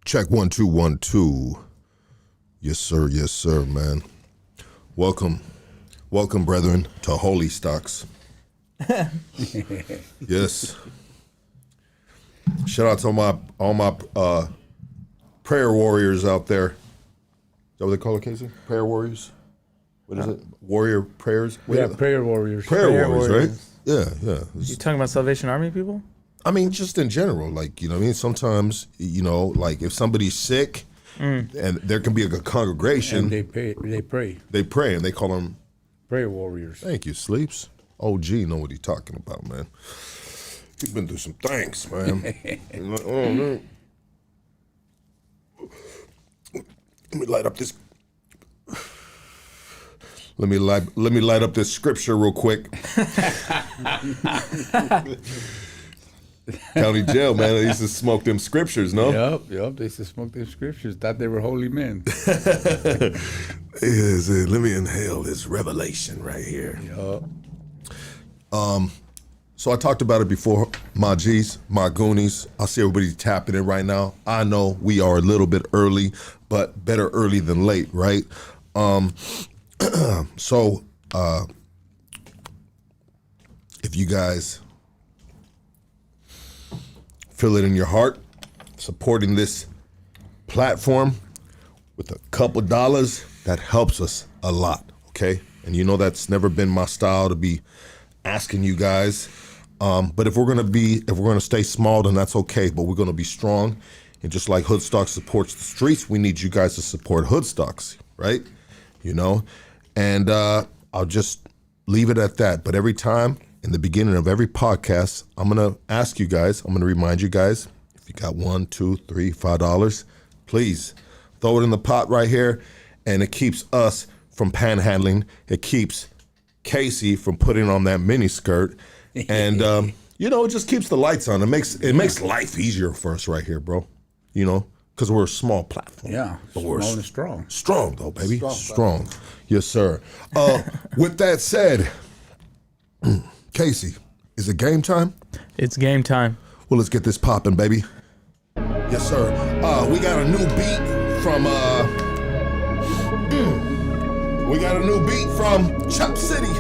Check 1 2 1 2. Yes, sir, man. Welcome, brethren, to Holy Stocks. Yes. Shout out to all my prayer warriors out there. Is that what they call it, Casey? Prayer warriors? What is it? Warrior prayers? Yeah, prayer warriors. Prayer warriors, right? Yeah. You talking about Salvation Army people? I mean, just in general, like, you know what I mean? Sometimes, you know, like if somebody's sick and there can be a congregation. And they pray. They pray and they call them prayer warriors. Thank you, Sleeps. OG know what he's talking about, man. He's been through some things, man. Man. Let me light up this. Let me light up this scripture real quick. County jail, man. They used to smoke them scriptures, no? Yep. They used to smoke them scriptures. Thought they were holy men. Yes, let me inhale this revelation right here. Yep. So I talked about it before, my G's, my Goonies. I see everybody tapping in right now. I know we are a little bit early, but better early than late, right? So if you guys feel it in your heart, supporting this platform with a couple dollars, that helps us a lot, okay? And you know that's never been my style to be asking you guys. But if we're gonna stay small, then that's okay. But we're gonna be strong. And just like Hoodstock supports the streets, we need you guys to support Hoodstocks, right? You know? And I'll just leave it at that. But every time, in the beginning of every podcast, I'm gonna ask you guys, I'm gonna remind you guys, if you got $1, $2, $3, $5, please throw it in the pot right here. And it keeps us from panhandling. It keeps Casey from putting on that mini skirt. And you know, it just keeps the lights on. It makes life easier for us right here, bro. You know, because we're a small platform. Yeah, but small and strong. Strong though, baby. Strong. Yes, sir. With that said, Casey, is it game time? It's game time. Well, let's get this popping, baby. Yes, sir. We got a new beat from Chop City.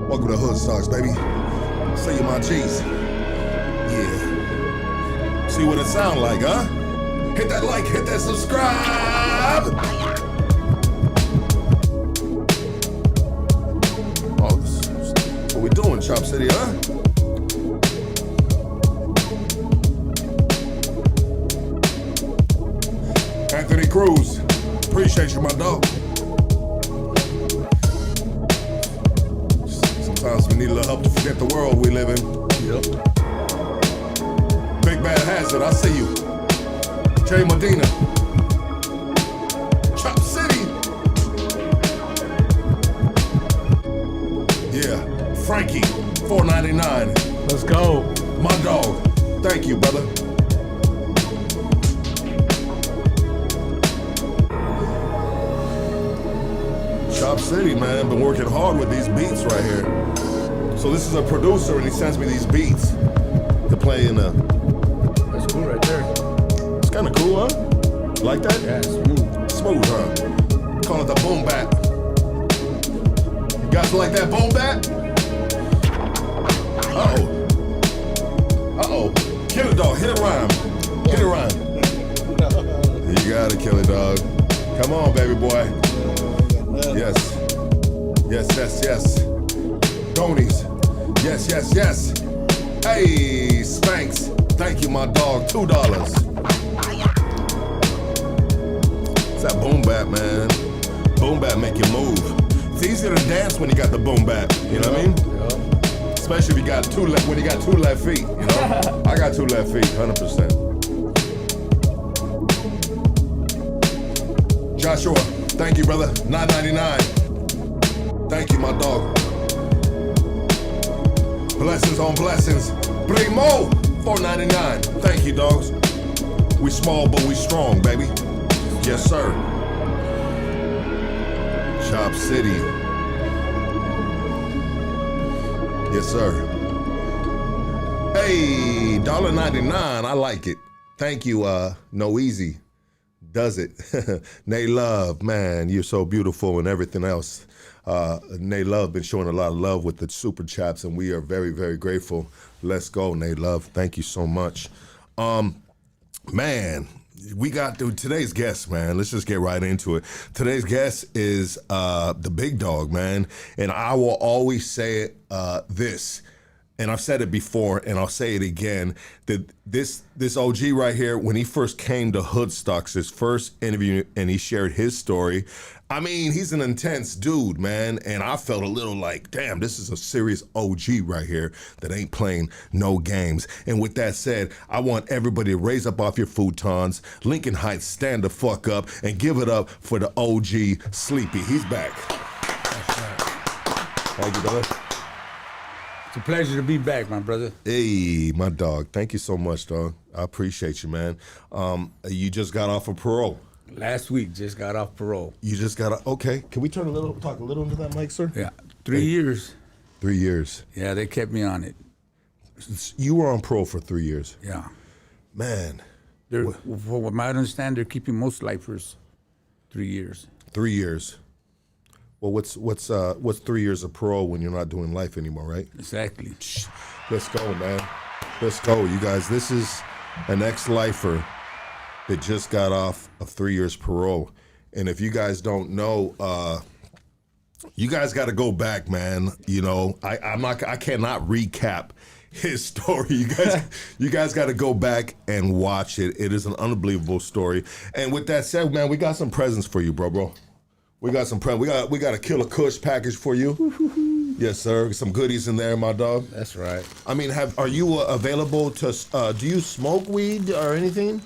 Welcome to Hoodstocks, baby. Say you my G's. Yeah. See what it sound like, huh? Hit that like, hit that subscribe. Oh, what we doing, Chop City, huh? Anthony Cruz, appreciate you, my dog. Sometimes we need a little help to forget the world we live in. Yep. Big Bad Hazard, I see you. Jay Medina. Chop City. Yeah. Frankie, $4.99. Let's go. My dog. Thank you, brother. Chop City, man, been working hard with these beats right here. So this is a producer, and he sends me these beats to play in a. That's cool right there. It's kind of cool, huh? Like that? Yeah, smooth. Smooth, huh? Call it the boom bap. You guys like that boom bap? Uh-oh. Kill it, dog. Hit a rhyme. Hit a rhyme. You got it, Kill it, dog. Come on, baby boy. Yes. Gonies. Yes. Hey, Spanx. Thank you, my dog. $2. It's that boom bap, man. Boom bap make you move. It's easier to dance when you got the boom bap. You know what I mean? Yep. Especially if you got two left feet. You know, I got 2 left feet, 100%. Joshua, thank you, brother. $9.99. Thank you, my dog. Blessings on blessings. Primo, $4.99. Thank you, dogs. We small, but we strong, baby. Yes, sir. Chop City. Yes, sir. Hey, $1.99. I like it. Thank you, No Easy does it. Nay Love, man, you're so beautiful and everything else. Nay Love been showing a lot of love with the super chats, and we are very, very grateful. Let's go, Nay Love. Thank you so much. Man, we got to today's guest, man. Let's just get right into it. Today's guest is the big dog, man. And I will always say this. And I've said it before, and I'll say it again, that this OG right here, when he first came to Hoodstocks, his first interview, and he shared his story, I mean, he's an intense dude, man, and I felt a little like, damn, this is a serious OG right here that ain't playing no games. And with that said, I want everybody to raise up off your futons, Lincoln Heights, stand the fuck up, and give it up for the OG Sleepy. He's back. Thank you, brother. It's a pleasure to be back, my brother. Hey, my dog. Thank you so much, dog. I appreciate you, man. You just got off of parole. Last week, just got off parole. You just got okay. Can we talk a little into that mic, sir? Yeah, 3 years. 3 years. Yeah, they kept me on it. You were on parole for 3 years. Yeah. Man. For what I understand, they're keeping most lifers 3 years. 3 years. Well, what's 3 years of parole when you're not doing life anymore, right? Exactly. Let's go, man. Let's go, you guys. This is an ex-lifer that just got off of 3 years parole. And if you guys don't know, you guys got to go back, man. You know, I cannot recap his story. You guys got to go back and watch it. It is an unbelievable story. And with that said, man, we got some presents for you, bro. We got some we got a Killakushcali package for you. Yes, sir. Some goodies in there, my dog. That's right. I mean, are you available to? Do you smoke weed or anything?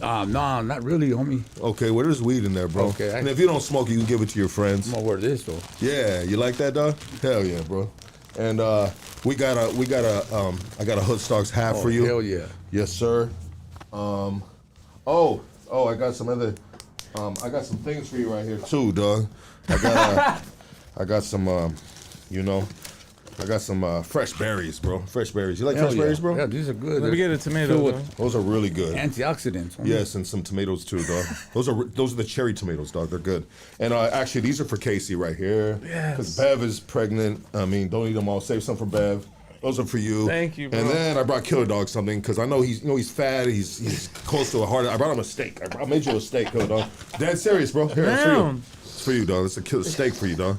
No, not really, homie. Okay, well, there's weed in there, bro. Okay. And if you don't smoke, you can give it to your friends. I'm gonna wear this though. Yeah, you like that, dog? Hell yeah, bro. And I got a Hoodstocks hat for you. Hell yeah. Yes, sir. I got some other. I got some things for you right here too, dog. I got some, I got some fresh berries, bro. Fresh berries. You like fresh berries, bro? Yeah, these are good. Let me get a tomato. Though. Those are really good. Antioxidants. Homie. Yes, and some tomatoes too, dog. Those are the cherry tomatoes, dog. They're good. And actually, these are for Casey right here. Yes. Because Bev is pregnant. I mean, don't eat them all. Save some for Bev. Those are for you. Thank you, bro. And then I brought Killer Dog something because I know he's fat. He's close to a heart. I brought him a steak. I made you a steak, Killer Dog. Dead serious, bro. Here, it's for you. It's for you, dog. It's a killer steak for you, dog.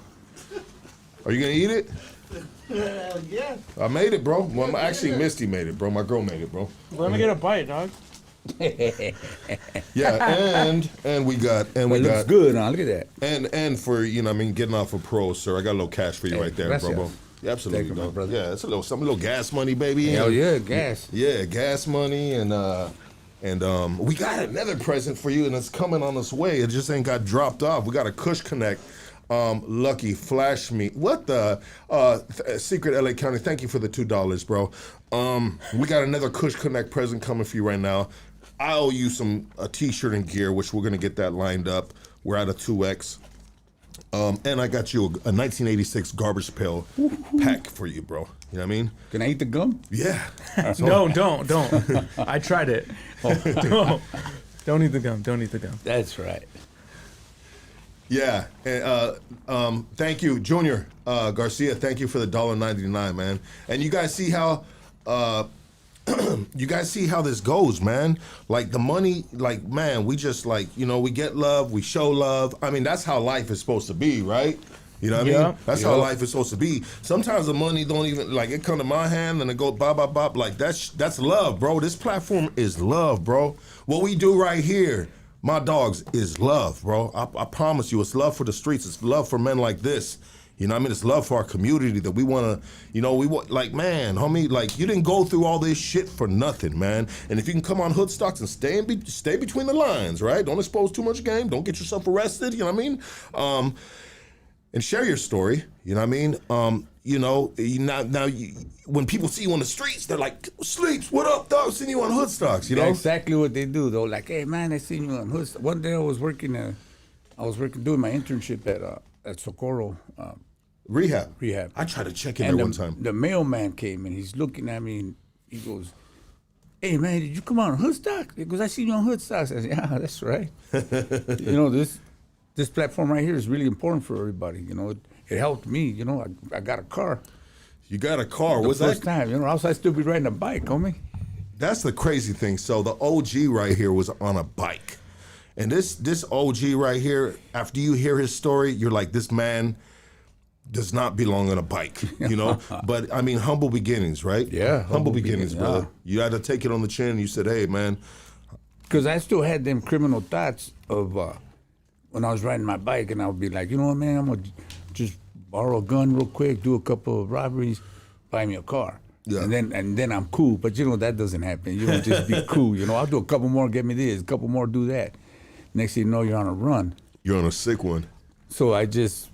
Are you gonna eat it? Yeah. I made it, bro. Well, actually, Misty made it, bro. My girl made it, bro. Let me get a bite, dog. Yeah, and we got It looks good, huh? Look at that. And for getting off of parole, sir. I got a little cash for you right there, gracias. bro. Yeah, absolutely, Thank you, my dog. brother. Yeah, it's a little gas money, baby. Hell yeah, gas. Yeah, gas money, and we got another present for you, and it's coming on its way. It just ain't got dropped off. We got a Kush Connect. Lucky Flash Me. What the Secret LA County? Thank you for the $2, bro. We got another Kush Connect present coming for you right now. I owe you a T-shirt and gear, which we're gonna get that lined up. We're at a 2X. And I got you a 1986 garbage pail pack for you, bro. You know what I mean? Can I eat the gum? Yeah. No, don't. I tried it. Don't eat the gum. Don't eat the gum. That's right. Yeah. And, thank you, Junior Garcia. Thank you for the $1.99, man. And you guys see how this goes, man. Like the money, like, man, we just we get love, we show love. I mean, that's how life is supposed to be, right? You know what I mean? That's how life is supposed to be. Sometimes the money don't even, it come to my hand and it go bop, bop, bop. Like, that's love, bro. This platform is love, bro. What we do right here, my dogs, is love, bro. I promise you, it's love for the streets. It's love for men like this. You know what I mean? It's love for our community that we want to, man, homie, you didn't go through all this shit for nothing, man. And if you can come on Hoodstocks and stay between the lines, right? Don't expose too much game. Don't get yourself arrested, you know what I mean? And share your story, you know what I mean? When people see you on the streets, they're like, Sleeps, what up, dog? Seen you on Hoodstocks, you know? That's exactly what they do, though. Like, hey, man, I seen you on Hoodstocks. One day I was working doing my internship at Socorro. Rehab. Rehab. I tried to check in there one time. The mailman came and he's looking at me and he goes, hey man, did you come on Hoodstock? Because I seen you on Hoodstock. I said, yeah, that's right. This platform right here is really important for everybody. It helped me. I got a car. You got a car. The What's first that? time. Else I'd still be riding a bike, homie. That's the crazy thing. So the OG right here was on a bike. And this OG right here, after you hear his story, you're like, this man does not belong on a bike, But I mean, humble beginnings, right? Yeah, humble beginnings, brother. yeah. You had to take it on the chin. You said, hey, man. Because I still had them criminal thoughts of when I was riding my bike, and I would be like, you know what, man, I'm going to just borrow a gun real quick, do a couple of robberies, buy me a car. Yeah. And then I'm cool. But, that doesn't happen. You don't just be cool. I'll do a couple more, get me this, a couple more, do that. Next thing you know, you're on a run. You're on a sick one. So I just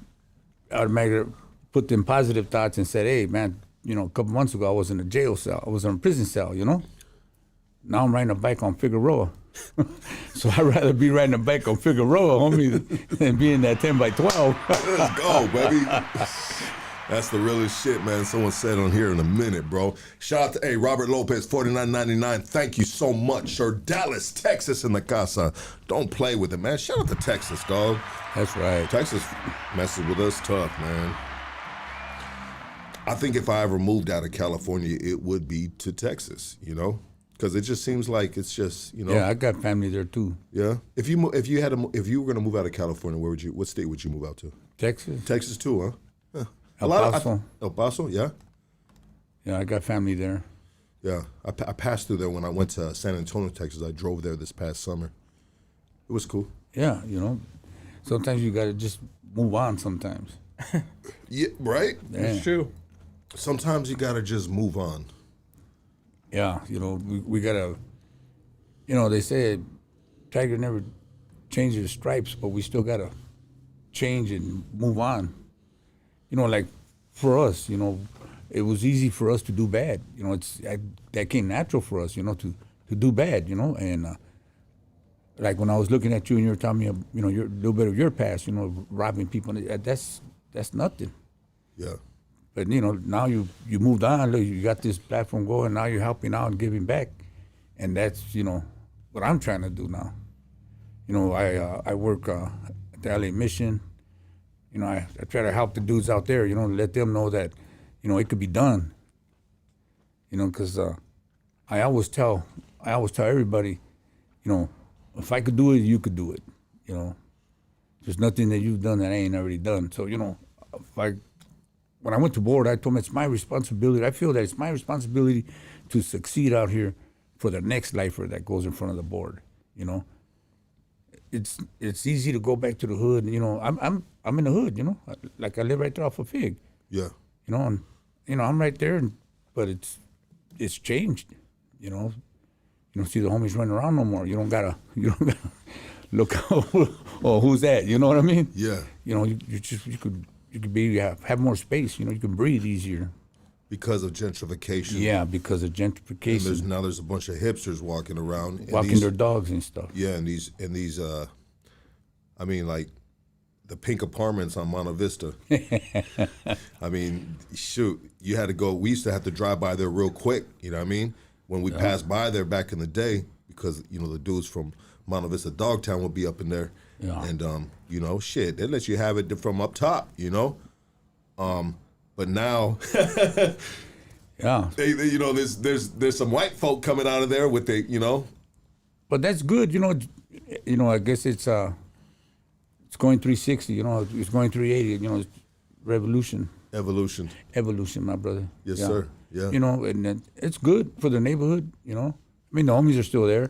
automatically put them positive thoughts and said, hey, man, a couple months ago, I was in a jail cell. I was in a prison cell, Now I'm riding a bike on Figueroa. So I'd rather be riding a bike on Figueroa, homie, than be in that 10 by 12. Let's go, baby. That's the realest shit, man. Someone said on here in a minute, bro. Shout out to Robert Lopez, $49.99. Thank you so much, sir. Dallas, Texas in the casa. Don't play with it, man. Shout out to Texas, dog. That's right. Texas messes with us tough, man. I think if I ever moved out of California, it would be to Texas, because it just seems like it's just, Yeah, I got family there too. Yeah. If you were gonna move out of California, what state would you move out to? Texas. Texas too, huh? Yeah. El Paso. El Paso, yeah. Yeah, I got family there. Yeah, I passed through there when I went to San Antonio, Texas. I drove there this past summer. It was cool. Yeah, sometimes you got to just move on sometimes. Yeah, right? Yeah. It's true. Sometimes you got to just move on. Yeah, we got to, they say Tiger never changes his stripes, but we still got to change and move on. Like for us, it was easy for us to do bad. That came natural for us, to do bad, and like when I was looking at you and you were telling me, your little bit of your past, robbing people, that's nothing. Yeah. But now you moved on. Look, you got this platform going. Now you're helping out and giving back, and that's what I'm trying to do now. I work at the LA Mission. I try to help the dudes out there. Let them know that it could be done. Because I always tell everybody, if I could do it, you could do it. There's nothing that you've done that I ain't already done. So when I went to board, I told them it's my responsibility. I feel that it's my responsibility to succeed out here for the next lifer that goes in front of the board. It's easy to go back to the hood. I'm in the hood. Like I live right there off of Fig. Yeah. And I'm right there, but it's changed. You don't see the homies running around no more. You don't gotta look. Oh, who's that? You know what I mean? Yeah. You could have more space. You can breathe easier. Because of gentrification. Yeah, because of gentrification. And there's a bunch of hipsters walking around. Walking their dogs and stuff. Yeah, and these I mean, like the pink apartments on Monte Vista. I mean, shoot, you had to go. We used to have to drive by there real quick. You know what I mean? When we passed by there back in the day, because the dudes from Monte Vista Dogtown would be up in there, and shit, they let you have it from up top. But now, yeah, there's some white folk coming out of there with But that's good, I guess it's going 360. It's going 380. It's revolution. Evolution, my brother. Yes, sir. Yeah. And it's good for the neighborhood. I mean, the homies are still there.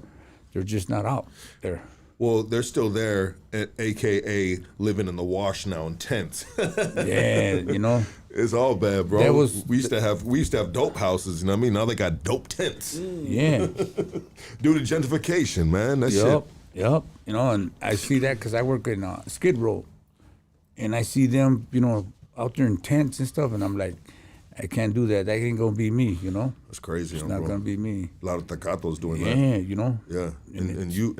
They're just not out there. Well, they're still there, AKA living in the wash now in tents. Yeah, It's all bad, bro. We used to have dope houses, what I mean? Now they got dope tents. Yeah. Due to gentrification, man. That shit. Yep. And I see that because I work in Skid Row, and I see them, out there in tents and stuff, and I'm like, I can't do that. That ain't gonna be me, That's crazy. It's not gonna be me. A lot of tecatos doing that. Yeah, Yeah, and you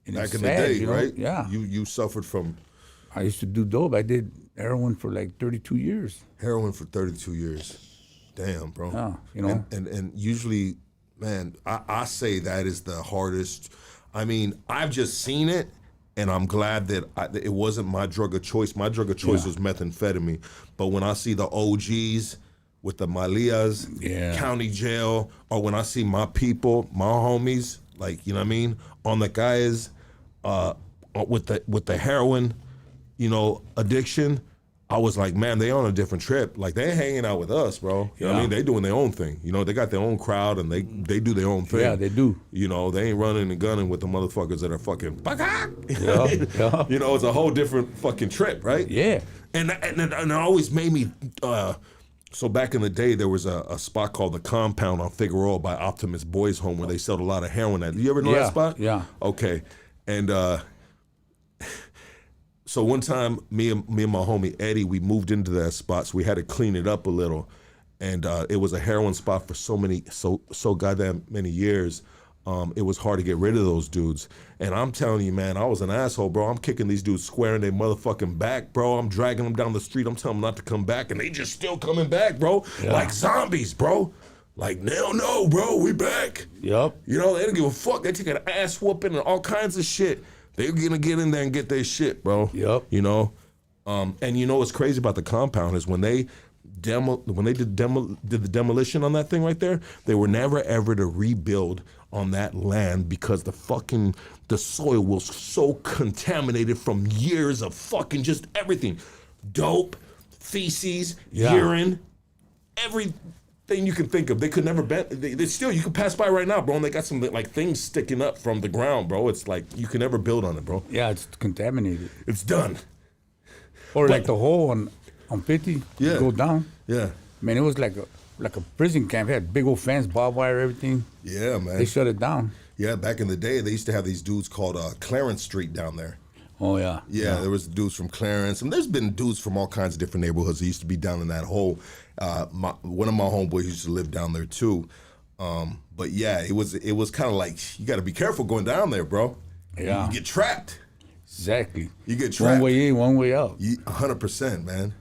back in the sad, day, right? Yeah. You suffered from. I used to do dope. I did heroin for like 32 years. Heroin for 32 years. Damn, bro. Yeah, And usually man, I say that is the hardest. I mean, I've just seen it, and I'm glad that it wasn't my drug of choice. My drug of choice was methamphetamine. But when I see the OGs with the Malias, county jail, or when I see my people, my homies, like, you know what I mean, on the guys with the heroin, you know, addiction, I was like, man, they on a different trip. Like, they ain't hanging out with us, bro. You know what I mean? They doing their own thing. You know, they got their own crowd, and they do their own thing. Yeah, they do. You know, they ain't running and gunning with the motherfuckers that are fucking, Yeah. you know, it's a whole different fucking trip, right? Yeah. And it always made me, so back in the day, there was a spot called the Compound on Figueroa by Optimus Boys Home where they sold a lot of heroin at. You ever know that spot? Yeah. Okay. And so one time, me and my homie Eddie, we moved into that spot, so we had to clean it up a little. And it was a heroin spot for so goddamn many years. It was hard to get rid of those dudes. And I'm telling you, man, I was an asshole, bro. I'm kicking these dudes square in their motherfucking back, bro. I'm dragging them down the street. I'm telling them not to come back, and they just still coming back, bro. Like zombies, bro. Like, no, bro, we back. Yep. You know, they don't give a fuck. They take an ass whooping and all kinds of shit. They're gonna get in there and get their shit, bro. Yep. You know? And you know what's crazy about the Compound is when they did the demolition on that thing right there, they were never ever to rebuild on that land because the soil was so contaminated from years of fucking just everything. Dope, feces, urine, everything you can think of. They could never bend. They still, you can pass by right now, bro, and they got some like things sticking up from the ground, bro. It's like you can never build on it, bro. Yeah, it's contaminated. It's done. Or like the hole on 50, go down. Yeah. Man, it was like a prison camp. It had big old fence, barbed wire, everything. Yeah, man. They shut it down. Yeah, back in the day, they used to have these dudes called Clarence Street down there. Oh, yeah. Yeah, there was dudes from Clarence, and there's been dudes from all kinds of different neighborhoods that used to be down in that hole. One of my homeboys used to live down there too. But yeah, it was kind of like, you got to be careful going down there, bro. Yeah. You get trapped. Exactly. You get trapped. One way in, one way out. 100%, man.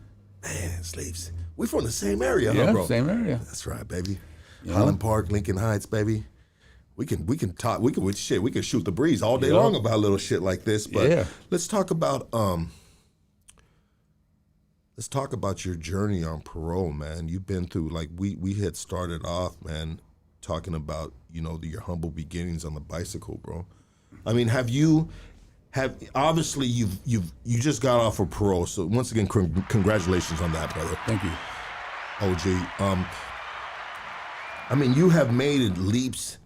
Man, slaves. We from the same area, Yeah, huh, bro? same area. That's right, baby. Highland Park, Lincoln Heights, baby. We can talk. We can shoot the breeze all day long about little shit like this. But let's talk about your journey on parole, man. You've been through, like, we had started off, man, talking about, you know, your humble beginnings on the bicycle, bro. I mean, obviously you just got off of parole, so once again, congratulations on that, brother. Thank you. OG. I mean, you have made leaps,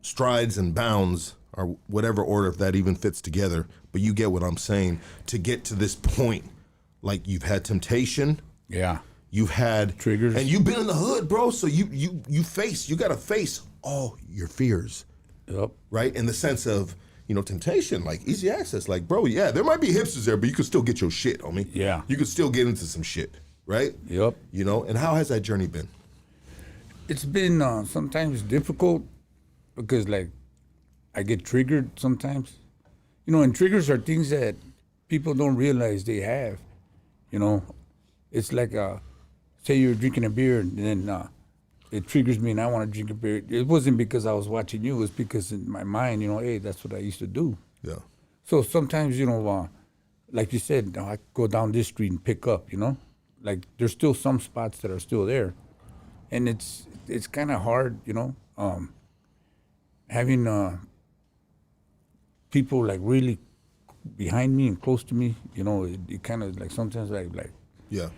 strides, and bounds, or whatever order, if that even fits together, but you get what I'm saying, to get to this point. Like, you've had temptation. Yeah. You've had triggers. And you've been in the hood, bro, so you gotta face all your fears. Yep. Right? In the sense of, you know, temptation, like easy access. Like, bro, yeah, there might be hipsters there, but you can still get your shit, homie. Yeah. You can still get into some shit, right? Yep. You know, and how has that journey been? It's been sometimes difficult because, like, I get triggered sometimes. You know, and triggers are things that people don't realize they have. You know, it's like, say you're drinking a beer and then it triggers me and I want to drink a beer. It wasn't because I was watching you. It was because in my mind, you know, hey, that's what I used to do. Yeah. So sometimes, you know, like you said, I go down this street and pick up, you know. Like, there's still some spots that are still there. And it's kind of hard, you know, having people, like, really behind me and close to me, you know, it kind of, like, sometimes, like, yeah,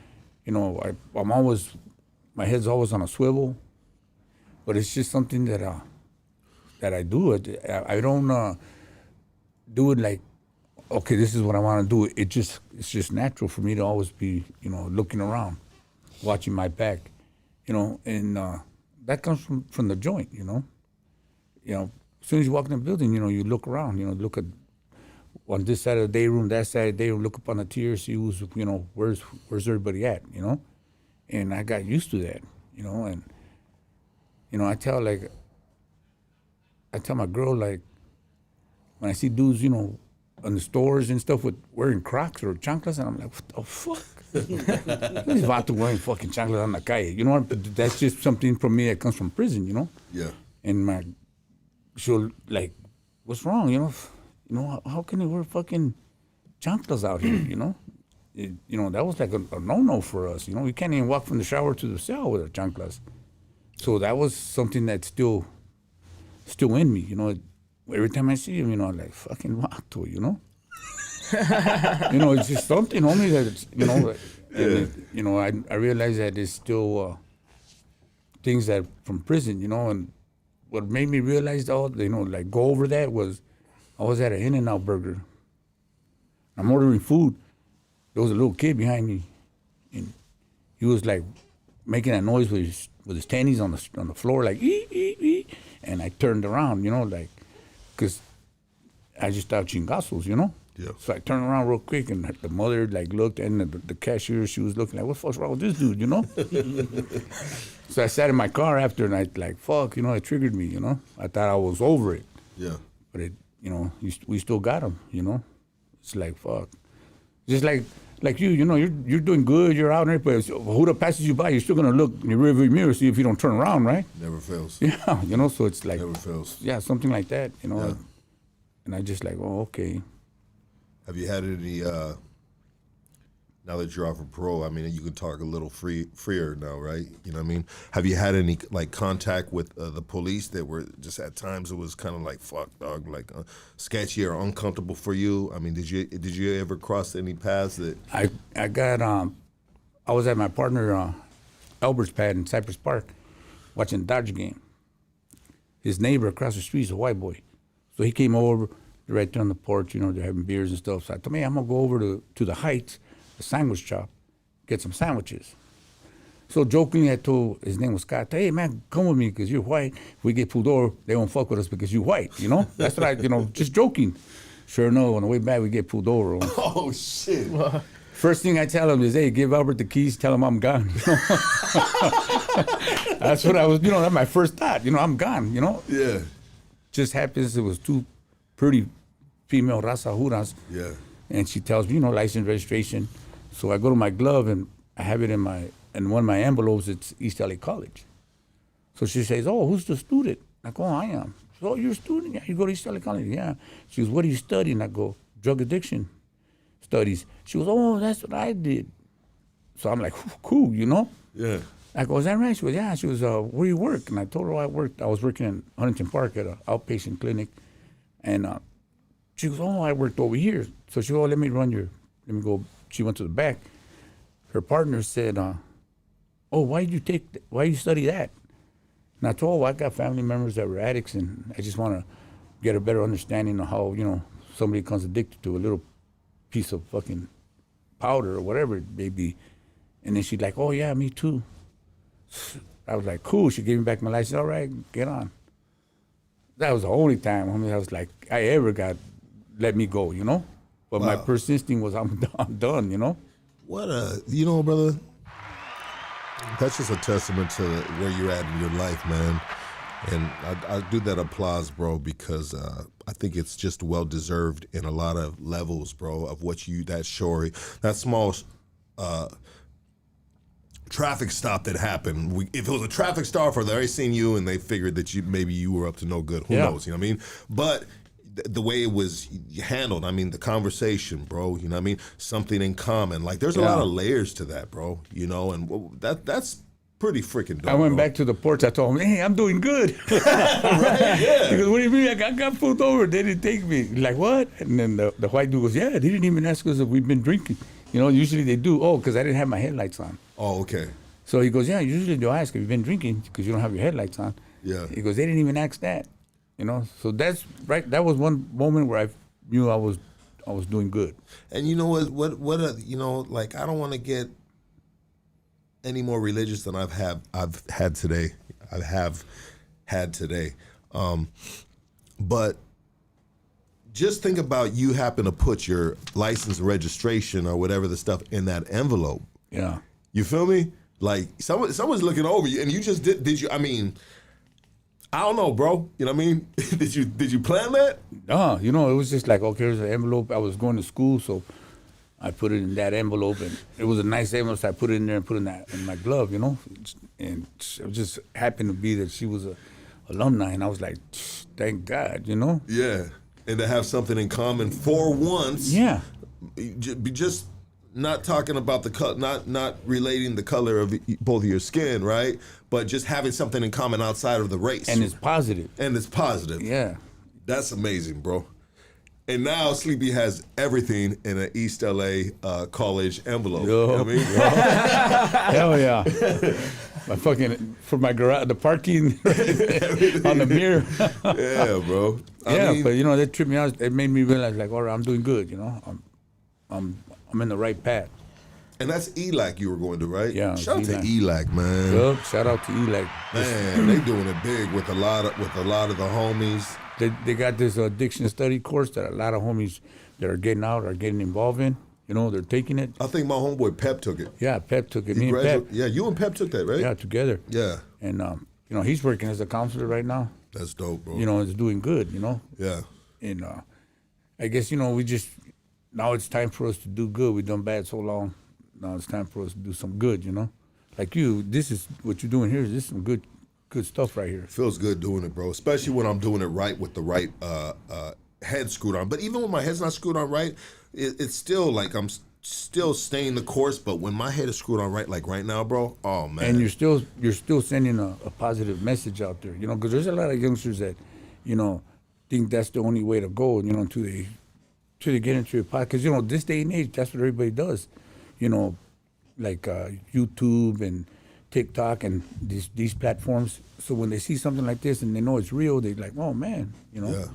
you know, I'm always, my head's always on a swivel, but it's just something that I do. I don't do it like, okay, this is what I want to do. It's just natural for me to always be, you know, looking around, watching my back, you know, and that comes from the joint, you know. You know, as soon as you walk in the building, you know, you look around, you know, look at on this side of the day room, that side of the day room, look up on the tier, see who's, you know, where's everybody at, you know? And I got used to that, you know, and, you know, I tell my girl, like, when I see dudes, you know, in the stores and stuff with wearing Crocs or chanclas, and I'm like, what the fuck? He's about to wearing fucking chanclas on the calle, you know what? That's just something from me that comes from prison, you know? Yeah. And she'll like, what's wrong? How can you wear fucking chanclas out here? That was like a no-no for us. We can't even walk from the shower to the cell with our chanclas. So that was something that's still in me. Every time I see him, I'm like, fucking Vato, it's just something on me that I realize that it's still things that from prison, and what made me realize go over that was I was at an In-N-Out burger. I'm ordering food. There was a little kid behind me, and he was like making that noise with his tennies on the floor, like ee ee ee. And I turned around, because I just thought chingazos, Yeah. So I turned around real quick, and the mother looked, and the cashier, she was looking like, what the fuck's wrong with this dude, So I sat in my car after, and I fuck, it triggered me, I thought I was over it. Yeah. But it, we still got him, It's like, fuck. Just like you, you're doing good, you're out there, but who that passes you by, you're still gonna look in your rearview mirror, see if you don't turn around, right? Never fails. Yeah, so it's like, Never fails. yeah, something like that, Yeah. And I just okay. Have you had any, now that you're off of parole, I mean, you can talk a little freer now, right? You know what I mean? Have you had any, contact with the police that were just at times it was kind of like, fuck, dog, sketchy or uncomfortable for you? I mean, did you ever cross any paths that... I got, I was at my partner, Albert's pad in Cypress Park, watching the Dodger game. His neighbor across the street is a white boy. So he came over right there on the porch, they're having beers and stuff. So I told him, hey, I'm going to go over to the Heights, the sandwich shop, get some sandwiches. So jokingly, I told, his name was Scott, hey, man, come with me because you're white. If we get pulled over, they won't fuck with us because you're white, That's what I, just joking. Sure enough, on the way back, we get pulled over. Oh, shit. First thing I tell him is, hey, give Albert the keys, tell him I'm gone. That's what I was, that's my first thought, I'm gone, Yeah. Just happens it was two pretty female raza juras. Yeah. And she tells me, license registration. So I go to my glove and I have it in one of my envelopes, it's East LA College. So she says, oh, who's the student? I go, I am. She goes, oh, you're a student? Yeah, you go to East LA College? Yeah. She goes, what are you studying? I go, drug addiction studies. She goes, oh, that's what I did. So I'm like, cool, Yeah. I go, is that right? She goes, yeah. She goes, where do you work? And I told her I was working in Huntington Park at an outpatient clinic. And she goes, oh, I worked over here. So she goes, oh, let me go. She went to the back. Her partner said, oh, why you study that? And I told her, I got family members that were addicts, and I just want to get a better understanding of how, somebody becomes addicted to a little piece of fucking powder or whatever it may be. And then she's like, oh, yeah, me too. I was like, cool. She gave me back my license. All right, get on. That was the only time I was like, I ever got let me go, But my first instinct was I'm done, What brother, that's just a testament to where you're at in your life, man. And I do that applause, bro, because I think it's just well-deserved in a lot of levels, bro, of that small traffic stop that happened. If it was a traffic stop or they already seen you and they figured that maybe you were up to no good, who knows, you know what I mean? But the way it was handled, I mean, the conversation, bro, you know what I mean? Something in common. Like, there's a lot of layers to that, bro, and that's pretty freaking dope. I went back to the porch. I told him, hey, I'm doing good. Right, yeah. He goes, what do you mean? I got pulled over. They didn't take me. Like, what? And then the white dude goes, yeah, they didn't even ask us if we've been drinking. Usually they do. Oh, because I didn't have my headlights on. Oh, okay. So he goes, yeah, usually they'll ask if you've been drinking because you don't have your headlights on. Yeah. He goes, they didn't even ask that. So that's right. That was one moment where I knew I was doing good. And you know what I don't want to get any more religious than I've had today. But just think about you happen to put your license registration or whatever the stuff in that envelope. Yeah. You feel me? Like someone's looking over you and you just did you, I mean, I don't know, bro. You know what I mean? Did you plan that? No, it was just like, okay, here's an envelope. I was going to school, so I put it in that envelope, and it was a nice envelope, so I put it in there and put it in my glove, And it just happened to be that she was a alumni, and I was like, thank God, you know. Yeah, and to have something in common for once. Yeah. Be just not talking about the not relating the color of both of your skin, right? But just having something in common outside of the race. And it's positive. And it's positive. Yeah. That's amazing, bro. And now Sleepy has everything in an East LA college envelope. Yo. You know what I mean? Hell yeah. My fucking, for my garage, the parking on the mirror. Yeah, bro. I mean, But you know, that tripped me out. It made me realize, like, all right, I'm doing good, you know. I'm in the right path. and that's ELAC you were going to, right? Yeah, Shout out to ELAC. ELAC, man. Yup, shout out to ELAC. Man, they doing it big with a lot of the homies. They got this addiction study course that a lot of homies that are getting out are getting involved in. You know, they're taking it. I think my homeboy Pep took it. Yeah, Pep took it. He Me and Pep. Yeah, you and Pep took that, right? Yeah, together. Yeah. And you know, he's working as a counselor right now. That's dope, bro. You know, it's doing good. You know. Yeah. And I guess, you know, we just, now it's time for us to do good. We've done bad so long. Now it's time for us to do some good, you know? Like you, this is what you're doing here. This is some good stuff right here. Feels good doing it, bro. Especially when I'm doing it right with the right head screwed on. But even when my head's not screwed on right, it's still like I'm still staying the course. But when my head is screwed on right, like right now, bro, oh man. And you're still sending a positive message out there, you know, because there's a lot of youngsters that, you know, think that's the only way to go, you know, until they get into your podcast. Because, you know, this day and age, that's what everybody does. You know, like YouTube and TikTok and these platforms. So when they see something like this and they know it's real, they're like, oh, man, you know. Yeah.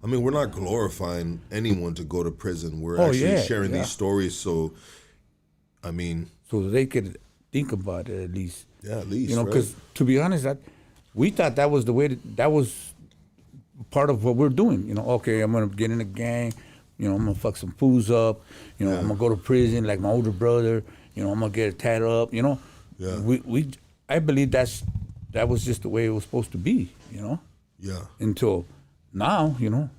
I mean, we're not glorifying anyone to go to prison. We're actually sharing these stories. So, I mean. So they could think about it at least. Yeah, at least, you know, right? because to be honest, we thought that was the way that was part of what we're doing. You know, okay, I'm going to get in a gang. You know, I'm going to fuck some fools up. You know, I'm going to go to prison like my older brother. You know, I'm going to get tatted up. You know, I believe that was just the way it was supposed to be, you know? Yeah. Until now, you know,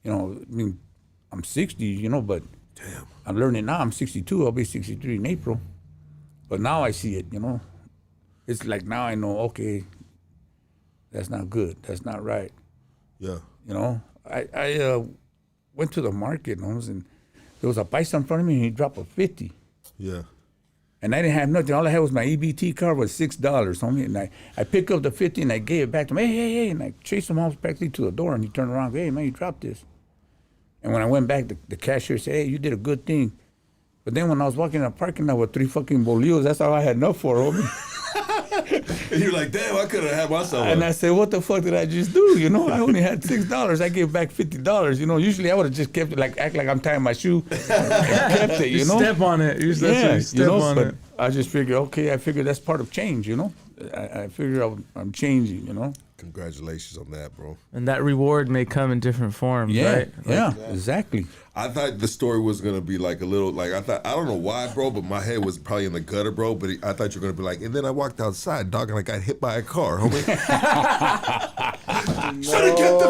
I mean, I'm 60, you know, but damn, I'm learning now. I'm 62. I'll be 63 in April. But now I see it, you know. It's like now I know, okay, that's not good. That's not right. Yeah. You know, I went to the market and there was a paisa in front of me and he dropped a 50. Yeah. And I didn't have nothing. All I had was my EBT card was $6, homie. And I picked up the 50 and I gave it back to him. Hey. And I chased him off back to the door and he turned around and hey, man, you dropped this. And when I went back, the cashier said, hey, you did a good thing. But then when I was walking in the parking lot with 3 fucking bolillos, that's all I had enough for, homie. And you're like, damn, I could have had myself. And I said, what the fuck did I just do? You know, I only had $6. I gave back $50. You know, usually I would have just kept it, like act like I'm tying my shoe and kept it, you know? Step on it. You step on it. I just figured, okay, I figured that's part of change, you know? I figure I'm changing, you know? Congratulations on that, bro. And that reward may come in different forms, right? Exactly. I thought the story was gonna be like a little, like I don't know why, bro, but my head was probably in the gutter, bro. But I thought you were gonna be like, and then I walked outside, dog, and I got hit by a car, homie. Should have kept the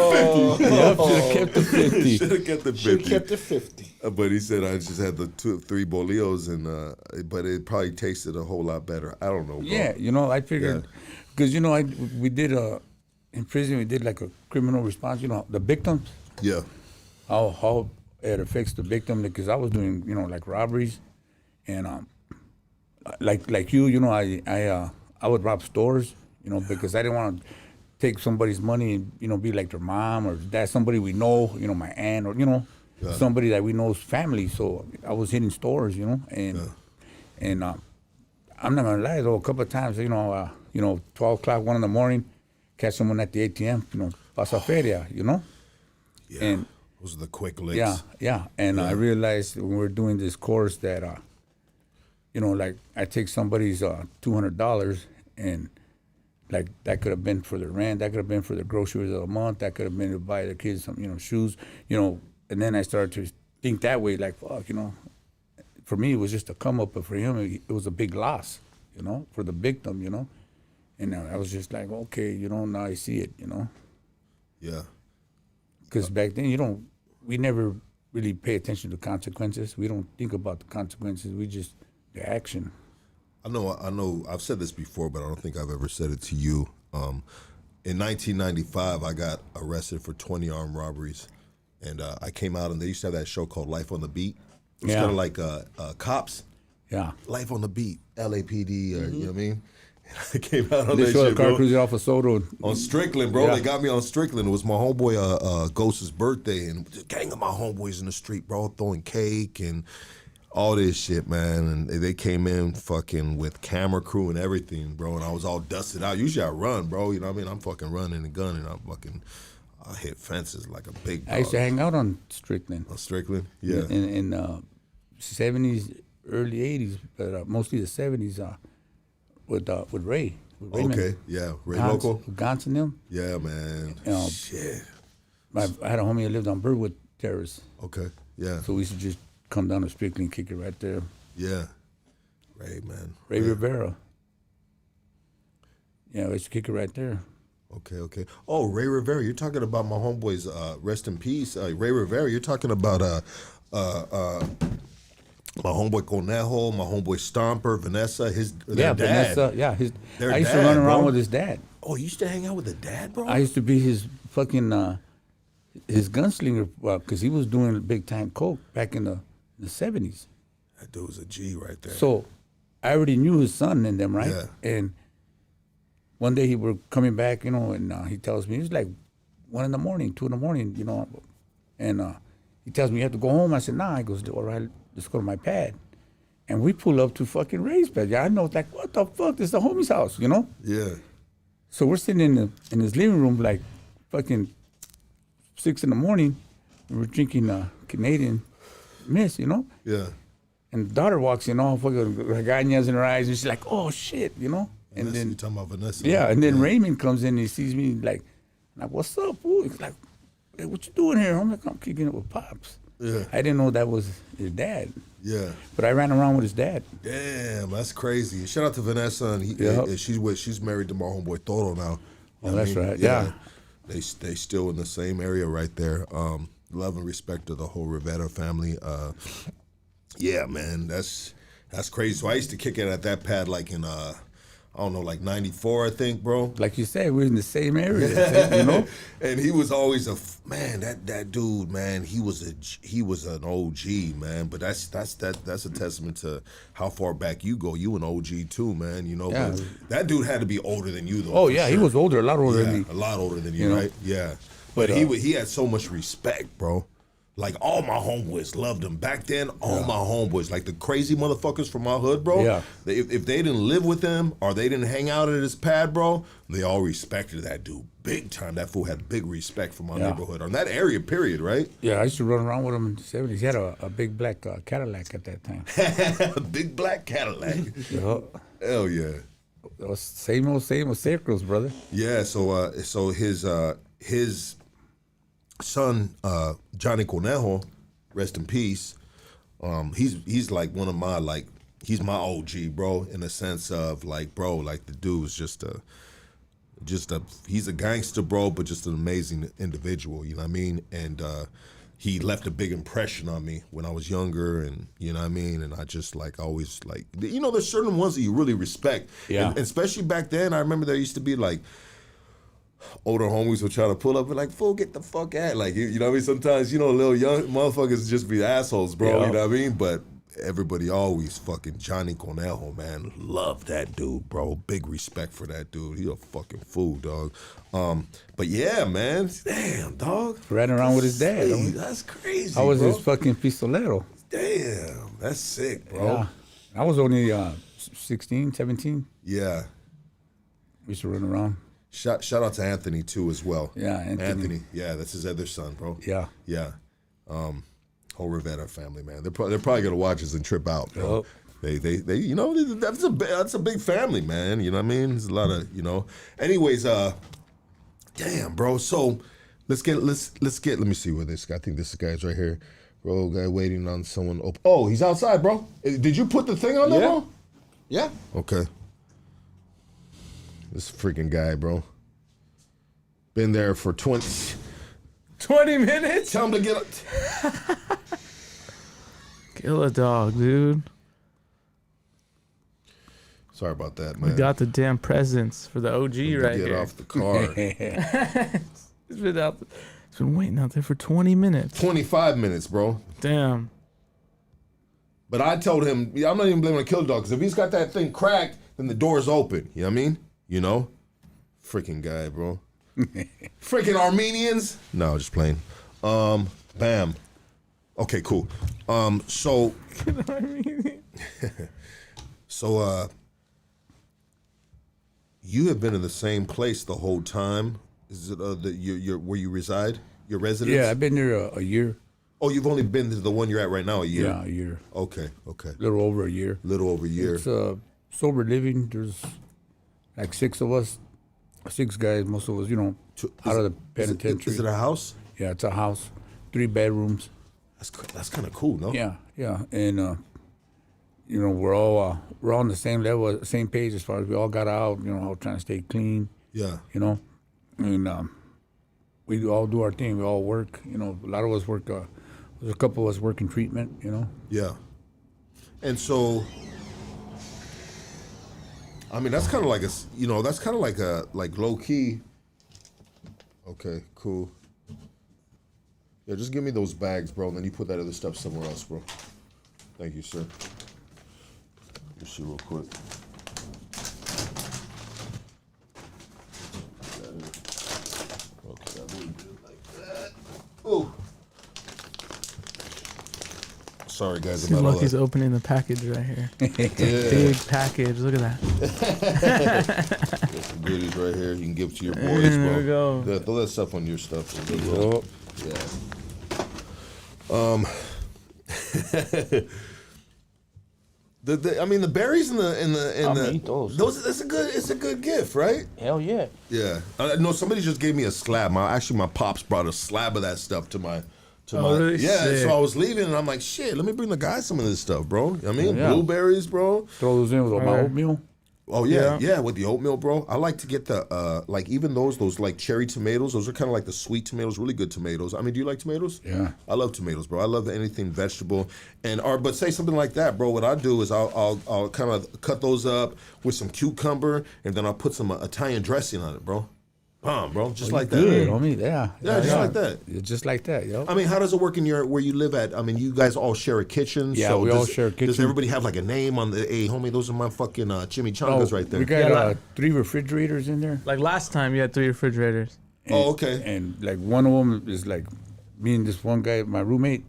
50. Yep, should have kept the 50. Should have kept the 50. Should have kept the 50. But he said I just had the 3 bolillos, and but it probably tasted a whole lot better. I don't know, bro. Yeah, you know, I figured, because, you know, we did in prison, we did like a criminal response, you know, the victims. Yeah. How it affects the victim, because I was doing, you know, like robberies, and like you know, I would rob stores, you know, because I didn't want to take somebody's money and, you know, be like their mom or dad, somebody we know, you know, my aunt, or, you know, somebody that we know's family. So I was hitting stores, you know, and I'm not gonna lie though, a couple of times, you know, 12 o'clock, 1 in the morning, catch someone at the ATM, you know, pasa feria, you know. Yeah. And those are the quick licks. Yeah. And I realized when we're doing this course that, you know, like I take somebody's $200 and like that could have been for their rent, that could have been for their groceries of the month, that could have been to buy their kids some, you know, shoes, you know. And then I started to think that way, like, fuck, you know. For me, it was just a come up, but for him, it was a big loss, you know, for the victim, you know. And I was just like, okay, you know, now I see it, you know. Yeah. Because back then, we never really pay attention to consequences. We don't think about the consequences. We just, the action. I know. I've said this before, but I don't think I've ever said it to you. in 1995, I got arrested for 20 armed robberies. And I came out, and they used to have that show called Life on the Beat. It was kind of like Cops. Yeah. Life on the Beat, LAPD, or you know what I me. I came out on They that showed shit, a car bro. cruising off of Soto. On Strickland, bro. Yeah. They got me on Strickland. It was my homeboy Ghost's birthday, and a gang of my homeboys in the street, bro, throwing cake and all this shit, man. And they came in fucking with camera crew and everything, bro. And I was all dusted out. Usually I run, bro. You know what I mean? I'm fucking running and gunning. I hit fences like a big dog. I used to hang out on Strickland. On Strickland? Yeah. In 70s, early 80s, but mostly the 70s with Ray. With Raymond. Okay, yeah. Ray Loco? Gantz and them. Yeah, man. Shit. I had a homie that lived on Birdwood Terrace. Okay, yeah. So we used to just come down to Strickland and kick it right there. Yeah. Ray, man. Ray Rivera. Yeah, we used to kick it right there. Okay. Oh, Ray Rivera. You're talking about my homeboys, rest in peace. Ray Rivera, you're talking about my homeboy Conejo, my homeboy Stomper, Vanessa, their dad. Vanessa. Yeah, Their I used to dad, run around bro. with his dad. Oh, you used to hang out with the dad, bro? I used to be his fucking his gunslinger because he was doing big time coke back in the 70s. That dude was a G right there. So I already knew his son and them, right? Yeah. And one day he were coming back, and he tells me, it was like 1 in the morning, 2 in the morning, and he tells me, you have to go home. I said, nah. He goes, all right, let's go to my pad. And we pull up to fucking Ray's pad. Yeah, I know, like, what the fuck? This is the homie's house, Yeah. So we're sitting in his living room like fucking 6 in the morning, and we're drinking Canadian Mist, Yeah. And the daughter walks in, all fucking regañas in her eyes, and she's like, oh shit, And Vanessa, then you talking about Vanessa? yeah, and then Raymond comes in and he sees me like, what's up, fool? He's like, hey, what you doing here? I'm like, I'm kicking it with Pops. Yeah. I didn't know that was his dad. Yeah. But I ran around with his dad. Damn, that's crazy. Shout out to Vanessa, and she's married to my homeboy Toro now. Oh, that's right. Yeah. They still in the same area right there. Love and respect to the whole Rivera family. Yeah, man, that's crazy. So I used to kick it at that pad like in I don't know, like 94, I think, bro. Like you said, we're in the same area, And he was always man. That dude, man. He was an OG, man. But that's a testament to how far back you go. You an OG too, man. Yeah. But that dude had to be older than you, though. Oh for yeah, sure. he was older, a lot older than me. A lot older than you, right? Yeah. But he had so much respect, bro. Like, all my homeboys loved him. Back then, all my homeboys, like the crazy motherfuckers from my hood, bro, if they didn't live with him or they didn't hang out at his pad, bro, they all respected that dude big time. That fool had big respect for my neighborhood, or in that area, period, right? Yeah, I used to run around with him in the 70s. He had a big black Cadillac at that time. Big black Cadillac. Yeah. Hell yeah. It was same old circles, brother. Yeah, so his son, Johnny Conejo, rest in peace. He's like one of my he's my OG, bro, in the sense of the dude's just he's a gangster, bro, but just an amazing individual, you know what I mean? And he left a big impression on me when I was younger, and you know what I mean? And I just always there's certain ones that you really respect. Yeah. And especially back then, I remember there used to be older homies would try to pull up and fool, get the fuck out. You know what I mean? Sometimes, little young motherfuckers just be assholes, bro. Yeah. You know what I mean? But everybody always fucking Johnny Conejo, man. Love that dude, bro. Big respect for that dude. He a fucking fool, dog. But yeah, man. Damn, dog. Ran around with his dad. Hey, that's crazy, I was bro. his fucking pistolero. Damn, that's sick, bro. Yeah. I was only 16, 17. Yeah. We used to run around. Shout out to Anthony too as well. Yeah, Anthony. Yeah, that's his other son, bro. Yeah. Yeah. Whole Rivera family, man. They're probably gonna watch us and trip out, bro. They that's a big family, man. You know what I mean? There's a lot of, Anyways, damn, bro. So let's get let me see where this guy. I think this guy's right here. Bro, guy waiting on someone. Oh, he's outside, bro. Did you put the thing on there, bro? Yeah. Okay. This freaking guy, bro. Been there for 20 minutes? Tell him to get up. Kill a dog, dude. Sorry about that, We man. got the damn presents for the OG right Get here. off the car. It's been out. It's been waiting out there for 20 minutes. 25 minutes, bro. Damn. But I told him, I'm not even blaming the killer dog, because if he's got that thing cracked, then the door's open. You know what I mean? You know? Freaking guy, bro. Freaking Armenians. No, just playing. Bam. Okay, cool. So you have been in the same place the whole time. Is it your where you reside? Your residence? Yeah, I've been there a year. Oh, you've only been to the one you're at right now a year? Yeah, a year. Okay. A little over a year. Little over a year. It's sober living. There's like 6 of us, 6 guys. Most of us, out of the penitentiary. Is it a house? Yeah, it's a house, 3 bedrooms. That's kind of cool, no? Yeah, and we're all on the same level, same page as far as we all got out. All trying to stay clean. Yeah. And we all do our thing. We all work. A lot of us work. There's a couple of us work in treatment. Yeah. And so, I mean, that's kind of like like low key. Okay, cool. Yeah, just give me those bags, bro, and then you put that other stuff somewhere else, bro. Thank you, sir. Let me see real quick. Okay, I believe it like that. Oh. Sorry, guys, See, about all Lucky's that. opening the package right here. Yeah. Big package. Look at that. Got some goodies right here. You can give to your boys, bro. There we go. Yeah, throw that stuff on your stuff. Oh. Yeah. The berries and the eat those. It's a good gift, right? Hell yeah. Yeah. No, somebody just gave me a slab. My pops brought a slab of that stuff to my. Really? Yeah, Sick. so I was leaving and I'm like, shit, let me bring the guys some of this stuff, bro. I mean, Yeah. blueberries, bro. Throw those in with my Alright. oatmeal. Oh yeah, with the oatmeal, bro. I like to get the like even those like cherry tomatoes. Those are kind of like the sweet tomatoes, really good tomatoes. I mean, do you like tomatoes? Yeah. I love tomatoes, bro. I love anything vegetable. But say something like that, bro. What I do is I'll kind of cut those up with some cucumber, and then I'll put some Italian dressing on it, bro. Bro, just like that. Good, homie. Yeah. Yeah, just like that. It's just like that, yo. I mean, how does it work in where you live at? I mean, you guys all share a kitchen. Yeah, so we all share a Does kitchen. everybody have like a name on the? Hey, homie, those are my fucking chimichangas right there. We got Yeah, 3 refrigerators in there. Like last time, you had 3 refrigerators. Oh, okay. And like one of them is like me and this one guy, my roommate.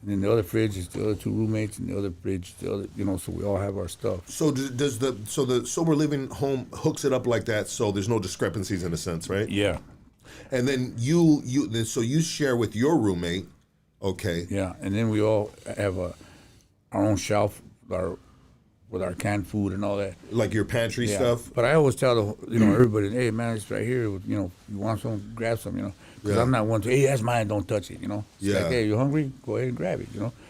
And then the other fridge is the other 2 roommates, and the other fridge, the other, so we all have our stuff. So does the sober living home hooks it up like that, so there's no discrepancies in a sense, right? Yeah. And then so you share with your roommate, okay? Yeah, and then we all have our own shelf with our canned food and all that. Like your pantry Yeah. stuff. But I always tell everybody, hey man, it's right here. You want some, grab some. Because Yeah. I'm not one to, hey, that's mine, don't touch it. It's Yeah. like, hey, you hungry? Go ahead and grab it.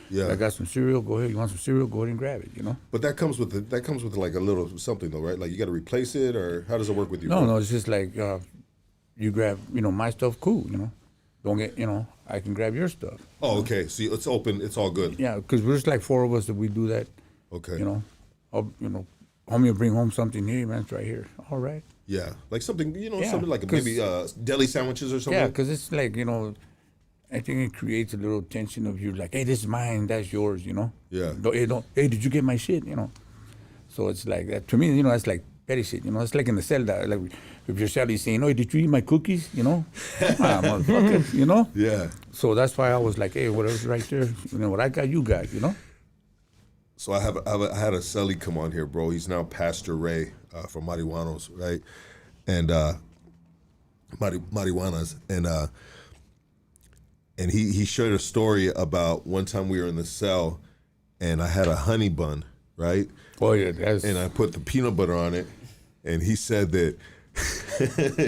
Yeah. I got some cereal. Go ahead. You want some cereal? Go ahead and grab it. But that comes with like a little something though, right? Like you got to replace it, or how does it work with you? No, it's just like you grab, my stuff. Cool. Don't get, I can grab your stuff. Oh, okay. So it's open. It's all good. Yeah, because we're just like 4 of us that we do that. Okay. Homie will bring home something. Hey, man, it's right here. All right. Yeah, like something Yeah, something like 'cause- maybe deli sandwiches or something. Yeah, because it's like, I think it creates a little tension of you like, hey, this is mine, that's yours, Yeah. Hey, did you get my shit, So it's like that. To me, that's like petty shit, It's like in the celda, like if your celly saying, oh, did you eat my cookies, Come on, motherfucker, Yeah. So that's why I was like, hey, whatever's right there, what I got, you got, So I had a celly come on here, bro. He's now Pastor Ray from Marihuanos, right? And Marijuanas, and he shared a story about one time we were in the cell, and I had a honey bun, right? Oh, yeah, that's... And I put the peanut butter on it, and he said that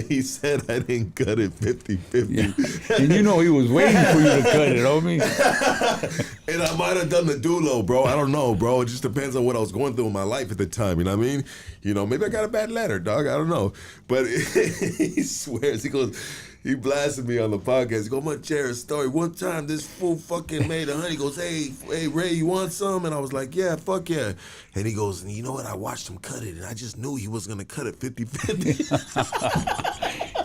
he said I didn't cut it 50-50. Yeah. And he was waiting for you to cut it, homie. And I might have done the dulo, bro. I don't know, bro. It just depends on what I was going through in my life at the time. You know what I mean? Maybe I got a bad letter, dog. I don't know. But he swears, he goes, he blasted me on the podcast. He goes, I'm gonna share a story. One time this fool fucking made a honey. He goes, hey Ray, you want some? And I was like, yeah, fuck yeah. And he goes, you know what? I watched him cut it, and I just knew he was gonna cut it 50-50.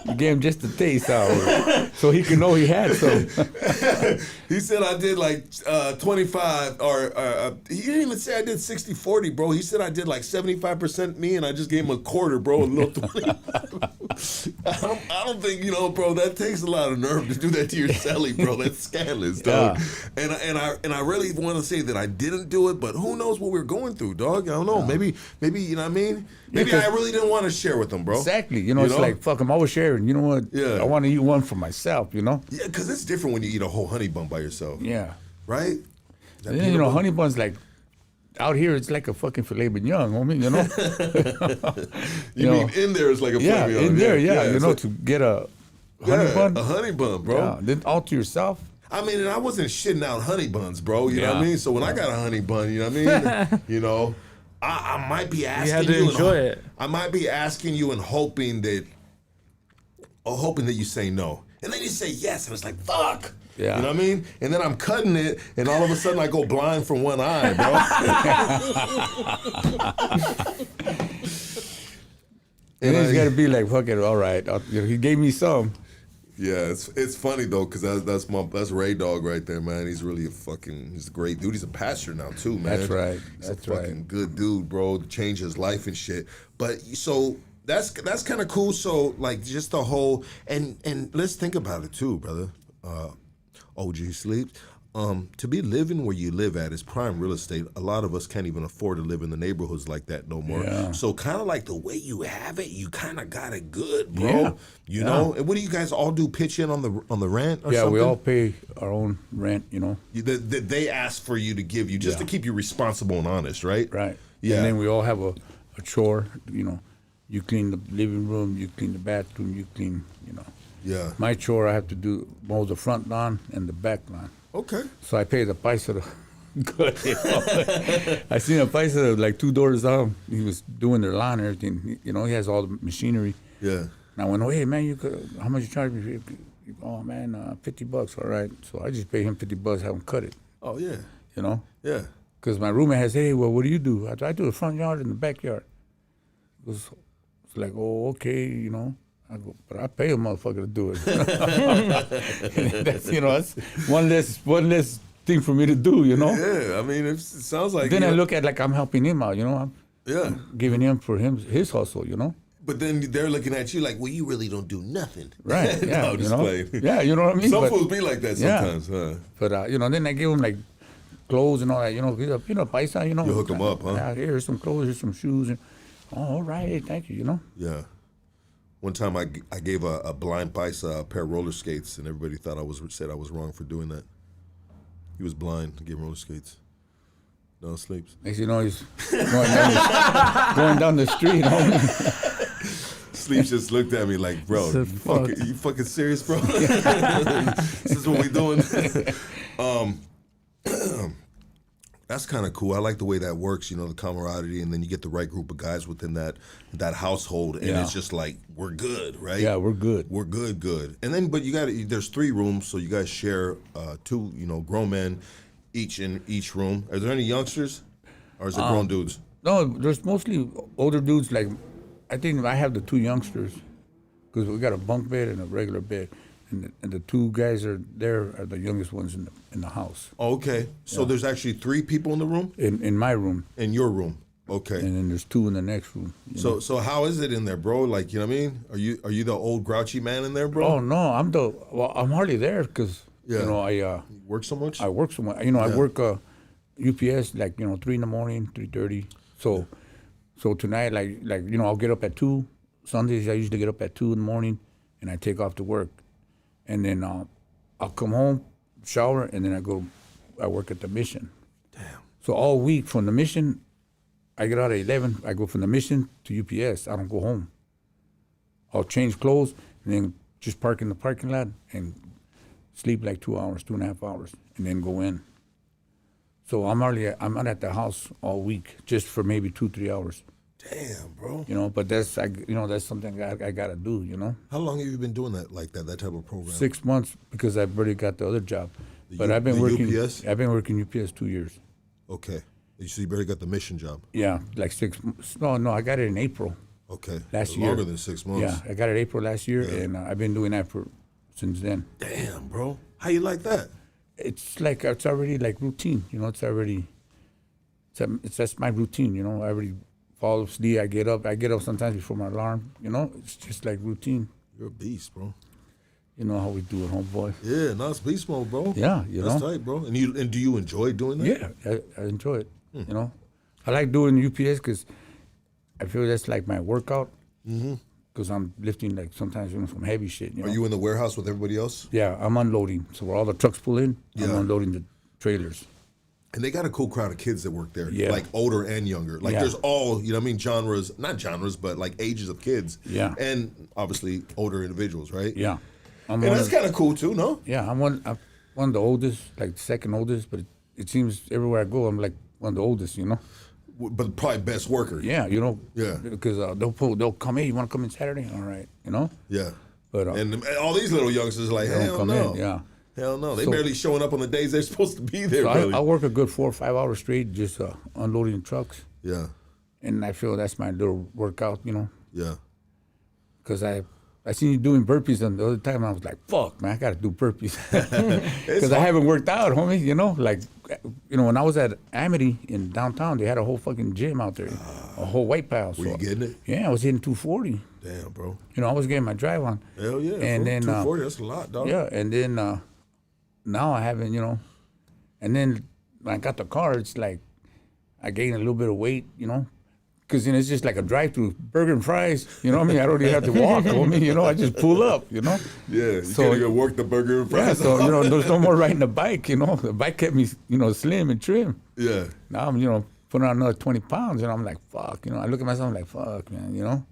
You gave him just a taste hour, so he could know he had some. He said I did like 25, or he didn't even say I did 60-40, bro. He said I did like 75% me, and I just gave him a quarter, bro, a little 20. I don't think, bro, that takes a lot of nerve to do that to your celly, bro. That's scandalous, dog. Yeah. And I really want to say that I didn't do it, but who knows what we're going through, dog? I don't know. Maybe you know what I mean? Maybe I really didn't want to share with them, bro. Exactly. It's like, fuck, I'm always sharing. You know what? Yeah. I want to eat one for myself, Yeah, because it's different when you eat a whole honey bun by yourself. Yeah. Right? And then, honey buns, like, out here, it's like a fucking filet mignon, homie, You mean in there is like a filet mignon? In there, to get a honey bun. A honey bun, bro. Yeah, then all to yourself. I mean, and I wasn't shitting out honey buns, bro. You know what I mean? So when I got a honey bun, you know what I mean? I might be asking you. You had to enjoy it. I might be asking you and hoping that you say no. And then you say yes, and it's like, fuck. Yeah. You know what I mean? And then I'm cutting it, and all of a sudden I go blind from one eye, bro. And then it's got to be like, fuck it, all right. He gave me some. Yeah, it's funny though, cause that's Ray Dog right there, man. He's really he's a great dude. He's a pastor now too, man. That's right. He's a fucking good dude, bro. Changed his life and shit. But so that's kind of cool. So like just the whole and let's think about it too, brother. OG Sleeps. To be living where you live at is prime real estate. A lot of us can't even afford to live in the neighborhoods like that no more. Yeah. So kind of like the way you have it, you kind of got it good, bro. Yeah. You know? And what do you guys all do? Pitch in on the rent or something? Yeah, we all pay our own rent, They ask for you to give you just to keep you responsible and honest, right? Right. Yeah. And then we all have a chore, You clean the living room, you clean the bathroom, you clean, Yeah. My chore, I have to mow the front lawn and the back lawn. Okay. So I pay the paisa good. I seen a paisa like 2 doors down. He was doing their lawn and everything. He has all the machinery. Yeah. And I went, hey man, how much you charge me? Oh man, $50. All right. So I just pay him $50, have him cut it. Oh yeah. Yeah. Because my roommate has, hey, well, what do you do? I do the front yard and the backyard. It's like, oh, okay, I go, but I pay a motherfucker to do it. That's one less thing for me to do, Yeah, I mean, it sounds like. Then I look at like I'm helping him out, I'm giving him for his hustle, But then they're looking at you like, well, you really don't do nothing. Right? Yeah, No, just playing. Yeah, you know what I mean. Some fools be like that sometimes, huh? But then I give him like clothes and all that, paisa, You hook them up, huh? Yeah, here's some clothes, here's some shoes, and all right, thank you, Yeah. One time I gave a blind paisa a pair of roller skates, and everybody thought said I was wrong for doing that. He was blind. I gave him roller skates. No, sleeps. Next you know, he's going down the street, Sleeps just looked at me like, bro, you fucking serious, bro? This is what we doing? That's kind of cool. I like the way that works, the camaraderie, and then you get the right group of guys within that household, and it's just like, we're good, right? Yeah, we're good. We're good. And then, but there's 3 rooms, so you guys share 2, grown men each in each room. Are there any youngsters, or is it grown dudes? No, there's mostly older dudes. Like, I think I have the 2 youngsters, because we got a bunk bed and a regular bed. And the 2 guys are the youngest ones in the house. Oh, okay. So there's actually 3 people in the room? In my room. In your room. Okay. And then there's 2 in the next room. So how is it in there, bro? Like, you know what I mean? Are you the old grouchy man in there, bro? Oh no, I'm hardly there because you work so much? I work so much. I work UPS like 3 in the morning, 3:30. So tonight I'll get up at 2. Sundays I usually get up at 2 in the morning and I take off to work. And then I'll come home, shower, and then I work at the mission. Damn. So all week from the mission, I get out at 11. I go from the mission to UPS. I don't go home. I'll change clothes and then just park in the parking lot and sleep like 2 hours, 2.5 hours, and then go in. So I'm not at the house all week, just for maybe 2-3 hours. Damn, bro. You know, but that's something I gotta do. You know. How long have you been doing that, like that type of program? 6 months because I've already got the other job. I've been the working. UPS? I've been working UPS 2 years. Okay. So you barely got the mission job. Yeah, like 6 months. No, I got it in April. Okay. Last year. Longer than 6 months. Yeah, I got it April last year, and I've been doing that since then. Damn, bro. How you like that? It's already like routine. You know, that's my routine. You know, I already fall asleep. I get up sometimes before my alarm. You know, it's just like routine. You're a beast, bro. You know how we do it, homeboy. Yeah, no, it's beast mode, bro. Yeah, That's tight, bro. And do you enjoy doing that? Yeah, I enjoy it. You know, I like doing UPS because I feel that's like my workout. Because I'm lifting like sometimes some heavy shit. You know? Are you in the warehouse with everybody else? Yeah, I'm unloading. So where all the trucks pull in, I'm Yeah. unloading the trailers. And they got a cool crowd of kids that work there, Yeah. like older and younger. Like Yeah. there's all, you know what I mean, not genres, but like ages of kids. Yeah. And obviously older individuals, right? Yeah, And that's kind of cool too, no? Yeah, I'm one of the oldest, like the second oldest, but it seems everywhere I go, I'm like one of the oldest, you know? But probably best worker. Yeah, you know? Yeah. Because they'll come, hey, you want to come in Saturday? All right, you know? Yeah. But And all these little youngsters are like, they don't hell come no. in, yeah. Hell no. They So- barely showing up on the days they're supposed to be there, So really. I work a good 4 or 5 hours straight just unloading trucks. Yeah. And I feel that's my little workout, you know? Yeah. Because I seen you doing burpees, and the other time I was like, "Fuck, man, I gotta do burpees," because I haven't worked out, homie. You know, like, when I was at Amity in downtown, they had a whole fucking gym out there, a whole white pile. Were you getting it? Yeah, I was hitting 240. Damn, bro. You know, I was getting my drive on. Hell yeah. And then 240, that's a lot, dog. yeah, and then now I haven't, you know, and then when I got the car, it's like I gained a little bit of weight, you know. Because, it's just like a drive-through, burger and fries, you know what I mean? I don't even have to walk, homie, you know? I just pull up, you know? Yeah, you So- can't even work the burger and Yeah, fries. so, there's no more riding the bike, you know? The bike kept me, slim and trim. Yeah. Now I'm, putting on another 20 pounds, and I'm like, fuck, I look at myself, I'm like, fuck, man, you know?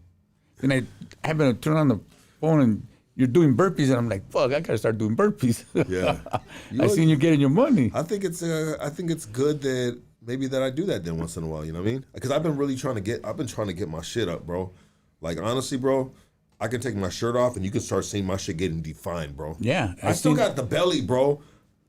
And I happen to turn on the phone, and you're doing burpees, and I'm like, fuck, I gotta start doing burpees. Yeah. I seen you getting your money. I think it's good that maybe that I do that then once in a while, you know what I mean? Because I've been trying to get my shit up, bro. Like, honestly, bro, I can take my shirt off and you can start seeing my shit getting defined, bro. Yeah. I still got the belly, bro.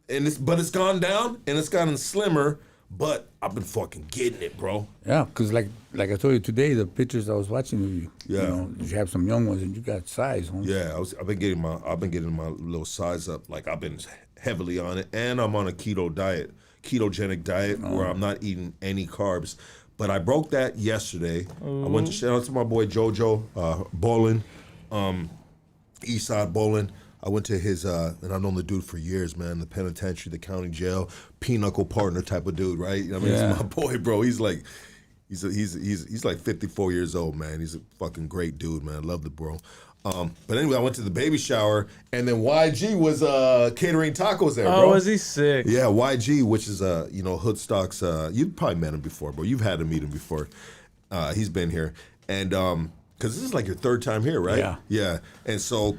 But it's gone down and it's gotten slimmer, but I've been fucking getting it, bro. Yeah, because like I told you today, the pictures I was watching of you, Yeah. You have some young ones and you got size, homie. Yeah, I've been getting my little size up. Like, I've been heavily on it, and I'm on a ketogenic diet where I'm not eating any carbs. But I broke that yesterday. I went to shout out to my boy Jojo Bolin, Eastside Bolin. I went to his and I've known the dude for years, man. The penitentiary, the county jail, pinochle partner type of dude, right? You know what I mean, Yeah. He's my boy, bro. He's like 54 years old, man. He's a fucking great dude, man. I love the bro. But anyway, I went to the baby shower, and then YG was catering tacos there, bro. Oh, was he sick? Yeah, YG, which is Hoodstock's. You've probably met him before, bro. You've had to meet him before. He's been here, and because this is like your third time here, right? Yeah. Yeah, and so,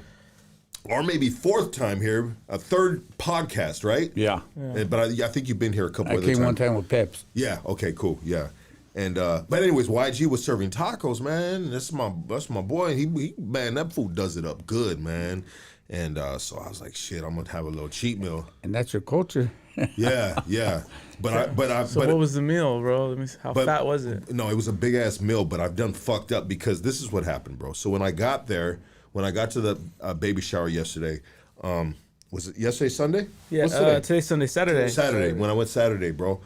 or maybe fourth time here, a third podcast, right? Yeah. But I think you've been here a couple I other came times. one time with Peps. Yeah. Okay. Cool. Yeah. And but anyways, YG was serving tacos, man. That's my boy. He man, that food does it up good, man. And so I was like, shit, I'm gonna have a little cheat meal. And that's your culture. Yeah. But What was the meal, bro? Let me see. How fat was it? No, it was a big ass meal, but I've done fucked up because this is what happened, bro. So when I got to the baby shower yesterday, was it yesterday Sunday? Yeah, What's today? today's Sunday, Saturday. Saturday. When I went Saturday, bro,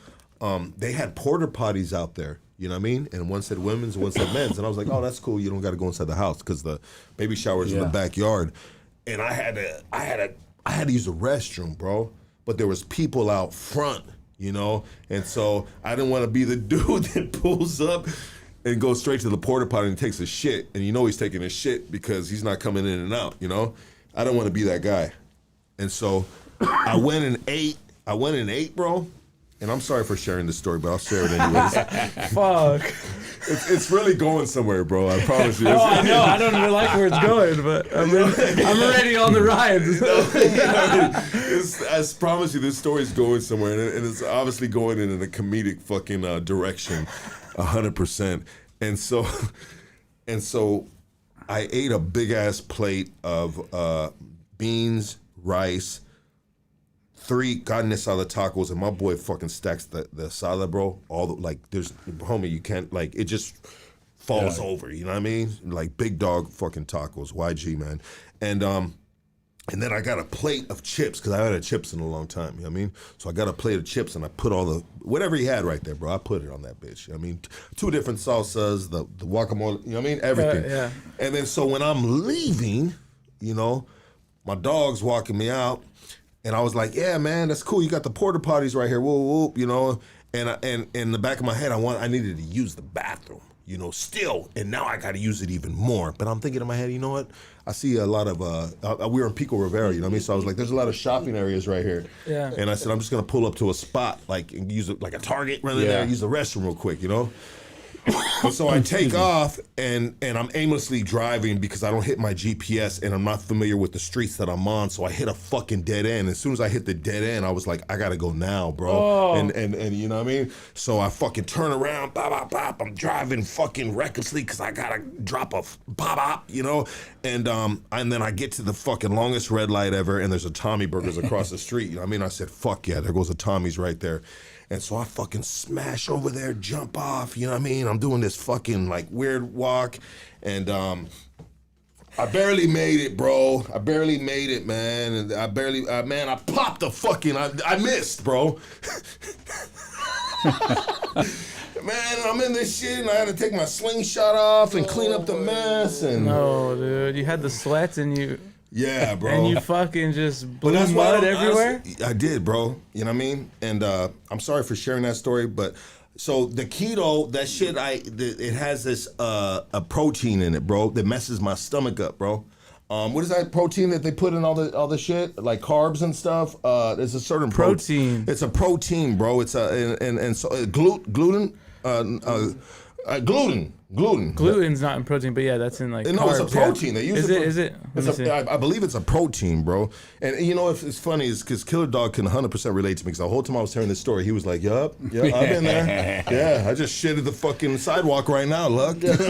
they had porta potties out there. You know what I mean? And one said women's, one said men's. And I was like, oh, that's cool. You don't got to go inside the house because the baby shower's in the backyard. And I had to use the restroom, bro. But there was people out front, you know? And so I didn't want to be the dude that pulls up and goes straight to the porta potty and takes a shit. And you know he's taking a shit because he's not coming in and out, you know? I don't want to be that guy. And so I went and ate, bro. And I'm sorry for sharing this story, but I'll share it anyways. Fuck. It's really going somewhere, bro. I promise you. Oh, I know. I don't even like where it's going, but I'm ready on the ride. I promise you, this story's going somewhere, and it's obviously going in a comedic fucking direction, 100%. And so, and so, I ate a big ass plate of beans, rice, 3 carne asada tacos, and my boy fucking stacks the asada, bro. All the, like, there's, homie, you can't, like, it just falls over. You know what I mean? Like big dog fucking tacos, YG, man. And then I got a plate of chips because I haven't had chips in a long time. You know what I mean? So I got a plate of chips and I put all the whatever he had right there, bro. I put it on that bitch. You know what I mean? 2 different salsas, the guacamole. You know what I mean? Everything. Yeah. And then so when I'm leaving, you know, my dog's walking me out, and I was like, "Yeah, man, that's cool. You got the porta potties right here. Whoop whoop." You know, and in the back of my head, I needed to use the bathroom. You know, still, and now I got to use it even more. But I'm thinking in my head, you know what? I see a lot of, we were in Pico Rivera, you know what I mean? So I was like, there's a lot of shopping areas right here. Yeah. And I said, I'm just going to pull up to a spot, like, and use it like a Target, run in there, use the restroom real quick, you know? And so I take off, and I'm aimlessly driving because I don't hit my GPS, and I'm not familiar with the streets that I'm on, so I hit a fucking dead end. As soon as I hit the dead end, I was like, I gotta go now, bro. Oh. And you know what I mean? So I fucking turn around, bop, bop, bop. I'm driving fucking recklessly because I gotta drop a bop, bop, you know? And then I get to the fucking longest red light ever, and there's a Tommy Burgers across the street. You know what I mean? I said, fuck yeah, there goes a Tommy's right there. And so I fucking smash over there, jump off, you know what I mean? I'm doing this fucking like weird walk, and I barely made it, bro. I barely made it, man. And I barely, man, I popped the fucking, I missed, bro. Man, I'm in this shit, and I had to take my slingshot off and clean up the mess. And No, dude, you had the sweats and you. yeah, bro. And you fucking just blew why mud I everywhere? honestly, I did, bro. You know what I mean? And I'm sorry for sharing that story, but so the keto, that shit, it has this a protein in it, bro, that messes my stomach up, bro. What is that protein that they put in all the shit, like carbs and stuff? There's a certain Protein. It's a protein, bro. It's and so gluten. Gluten's not in protein, but yeah, that's in like. No, carbs, it's a protein. They use Is it? Let me see. I believe it's a protein, bro. And you know, if it's funny, is because Killer Dog can 100% relate to me. Because the whole time I was hearing this story, he was like, "Yup, I've been there. Yeah, I just shitted the fucking sidewalk right now, look." You know what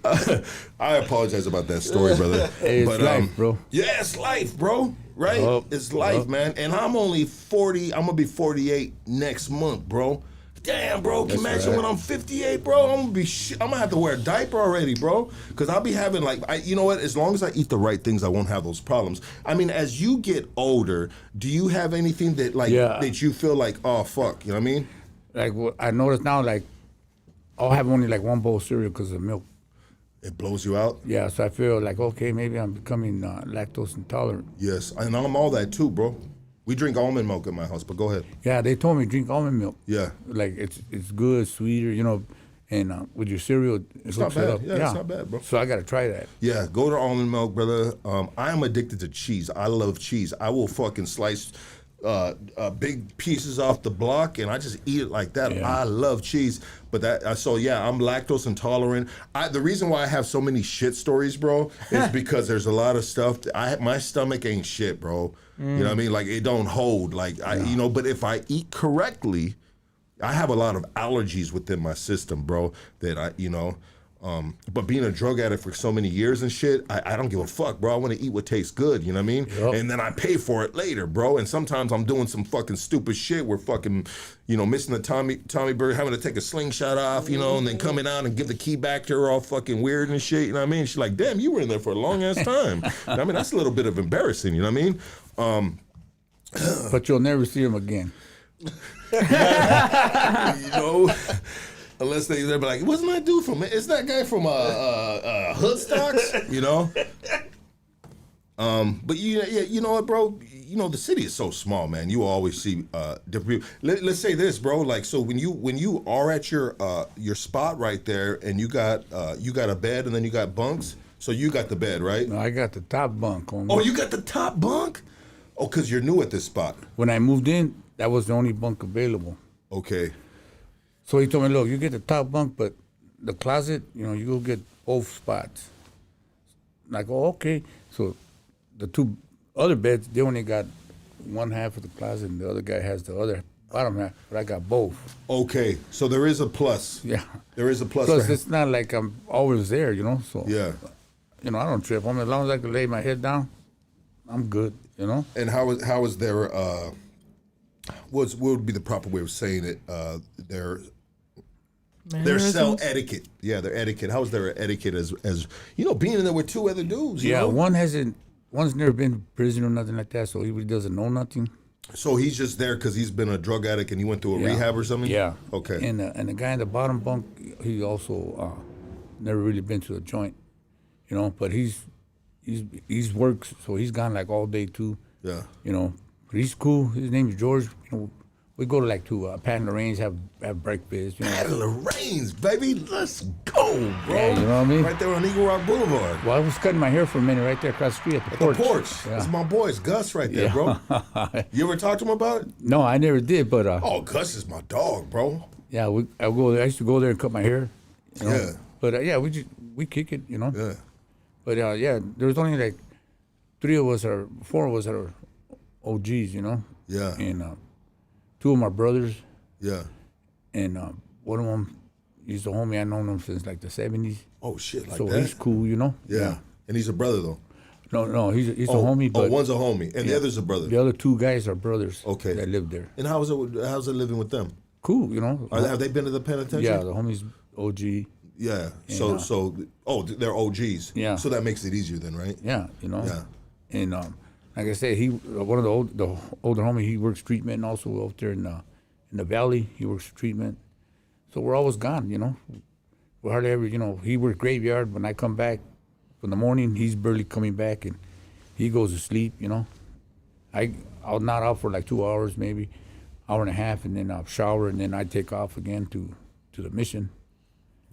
I mean? I apologize about that story, brother. Hey, it's life, bro. Yeah, it's life, bro. Right? It's life, man. And I'm only 40. I'm gonna be 48 next month, bro. Damn, bro, can you imagine when I'm 58, bro? I'm gonna have to wear a diaper already, bro. Because I'll be having you know what? As long as I eat the right things, I won't have those problems. I mean, as you get older, do you have anything that that you feel like, oh fuck, you know what I mean? Like what I notice now, like I'll have only like 1 bowl of cereal because of milk. It blows you out? Yeah, so I feel like, okay, maybe I'm becoming lactose intolerant. Yes, and I'm all that too, bro. We drink almond milk at my house, but go ahead. Yeah, they told me drink almond milk. Yeah. Like it's good, sweeter, you know, and with your cereal, It's not bad. Yeah, it's not bad, bro. So I got to try that. Yeah, go to almond milk, brother. I am addicted to cheese. I love cheese. I will fucking slice big pieces off the block, and I just eat it like that. Yeah. I love cheese, but I'm lactose intolerant. The reason why I have so many shit stories, bro, is because there's a lot of stuff. My stomach ain't shit, bro. You know what I mean? Like it don't hold. You know. But if I eat correctly, I have a lot of allergies within my system, bro. That but being a drug addict for so many years and shit, I don't give a fuck, bro. I want to eat what tastes good, you know what I mean? Yep. And then I pay for it later, bro. And sometimes I'm doing some fucking stupid shit where fucking, missing the Tommy Bird, having to take a slingshot off, and then coming out and give the key back to her all fucking weird and shit, you know what I mean? She's like, damn, you were in there for a long ass time. I mean, that's a little bit of embarrassing, you know what I mean? But you'll never see them again. Unless they'll be like, wasn't that dude from? Is that guy from Hoodstocks? But you know what, bro? The city is so small, man. You will always see different people. Let's say this, bro. Like, so when you are at your spot right there, and you got a bed, and then you got bunks. So you got the bed, right? No, I got the top bunk on. Oh, you got the top bunk? Oh, because you're new at this spot. When I moved in, that was the only bunk available. Okay. So he told me, look, you get the top bunk, but the closet, you go get both spots. Like, oh, okay. So the 2 other beds, they only got one half of the closet, and the other guy has the other bottom half, but I got both. Okay, so there is a plus. Yeah. There is a plus. Plus, for it's not like I'm always there, you know. So yeah. you know, I don't trip. I mean, as long as I can lay my head down, I'm good. You know. And how is their what would be the proper way of saying it? Their cell Mannerisms? etiquette. Yeah, their etiquette. How's their etiquette as you know, being in there with two other dudes? You Yeah, know? one's never been to prison or nothing like that, so he really doesn't know nothing. So he's just there because he's been a drug addict and he went through a Yeah. rehab or something. Yeah. Okay. And the guy in the bottom bunk, he also never really been to a joint, you know. But he's worked, so he's gone like all day too. Yeah. You know, but he's cool. His name is George. You know, we go to like to Pat and Lorraine's, have breakfast. You know. Pat Lorraine's, baby, let's go, bro. Yeah, you know what I mean? Right there on Eagle Rock Boulevard. Well, I was cutting my hair for a minute right there across the street at the porch. The porch. Yeah. That's my boy's Gus right there, bro. You ever talk to him about it? No, I never did, but Oh, Gus is my dog, bro. yeah, I go there. I used to go there and cut my hair. You know? Yeah. But yeah, we kick it, you know. Yeah. But yeah, there was only like 4 of us are OGs, you know. Yeah. And 2 of my brothers, Yeah. and one of them, he's a homie. I known him since like the 70s. Oh shit, like So that. he's cool, you know. Yeah. And he's a brother though. No, he's a homie. But one's a homie, and the other's a brother. the other 2 guys are brothers. Okay. That live there. And how's it living with them? Cool, you know. Have they been to the penitentiary? Yeah, the homie's OG. Yeah. Yeah. They're OGs. Yeah. So that makes it easier then, right? Yeah, you know. Yeah. And like I said, one of the older homie, he works treatment also out there in the valley. He works treatment. So we're always gone, you know. We're hardly ever, you know, he works graveyard. When I come back from the morning, he's barely coming back, and he goes to sleep, you know. I'll nod out for like 2 hours, maybe, hour and a half, and then I'll shower, and then I take off again to the mission,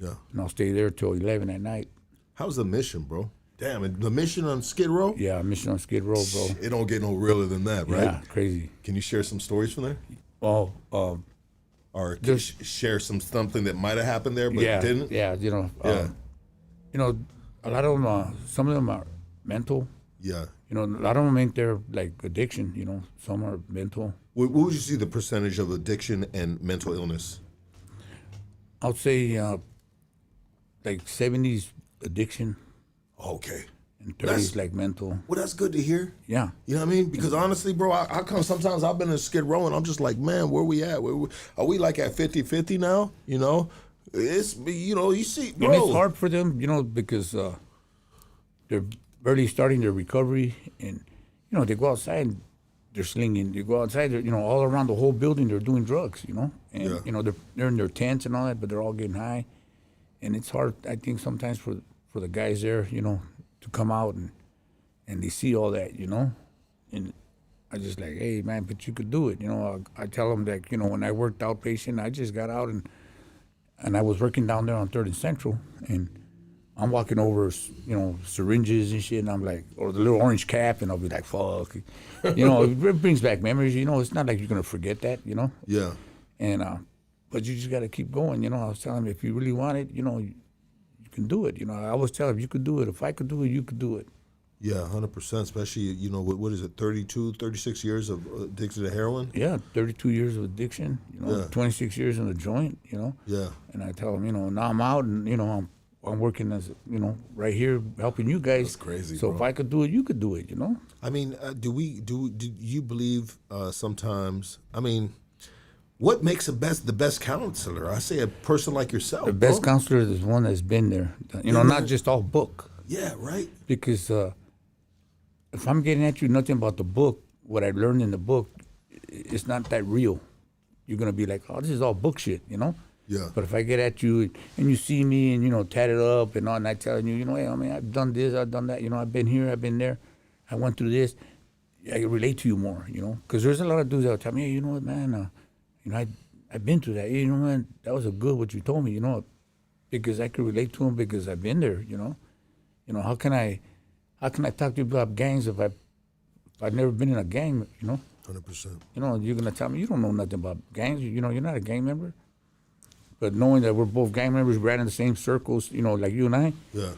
Yeah. and I'll stay there till 11 at night. How's the mission, bro? Damn, and the mission on Skid Row? Yeah, mission on Skid Row, bro. It don't get no realer than that, right? Yeah, crazy. Can you share some stories from there? Well, Or can you share something that might have happened there but yeah, didn't? yeah, you know, Yeah. you know, a lot of them, some of them are mental. Yeah. You know, a lot of them ain't their like addiction. You know, some are mental. What would you see the percentage of addiction and mental illness? I'd say like 70s addiction Okay. and 30s That's- like mental. Well, that's good to hear. Yeah. You know what I mean? Because honestly, bro, I come sometimes I've been in Skid Row and I'm just like, man, where we at? Are we like at 50-50 now? You know? It's, you know, you see, bro. And it's hard for them, you know, because they're barely starting their recovery, and you know they go outside, and they're slinging. They go outside, you know, all around the whole building, they're doing drugs, you know, and Yeah. you know they're in their tents and all that, but they're all getting high, and it's hard, I think, sometimes for the guys there, you know, to come out and they see all that, you know, and I just like, hey man, but you could do it, you know. I tell them that, you know, when I worked outpatient, I just got out and I was working down there on 3rd and Central, and I'm walking over, you know, syringes and shit, and I'm like, or the little orange cap, and I'll be like, fuck. You know, it brings back memories, you know. It's not like you're going to forget that, you know. Yeah. And, but you just got to keep going, you know. I was telling him, if you really want it, you know, you can do it. You know, I always tell him, you could do it. If I could do it, you could do it. Yeah, 100%, especially, you know, what is it, 32, 36 years of addiction to heroin? Yeah, 32 years of addiction, you know, Yeah. 26 years in the joint, you know. Yeah. And I tell him, you know, now I'm out, and, you know, I'm working as, you know, right here helping you guys. That's crazy, So bro. if I could do it, you could do it, you know. I mean, do you believe sometimes, I mean, what makes the best counselor? I say a person like yourself. The best bro. counselor is one that's been there, you know, not just all book. Yeah, right. Because if I'm getting at you nothing about the book, what I learned in the book, it's not that real. You're gonna be like, oh, this is all book shit, you know. Yeah. But if I get at you and you see me and, you know, tatted up and all, and I telling you, you know, hey, I mean, I've done this, I've done that, you know, I've been here, I've been there, I went through this, I can relate to you more, you know. Because there's a lot of dudes that will tell me, hey, you know what, man, you know, I've been through that. Hey, you know, man, that was a good what you told me, you know, because I could relate to them because I've been there, you know. You know, how can I talk to you about gangs if I've never been in a gang, you know? 100%. You know, you're gonna tell me you don't know nothing about gangs. You know, you're not a gang member. But knowing that we're both gang members, ran in the same circles, you know, like you and I, Yeah.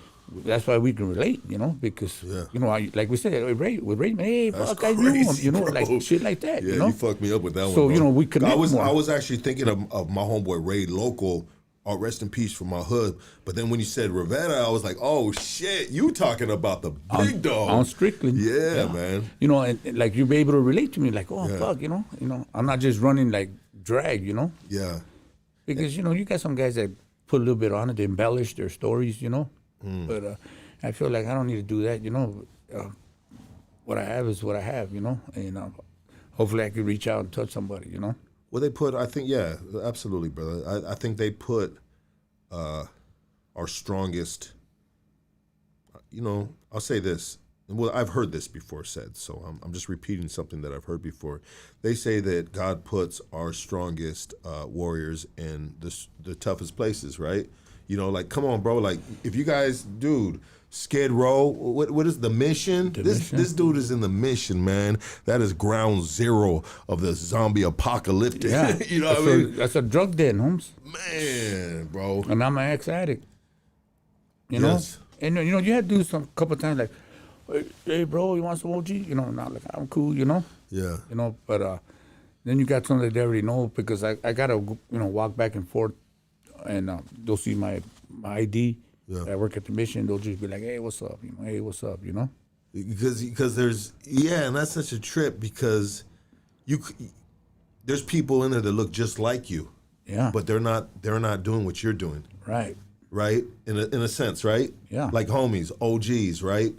that's why we can relate, because like we said, with Ray, hey, That's fuck, I knew him, crazy, bro. like shit like that, Yeah, you fucked me up with that one. So bro. we connect I more. was actually thinking of my homeboy Ray Local. Rest in peace from my hood. But then when you said Rivera, I was like, oh shit, you talking about the big dog on Strickland. Yeah, man. And like you'll be able to relate to me, like, oh fuck, I'm not just running like drag, Yeah. because you got some guys that put a little bit on it, they embellish their stories, but I feel like I don't need to do that, what I have is what I have, and hopefully I can reach out and touch somebody, Well, they put, I think, yeah, absolutely, brother. I think they put our strongest, I'll say this. Well, I've heard this before said, so I'm just repeating something that I've heard before. They say that God puts our strongest warriors in the toughest places, right? Like, come on, bro. Like, if you guys, dude, Skid Row, what is the mission? This dude is in the mission, man. That is ground zero of the zombie apocalyptic. Yeah. You know what I mean? That's a drug den, Holmes. Man, bro. And I'm an ex-addict. Yes. And you had to do some couple times like, hey bro, you want some OG? Not like I'm cool, Yeah. But then you got something that they already know because I gotta walk back and forth, and they'll see my ID. Yeah. I work at the mission. They'll just be like, hey, what's up? Hey, what's up? Because there's and that's such a trip because there's people in there that look just like you. Yeah. But they're not doing what you're doing. Right. Right? In a sense, right? Yeah. Like homies, OGs, right?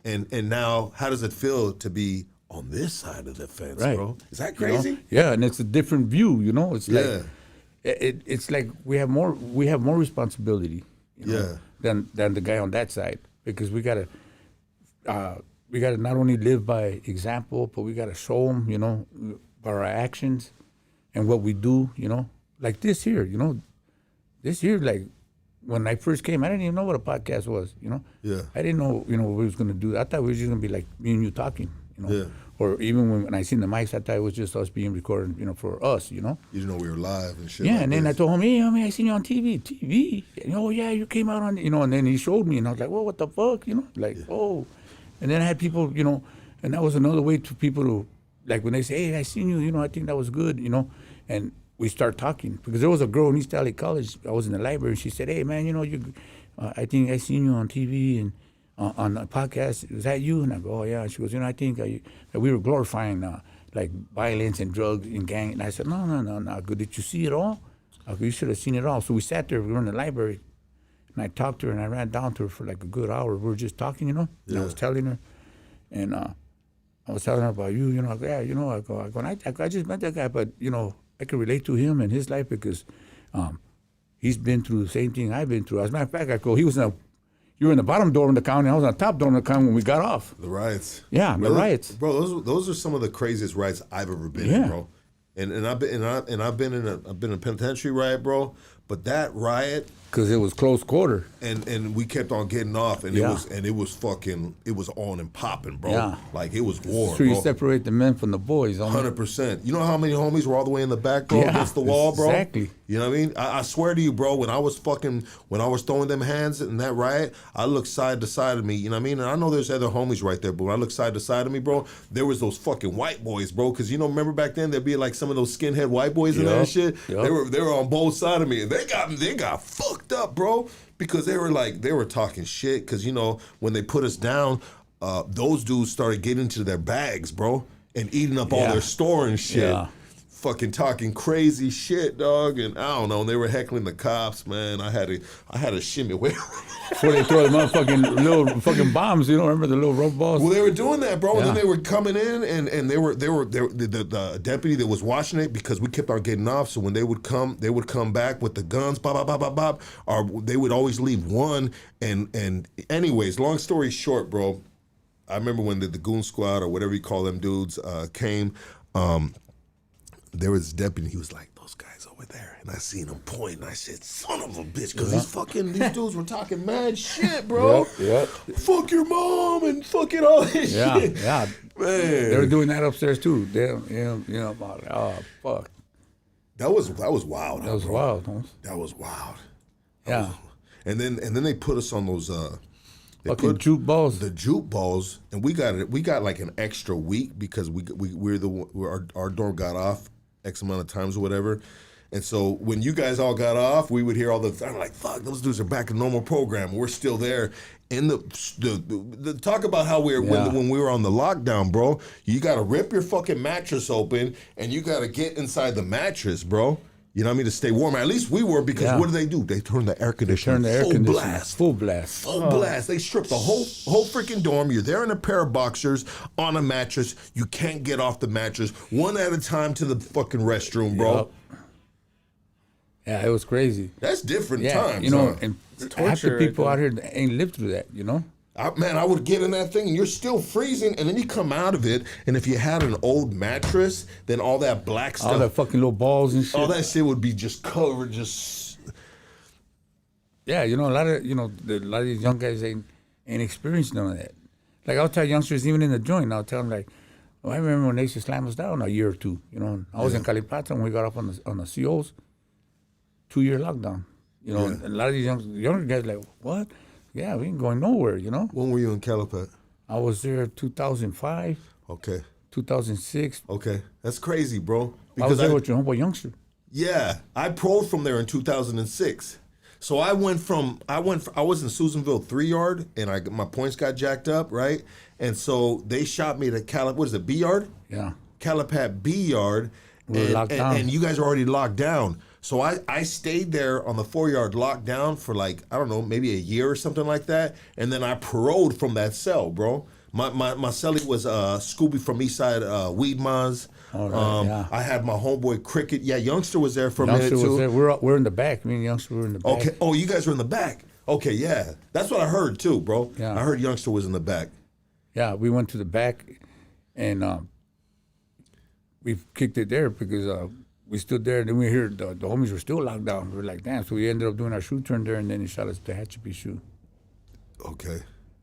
And now how does it feel to be on this side of the fence, Right. bro? Is that crazy? Yeah, and it's a different view, It's Yeah. like it's like we have more responsibility, than the guy on that side because we gotta not only live by example, but we gotta show them, by our actions and what we do, like this here, like when I first came, I didn't even know what a podcast was, Yeah. I didn't know, what we was gonna do. I thought we was just gonna be like me and you talking, Yeah. Or even when I seen the mics, I thought it was just us being recorded, for us, You didn't know we were live and shit. Yeah, like and then this. I told him, hey, I seen you on TV. TV? Oh, yeah, you came out on, and then he showed me, and I was like, well, what the fuck, oh. And then I had people, and that was another way to people to, like when they say, hey, I seen you, I think that was good, and we start talking. Because there was a girl in East LA College, I was in the library, and she said, hey, man, I think I seen you on TV and on a podcast. Was that you? And I go, oh, yeah. And she goes, I think that we were glorifying like violence and drugs and gang. And I said, no. Did you see it all? I go, you should have seen it all. So we sat there, we were in the library, and I talked to her, and I ran down to her for like a good hour. We were just talking, And I was telling her, and I was telling her about you, I go, yeah, I just met that guy, but, I can relate to him and his life because he's been through the same thing I've been through. As a matter of fact, I go, you were in the bottom dorm of the county, I was on the top dorm of the county when we got off. The riots. Yeah, the riots. Bro, those are some of the craziest riots I've ever been in, bro. And I've been in a penitentiary riot, bro. But that riot, because it was close quarter, and we kept on getting off, and it was on and popping, bro. Yeah. Like it was war, so you bro. separate the men from the boys. 100%. You know how many homies were all the way in the back, bro, against the wall, bro? Exactly. You know what I mean? I swear to you, bro, when I was throwing them hands in that riot, I looked side to side of me, you know what I mean? And I know there's other homies right there, but when I looked side to side of me, bro, there was those fucking white boys, bro, because remember back then there'd be like some of those skinhead white boys in there and shit? Yep. They were on both sides of me, and they got fucked up, bro, because they were talking shit, because, when they put us down, those dudes started getting into their bags, bro, and eating up all their store and shit. Yeah. Fucking talking crazy shit, dog, and I don't know. And they were heckling the cops, man. I had to shimmy away. Before they throw the motherfucking little fucking bombs, remember the little rubber balls? Well, they were doing that, bro. And then they were coming in, and they were the deputy that was watching it, because we kept on getting off. So when they would come back with the guns, or they would always leave one. And anyways, long story short, bro, I remember when the goon squad or whatever you call them dudes came. There was a deputy, he was like, those guys over there. And I seen him point, and I said, son of a bitch, because these dudes were talking mad shit, bro. Yep. Fuck your mom and fucking all this shit. Yeah. Man. They were doing that upstairs too. About it. Oh, fuck. That was wild. That was wild, huh? That was wild. Yeah. And then they put us on those Fucking jute balls. The jute balls, and we got like an extra week because our dorm got off X amount of times or whatever. And so when you guys all got off, we would hear all the I'm like, fuck, those dudes are back in normal program. We're still there. And the talk about how when we were on the lockdown, bro, you got to rip your fucking mattress open and you got to get inside the mattress, bro. You know what I mean? To stay warm. At least we were, because what do? They turn the air conditioner full blast. Full blast. They strip the whole freaking dorm. You're there in a pair of boxers on a mattress. You can't get off the mattress. One at a time to the fucking restroom, bro. Yep. Yeah, it was crazy. That's different Yeah, times. you know, huh? and torture half the people right out here ain't lived through that, you know? I would get in that thing and you're still freezing, and then you come out of it, and if you had an old mattress, then all that black stuff, All that fucking little balls and shit. all that shit would be just covered, just... Yeah, you know, a lot of these young guys ain't experienced none of that. Like, I'll tell youngsters, even in the joint, I'll tell them, like, I remember when they used to slam us down a year or two, you know. I was in Calipata when we got up on the COs, 2-year lockdown. You know, and a lot of these younger guys like, what? Yeah, we ain't going nowhere, you know. When were you in Calipat? I was there 2005, Okay. 2006. Okay. That's crazy, bro. I was there with your homeboy youngster. Yeah, I pro'd from there in 2006. So I was in Susanville 3-yard, and my points got jacked up, right? And so they shot me to what is it, B yard? Yeah. Calipat B yard, We were locked down. and you guys are already locked down. So I stayed there on the 4-yard lockdown for like, I don't know, maybe a year or something like that. And then I paroled from that cell, bro. My cellie was Scooby from Eastside Weedmas. All right, yeah. I had my homeboy Cricket. Yeah, Youngster was there for a Youngster minute too. was there. We're in the back. Me and youngster were in the back. Okay. Oh, you guys were in the back. Okay, yeah. That's what I heard too, bro. Yeah. I heard Youngster was in the back. Yeah, we went to the back, and we kicked it there because we stood there, and then we heard the homies were still locked down. We were like, damn. So we ended up doing our shoe turn there, and then he shot us the Hatchapee shoe. Okay.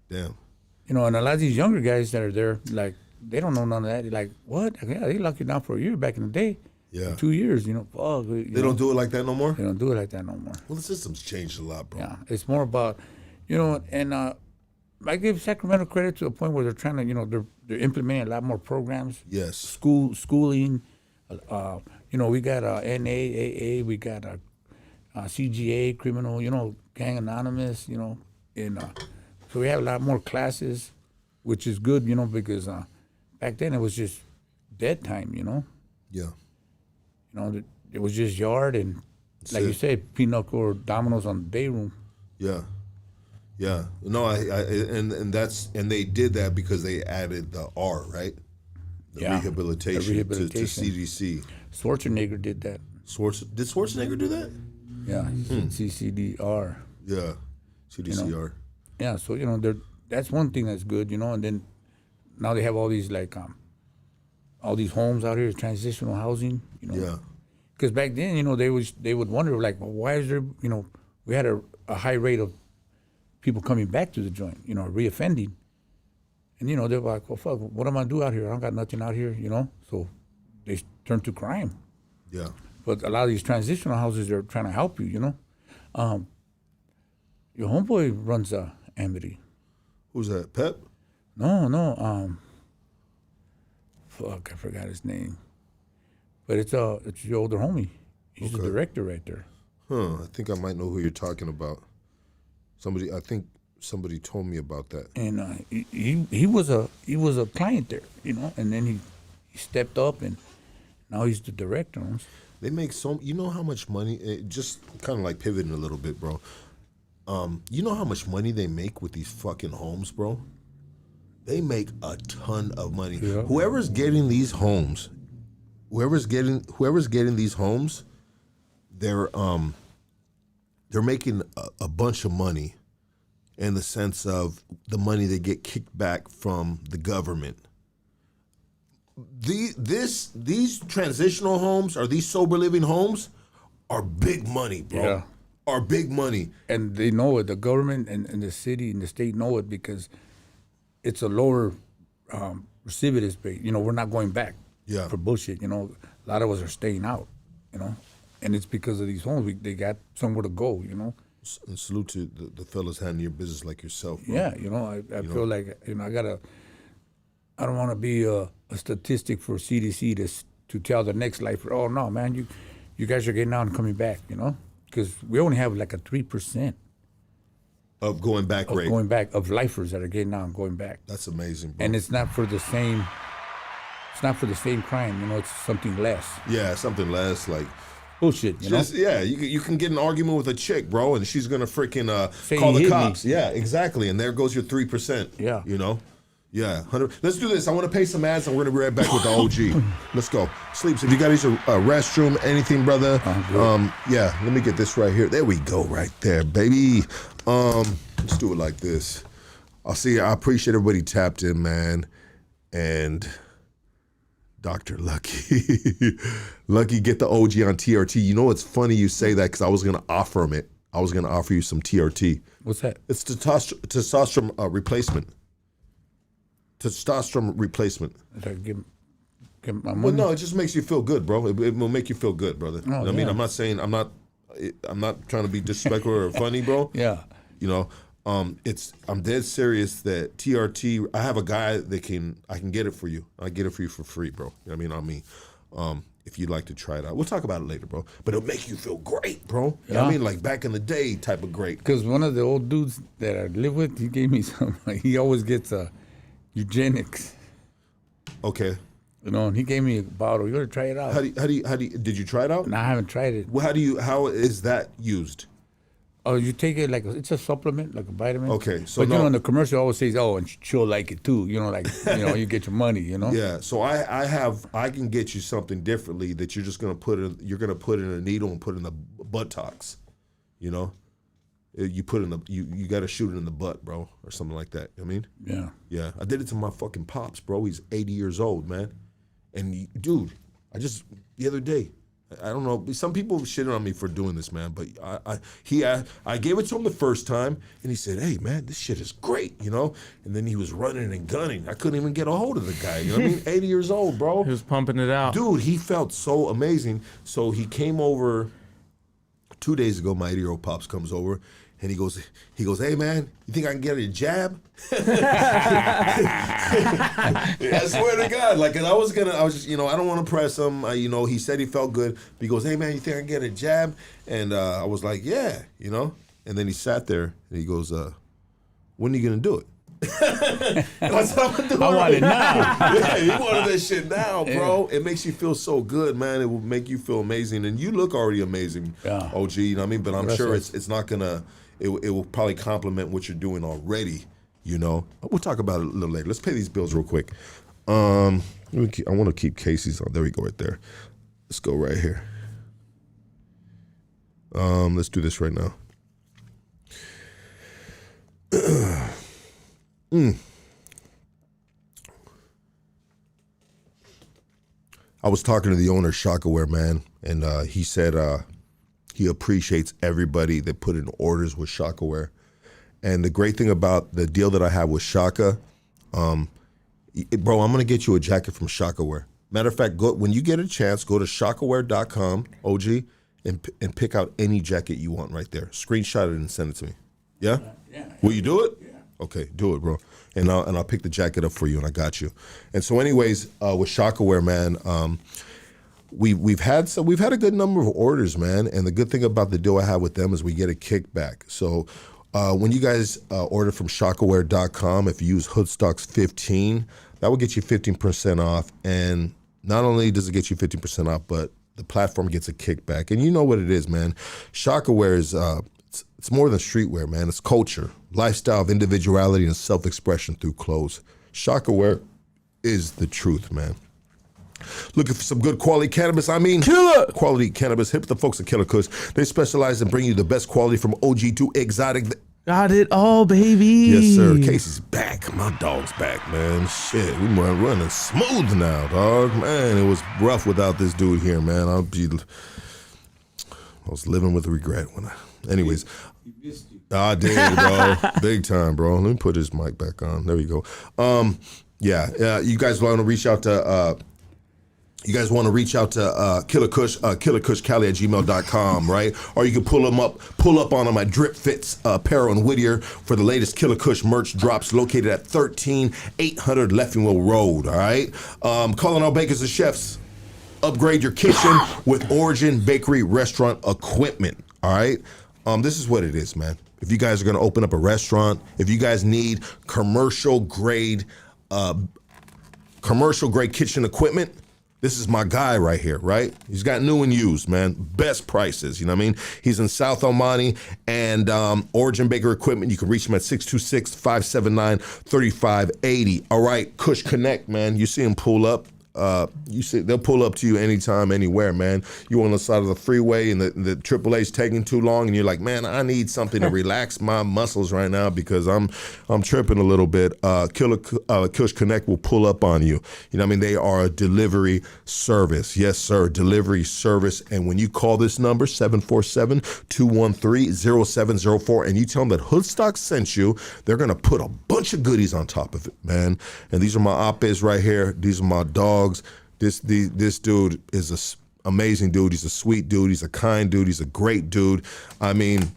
Damn. You know, and a lot of these younger guys that are there, like, they don't know none of that. They're like, what? Yeah, they locked you down for a year back in the day. Yeah. 2 years, you know. Fuck, They don't do it like that no more? They don't do it like that no more. Well, the system's changed a lot, bro. Yeah, it's more about, you know, and I give Sacramento credit to a point where they're trying to, you know, they're implementing a lot more programs. Yes. Schooling. You know, we got NAAA, we got CGA, criminal, you know, Gang Anonymous, you know, and so we have a lot more classes, which is good, you know, because back then it was just dead time, you know. Yeah. You know, it was just yard and, like you said, pinochle or dominoes on the day room. Yeah. Yeah. No, and they did that because they added the R, right? The rehabilitation to CDC. Schwarzenegger did that. Did Schwarzenegger do that? Yeah, he said CCDR. Yeah. CDCR. You know? Yeah, so, you know, that's one thing that's good, you know, and then now they have all these, like, all these homes out here, transitional housing, you know. Yeah. Because back then, you know, they would wonder, like, well, why is there, you know, we had a high rate of people coming back to the joint, you know, reoffending. And, you know, they're like, well, fuck, what am I going to do out here? I don't got nothing out here, you know. So they turn to crime. Yeah. But a lot of these transitional houses, they're trying to help you, you know. Your homeboy runs Amity. Who's that? Pep? No. Fuck, I forgot his name. But it's your older homie. He's the director right there. Huh. I think I might know who you're talking about. I think somebody told me about that. And he was a client there, you know. And then he stepped up, and now he's the director. They make you know how much money? Just kind of like pivoting a little bit, bro. You know how much money they make with these fucking homes, bro? They make a ton of money. Yeah. Whoever's getting these homes, they're making a bunch of money in the sense of the money they get kicked back from the government. These transitional homes or these sober living homes are big money, bro. Yeah. Are big money. And they know it. The government and the city and the state know it because it's a lower recidivist rate. You know, we're not going back for bullshit. You know, a lot of us are staying out, you know. And it's because of these homes. They got somewhere to go, you know. And salute to the fellas handling your business like yourself, bro. Yeah, I feel like I don't want to be a statistic for CDC to tell the next lifer, oh no, man, you guys are getting out and coming back, because we only have like a 3% Of going back rate. going back of lifers that are getting out and going back, That's amazing, bro. and it's not for the same. It's not for the same crime, it's something less. Yeah, something less like. Bullshit, Just, yeah, you can get an argument with a chick, bro, and she's gonna freaking Say call he the hit cops. me. Yeah, exactly. And there goes your 3%. Yeah. Yeah, 100. Let's do this. I want to pay some ads, and we're gonna be right back with the OG. Let's go. Sleeps. If you got a restroom, anything, brother. Yeah. Let me get this right here. There we go, right there, baby. Let's do it like this. I appreciate everybody tapped in, man, and. Dr. Lucky. Lucky, get the OG on TRT. You know, it's funny you say that because I was going to offer him it. I was going to offer you some TRT. What's that? It's testosterone replacement. Testosterone replacement. Should I give my money? Well, no, it just makes you feel good, bro. It will make you feel good, brother. You know what I mean? I'm not saying, I'm not trying to be disrespectful or funny, bro. Yeah. I'm dead serious that TRT. I have a guy that I can get it for you. I get it for you for free, bro. You know what I mean? If you'd like to try it out, we'll talk about it later, bro. But it'll make you feel great, bro. You know what I mean? Like back in the day type of great. Because one of the old dudes that I live with, he gave me some. He always gets eugenics. Okay. And he gave me a bottle. You gotta try it out. How do you? Did you try it out? No, I haven't tried it. Well, how is that used? Oh, you take it it's a supplement, like a vitamin. Okay, so but in the commercial always says, oh, and she'll like it too. You get your money. Yeah. So I can get you something differently that you're just gonna put in. You're gonna put in a needle and put in the buttocks. You put in you got to shoot it in the butt, bro, or something like that. You know what I mean? Yeah. Yeah. I did it to my fucking pops, bro. He's 80 years old, man. And dude, the other day. I don't know. Some people shitting on me for doing this, man. But I gave it to him the first time, and he said, "Hey, man, this shit is great," And then he was running and gunning. I couldn't even get a hold of the guy. You know what I mean? 80 years old, bro. He was pumping it out. Dude, he felt so amazing. So he came over 2 days ago. My 80-year-old pops comes over, and he goes, "Hey, man, you think I can get a jab?" I swear to God, like, I was just, I don't want to press him. He said he felt good. But he goes, "Hey, man, you think I can get a jab?" And I was like, "Yeah," And then he sat there and he goes, "When are you gonna do it?" And I said, "I'm gonna do it." I want it now. Yeah, he wanted that shit now, bro. Yeah. It makes you feel so good, man. It will make you feel amazing, and you look already amazing, OG. You know what I mean? But I'm sure it's not gonna. It will probably complement what you're doing already. We'll talk about it a little later. Let's pay these bills real quick. I want to keep Casey's on. There we go, right there. Let's go right here. Let's do this right now. I was talking to the owner of Shockaware, man, and he said he appreciates everybody that put in orders with Shockaware. And the great thing about the deal that I have with Shaka, bro, I'm going to get you a jacket from Shockaware. Matter of fact, when you get a chance, go to shockaware.com, OG, and pick out any jacket you want right there. Screenshot it and send it to me. Yeah? Yeah. Will you do it? Yeah. Okay, do it, bro. And I'll pick the jacket up for you, and I got you. And so anyways, with Shockaware, man, we've had a good number of orders, man. And the good thing about the deal I have with them is we get a kickback. So when you guys order from shockaware.com, if you use Hoodstocks15, that will get you 15% off. And not only does it get you 15% off, but the platform gets a kickback. And you know what it is, man. Shockaware is it's more than streetwear, man. It's culture, lifestyle of individuality and self-expression through clothes. Shockaware is the truth, man. Looking for some good quality cannabis? Quality cannabis. Hit the folks at Killakushcali. They specialize in bringing you the best quality from OG to exotic. Got it all, baby. Yes, sir. Casey's back. My dog's back, man. Shit, we running smooth now, dog. Man, it was rough without this dude here, man. I was living with regret when anyways. He missed you. I did, bro. Big time, bro. Let me put his mic back on. There we go. Yeah. You guys want to reach out to you guys want to reach out to Killakushcali at gmail.com, right? Or you can pull up on them at Drip Fits Apparel in Whittier for the latest Killakush merch drops located at 13800 Leffingwell Road, all right? Calling all bakers and chefs. Upgrade your kitchen with Origin Bakery restaurant equipment, all right? This is what it is, man. If you guys are going to open up a restaurant, if you guys need commercial grade kitchen equipment, this is my guy right here, right? He's got new and used, man. Best prices, you know what I mean? He's in South Almani and Origin Baker Equipment. You can reach him at 626-579-3580. All right, Kush Connect, man. You see him pull up. They'll pull up to you anytime, anywhere, man. You on the side of the freeway and the AAA's taking too long, and you're like, man, I need something to relax my muscles right now because I'm tripping a little bit. Kush Connect will pull up on you. You know what I mean? They are a delivery service. Yes, sir, delivery service. And when you call this number, 747-213-0704, and you tell them that Hoodstock sent you, they're going to put a bunch of goodies on top of it, man. And these are my op-eds right here. These are my dogs. This dude is an amazing dude. He's a sweet dude. He's a kind dude. He's a great dude. I mean,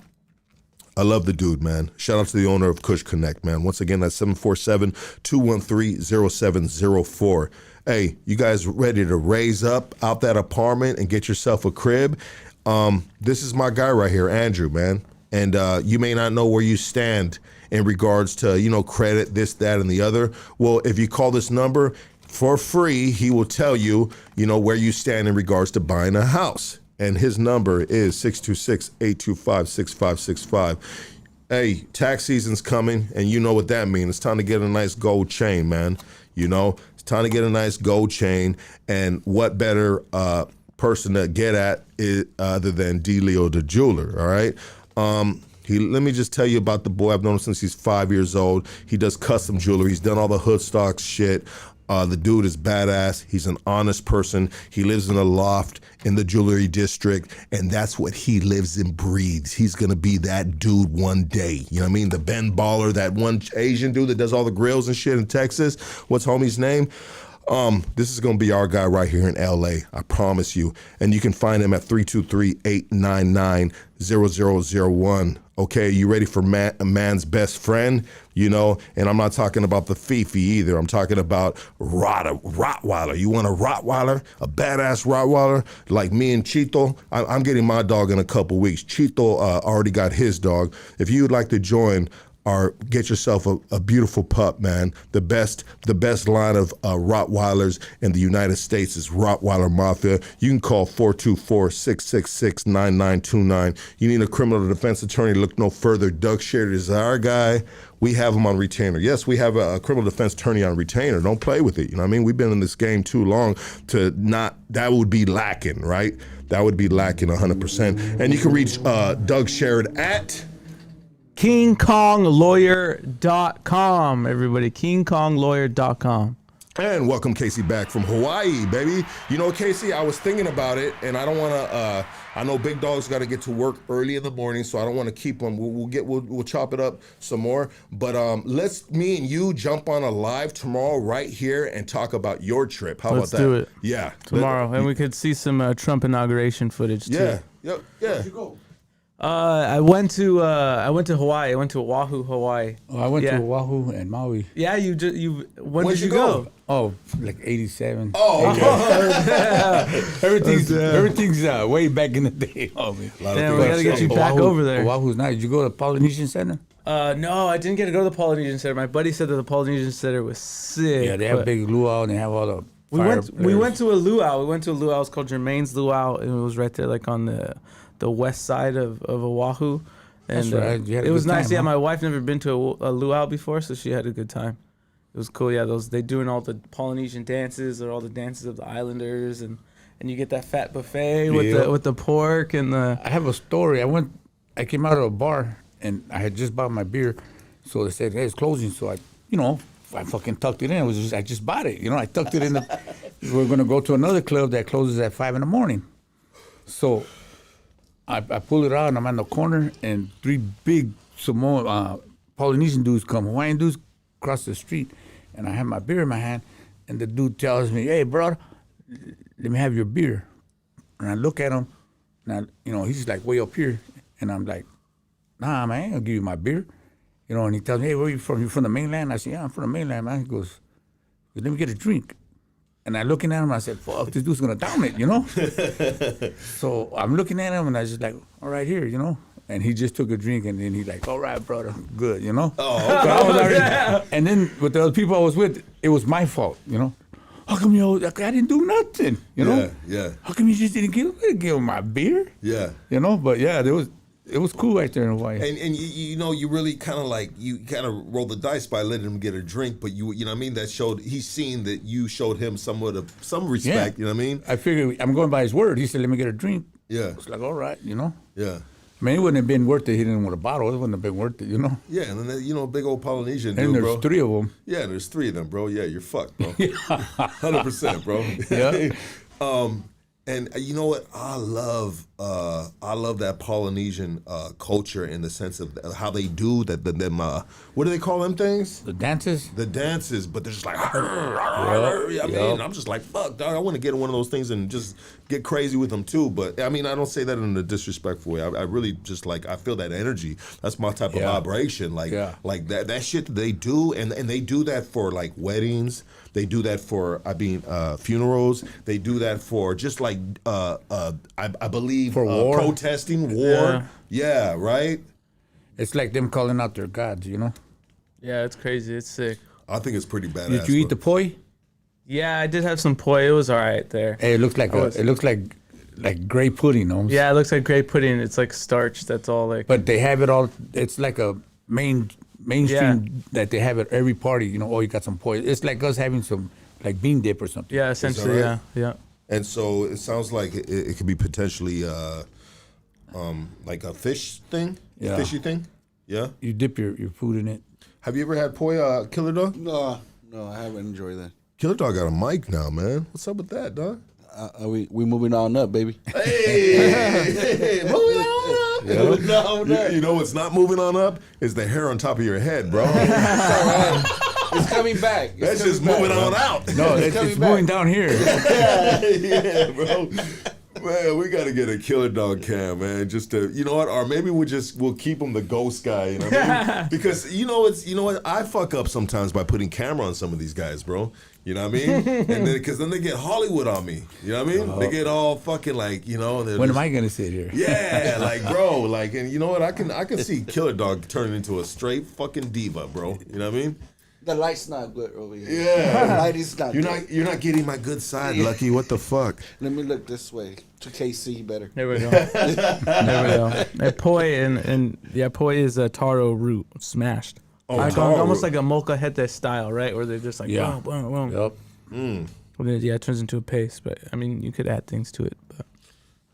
I love the dude, man. Shout out to the owner of Kush Connect, man. Once again, that's 747-213-0704. Hey, you guys ready to raise up out that apartment and get yourself a crib? This is my guy right here, Andrew, man. And you may not know where you stand in regards to, credit, this, that, and the other. Well, if you call this number, for free, he will tell you, where you stand in regards to buying a house. And his number is 626-825-6565. Hey, tax season's coming, and you know what that means. It's time to get a nice gold chain, man. It's time to get a nice gold chain. And what better person to get at other than D-Leo the jeweler, all right? Let me just tell you about the boy. I've known him since he's 5 years old. He does custom jewelry. He's done all the Hoodstock shit. The dude is badass. He's an honest person. He lives in a loft in the jewelry district, and that's what he lives and breathes. He's gonna be that dude one day. You know what I mean? The Ben Baller, that one Asian dude that does all the grills and shit in Texas. What's homie's name? This is gonna be our guy right here in LA, I promise you. And you can find him at 323-899-0001. Okay, you ready for a man's best friend? And I'm not talking about the Fifi either. I'm talking about Rottweiler. You want a Rottweiler? A badass Rottweiler? Like me and Chito? I'm getting my dog in a couple weeks. Chito already got his dog. If you'd like to join or get yourself a beautiful pup, man. The best line of Rottweilers in the United States is Rottweiler Mafia. You can call 424-666-9929. You need a criminal defense attorney, look no further. Doug Sherrod is our guy. We have him on retainer. Yes, we have a criminal defense attorney on retainer. Don't play with it. You know what I mean? We've been in this game too long to not, that would be lacking, right? That would be lacking 100%. And you can reach Doug Sherrod at KingKongLawyer.com, everybody. KingKongLawyer.com. And welcome Casey back from Hawaii, baby. Casey, I was thinking about it, and I don't want to. I know Big Dog's got to get to work early in the morning, so I don't want to keep him. We'll chop it up some more. But let's me and you jump on a live tomorrow right here and talk about your trip. How Let's about that? do it. Yeah, Tomorrow, and we could see some Trump inauguration footage too. Yeah, yeah. Where'd you go? I went to Hawaii. I went to Oahu, Hawaii. Oh, I went to Oahu and Maui. Yeah, when did you go? Oh, like 87. Oh, okay. everything's way back in the day. Oh, man. Damn, we gotta get you back over there. Oahu's nice. Did you go to the Polynesian Center? No, I didn't get to go to the Polynesian Center. My buddy said that the Polynesian Center was sick. Yeah, they have big luau and they have all the. We went to a luau. It was called Jermaine's Luau, and it was right there, like on the west side of Oahu. And right. It was nice. Time, Yeah, my wife never been to a luau before, so she had a good time. It was cool. Yeah, they doing all the Polynesian dances or all the dances of the islanders, and you get that fat buffet with the pork and the. I have a story. I came out of a bar and I had just bought my beer, so they said, "Hey, it's closing." So I fucking tucked it in. I just bought it. I tucked it in. We're gonna go to another club that closes at 5 a.m. So I pull it out and I'm on the corner and 3 big Samoan Polynesian dudes come, Hawaiian dudes, across the street, and I have my beer in my hand, and the dude tells me, "Hey, bro, let me have your beer. And I look at him, and he's like way up here, and I'm like, nah, man, I ain't gonna give you my beer. And he tells me, hey, where are you from? You from the mainland? I said, yeah, I'm from the mainland, man. He goes, let me get a drink. And I looking at him, I said, fuck, this dude's gonna down it, So I'm looking at him, and I was just like, all right, here, And he just took a drink, and then he's like, all right, brother, good, Oh, okay. So I was already, and then with the other people I was with, it was my fault, How come I didn't do nothing, Yeah. How come you just didn't give him my beer? Yeah. But yeah, it was cool right there in Hawaii. And you really kind of rolled the dice by letting him get a drink, but you know what I mean? That showed, he's seen that you showed him somewhat of some respect, you know what I mean? I figured, I'm going by his word. He said, let me get a drink. Yeah. It's like, all right, Yeah. I mean, it wouldn't have been worth it. He didn't want a bottle. It wouldn't have been worth it, Yeah, and then, big old Polynesian And dude, there's bro. 3 of them. Yeah, there's 3 of them, bro. Yeah, you're fucked, bro. 100%, bro. Yeah. And you know what? I love that Polynesian culture in the sense of how they do that. What do they call them things? The dances? The dances, but they're just like, I mean, I'm just like, fuck, dog. I want to get in one of those things and just get crazy with them too. But I mean, I don't say that in a disrespectful way. I really just like, I feel that energy. That's my type of vibration. Like that shit that they do, and they do that for like weddings. They do that for, funerals. They do that for just like, I believe, for war. Protesting war. Yeah, right? It's like them calling out their gods, Yeah, it's crazy. It's sick. I think it's pretty badass. Did you eat the poi? Yeah, I did have some poi. It was all right there. Hey, it looks like gray pudding, Yeah, it looks like gray pudding. It's like starch. That's all like. But they have it all. It's like a mainstream that they have at every party. You got some poi. It's like us having some like bean dip or something. Yeah, essentially, right? yeah. And so it sounds like it could be potentially like a fish thing, fishy thing. Yeah. You dip your food in it. Have you ever had poi, Killer Dog? No, I haven't enjoyed that. Killer Dog got a mic now, man. What's up with that, dog? We moving on up, baby. Hey, moving on up. You know what's not moving on up is the hair on top of your head, bro. It's coming back. That's just moving on out. No, it's moving down here. Yeah, bro. Man, we got to get a Killer Dog cam, man. Just to, you know what? Or maybe we'll keep him the ghost guy. You know what I mean? Because you know what? I fuck up sometimes by putting camera on some of these guys, bro. You know what I mean? And then because then they get Hollywood on me. You know what I mean? They get all fucking like, When am I gonna sit here? Yeah, like bro, like, and you know what? I can see Killer Dog turning into a straight fucking diva, bro. You know what I mean? The light's not good over here. Yeah, The light is not good. You're not getting my good side, Lucky. What the fuck? Let me look this way. To KC better. There we go. And poi poi is a taro root smashed. Oh, Like taro almost root. like a molcajete style, right? Where they're just like, boom, boom, boom. Yep. Mm. Well, then, it turns into a paste. But I mean, you could add things to it. But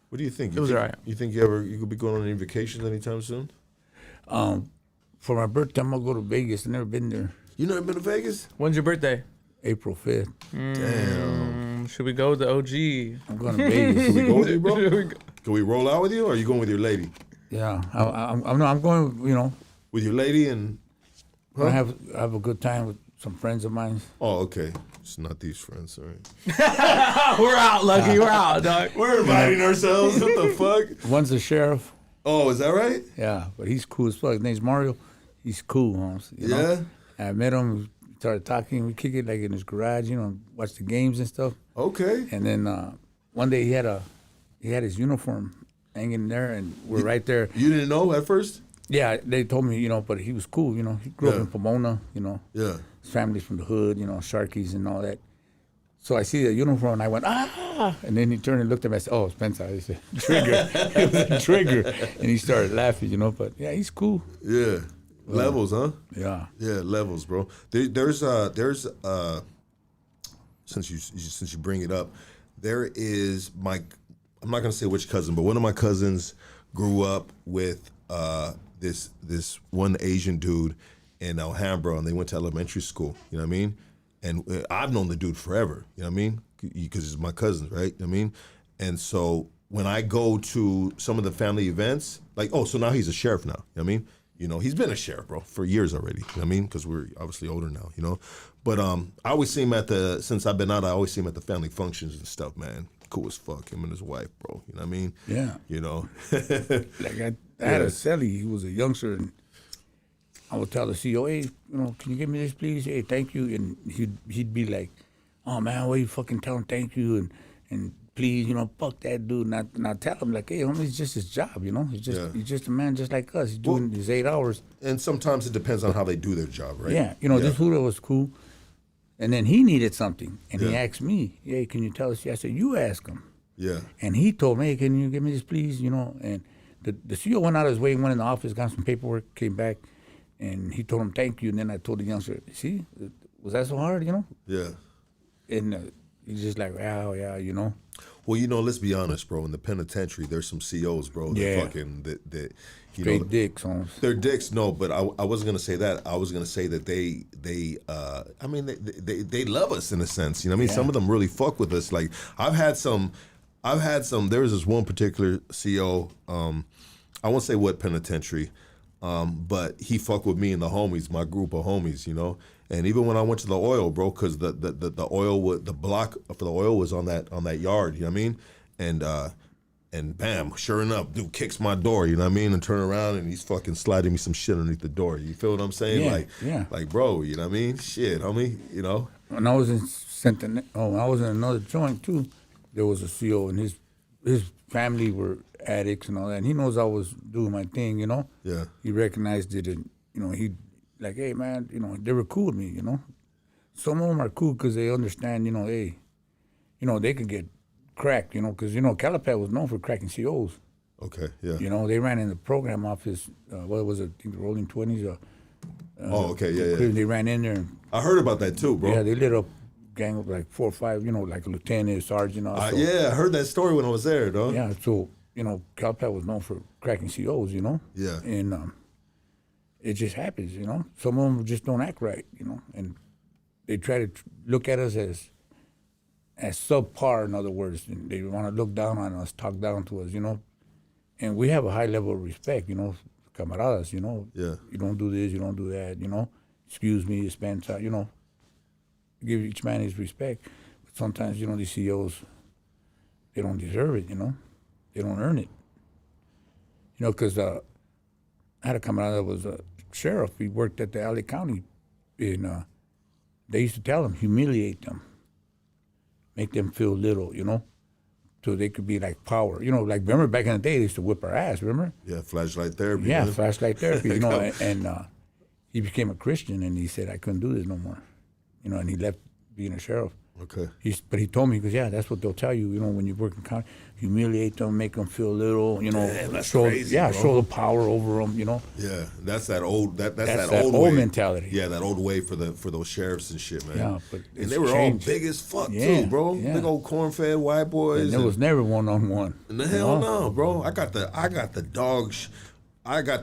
What do you think? It was alright. You think you could be going on any vacations anytime soon? For my birthday, I'm gonna go to Vegas. I've never been there. You never been to Vegas? when's your birthday? April 5th. Damn. Should we go with the OG? I'm going to Vegas. Can we go with you, bro? Should we go? Can we roll out with you, or are you going with your lady? Yeah, I'm going. With your lady and. I have a good time with some friends of mine. Oh, okay. It's not these friends, sorry. We're out, Lucky. We're out, dog. We're inviting ourselves. What the fuck? One's the sheriff. Oh, is that right? Yeah, but he's cool as fuck. His name's Mario. He's cool, honestly. You know? Yeah. I met him. We started talking. We kick it like in his garage, watch the games and stuff. Okay. And then one day he had his uniform hanging there, and we're right there. You didn't know at first? Yeah, they told me, but he was cool. He grew up in Pomona. Yeah. His family's from the hood. Sharkies and all that. So I see the uniform, and I went, ah! And then he turned and looked at me. I said, oh, Spencer. I said, Trigger. It was a trigger. And he started laughing, But yeah, he's cool. Yeah. Levels, huh? Yeah. Yeah, levels, bro. There's since you bring it up, there is I'm not gonna say which cousin, but one of my cousins grew up with this one Asian dude in Alhambra, and they went to elementary school. You know what I mean? And I've known the dude forever. You know what I mean? Because he's my cousin, right? You know what I mean? And so when I go to some of the family events, like, so now he's a sheriff now. You know what I mean? You know, he's been a sheriff, bro, for years already. You know what I mean? Because we're obviously older now, you know. But I always see him since I've been out, I always see him at the family functions and stuff, man. Cool as fuck, him and his wife, bro. You know what I mean? Yeah. You know? Like I had a celly, he was a youngster, and I would tell the CEO, hey, you know, can you give me this, please? Hey, thank you. And he'd be like, oh, man, why you fucking tell him thank you? And please, you know, fuck that dude. And I tell him, like, hey, homie, it's just his job, you know? He's just a man just like us. He's doing his 8 hours. And sometimes it depends on how they do their job, right? Yeah. You know, this Huda was cool. And then he needed something. And he asked me, hey, can you tell us? I said, you ask him. Yeah. And he told me, hey, can you give me this, please? You know, and the CEO went out of his way, went in the office, got some paperwork, came back, and he told him thank you. And then I told the youngster, see, was that so hard, you know? Yeah. And he's just like, wow, yeah, you know. Well, you know, let's be honest, bro. In the penitentiary, there's some COs, bro. That fucking that you straight know, dicks on. They're dicks, no. But I wasn't gonna say that. I was gonna say that they I mean they love us in a sense. You know what I mean? Some of them really fuck with us. Like I've had some. There was this one particular CO. I won't say what penitentiary, but he fucked with me and the homies, my group of homies, you know. And even when I went to the oil, bro, because the oil the block for the oil was on that yard, you know what I mean? And bam, sure enough, dude kicks my door, you know what I mean? And turn around and he's fucking sliding me some shit underneath the door. You feel what I'm saying? Like bro, you know what I mean? Shit, homie, you know. When I was in I was in another joint too. There was a CO and his family were addicts and all that. And he knows I was doing my thing, you know. Yeah. He recognized it, and you know he. Like, hey, man, you know, they were cool with me, you know. Some of them are cool because they understand, you know, hey, you know, they could get cracked, you know, because, you know, Calipat was known for cracking COs. Okay, yeah. You know, they ran in the program office, what was it, I think the Rolling 20s. Okay, yeah. They ran in there. And, I heard about that too, bro. Yeah, they lit up gang of like 4 or 5, you know, like a lieutenant, sergeant. Yeah, I heard that story when I was there, dog. Yeah, so, you know, Calipat was known for cracking COs, you know. Yeah. And, it just happens, you know. Some of them just don't act right, you know, and they try to look at us as subpar, in other words. And they want to look down on us, talk down to us, you know. And we have a high level of respect, you know, camaradas, you know. Yeah. You don't do this, you don't do that, you know. Excuse me, spend time, you know. Give each man his respect. But sometimes, you know, these CEOs, they don't deserve it, you know. They don't earn it. You know, because I had a camarada that was a sheriff. He worked at the LA County, and they used to tell him, humiliate them, make them feel little, you know, so they could be like power. You know, like remember back in the day, they used to whip our ass, remember? Yeah, flashlight therapy. Yeah, man. flashlight therapy, you know, and he became a Christian, and he said, I couldn't do this no more, you know, and he left being a sheriff. Okay. But he told me, because, yeah, that's what they'll tell you, you know, when you work in county, humiliate them, make them feel little, you know. Damn, that's show, crazy, yeah, bro. show the power over them, you know. Yeah, that's that old that's that that old old way. mentality. Yeah, that old way for those sheriffs and shit, man. Yeah, but and it's they were changed. all big as fuck Yeah, too, bro. yeah. Big old corn-fed white boys. And there was never one-on-one. And the hell no, bro. I got the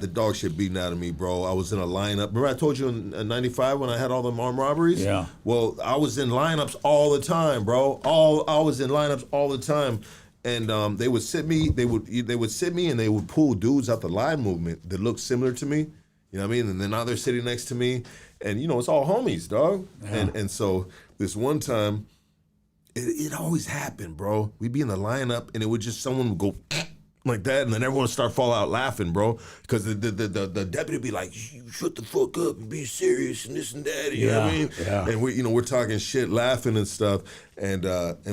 dog shit beaten out of me, bro. I was in a lineup. Remember I told you in 95 when I had all them armed robberies? Yeah. Well, I was in lineups all the time, bro. I was in lineups all the time. And they would sit me, they would sit me and they would pull dudes out the line movement that looked similar to me. You know what I mean? And then now they're sitting next to me. And you know, it's all homies, dog. Yeah. And so this one time, it always happened, bro. We'd be in the lineup and it would just someone would go like that, and then everyone would start fall out laughing, bro. Because the deputy would be like, "You shut the fuck up and be serious and this and that." You know what I mean? Yeah. And we're talking shit, laughing and stuff, and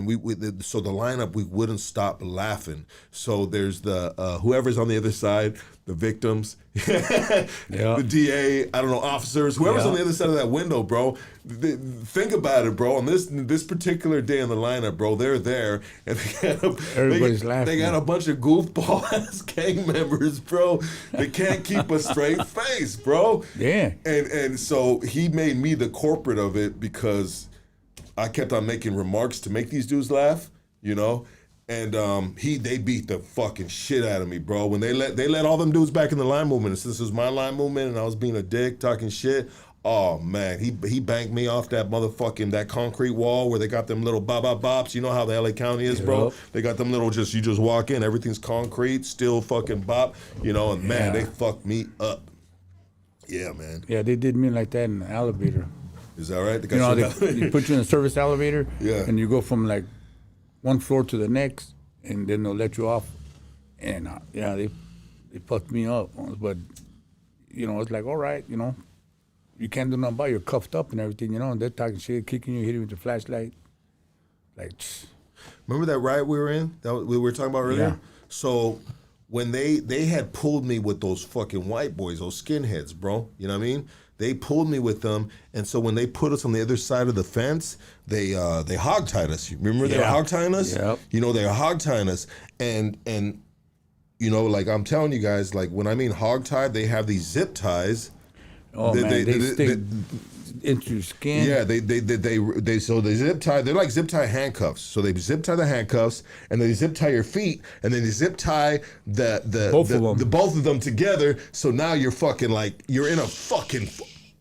we so the lineup we wouldn't stop laughing. So there's the whoever's on the other side, the victims, the DA, I don't know, officers, whoever's on the other side of that window, bro. Think about it, bro. On this particular day in the lineup, bro, they're there, and everybody's laughing. They got a bunch of goofball ass gang members, bro. They can't keep a straight face, bro. Yeah. And so he made me the corporate of it because I kept on making remarks to make these dudes laugh, you know. And they beat the fucking shit out of me, bro. When they let all them dudes back in the line movement, and since it was my line movement and I was being a dick, talking shit, oh man, he banked me off that concrete wall where they got them little bops. You know how the LA County is, bro? Yep. They got them little you just walk in, everything's concrete, still fucking bop, you know, and man, they fucked me up. Yeah, man. Yeah, they did me like that in the elevator. Is that right? You know, they put you in a service elevator, Yeah. and you go from like one floor to the next, and then they'll let you off. And yeah, they fucked me up. But you know, it's like, all right, you know, you can't do nothing about it. You're cuffed up and everything, you know. And they're talking shit, kicking you, hitting you with the flashlight. Like, remember that riot we were in that we were talking about earlier? Yeah. So when they had pulled me with those fucking white boys, those skinheads, bro, you know what I mean? They pulled me with them, and so when they put us on the other side of the fence, they hogtied us. You remember they were hogtying us? Yep. You know, they were hogtying us, and you know, like I'm telling you guys, like when I mean hogtied, they have these zip ties. oh man, they stick into your skin. Yeah, they so they zip tie. They're like zip tie handcuffs. So they zip tie the handcuffs, and then they zip tie your feet, and then they zip tie both of them together. So now you're fucking like you're in a fucking.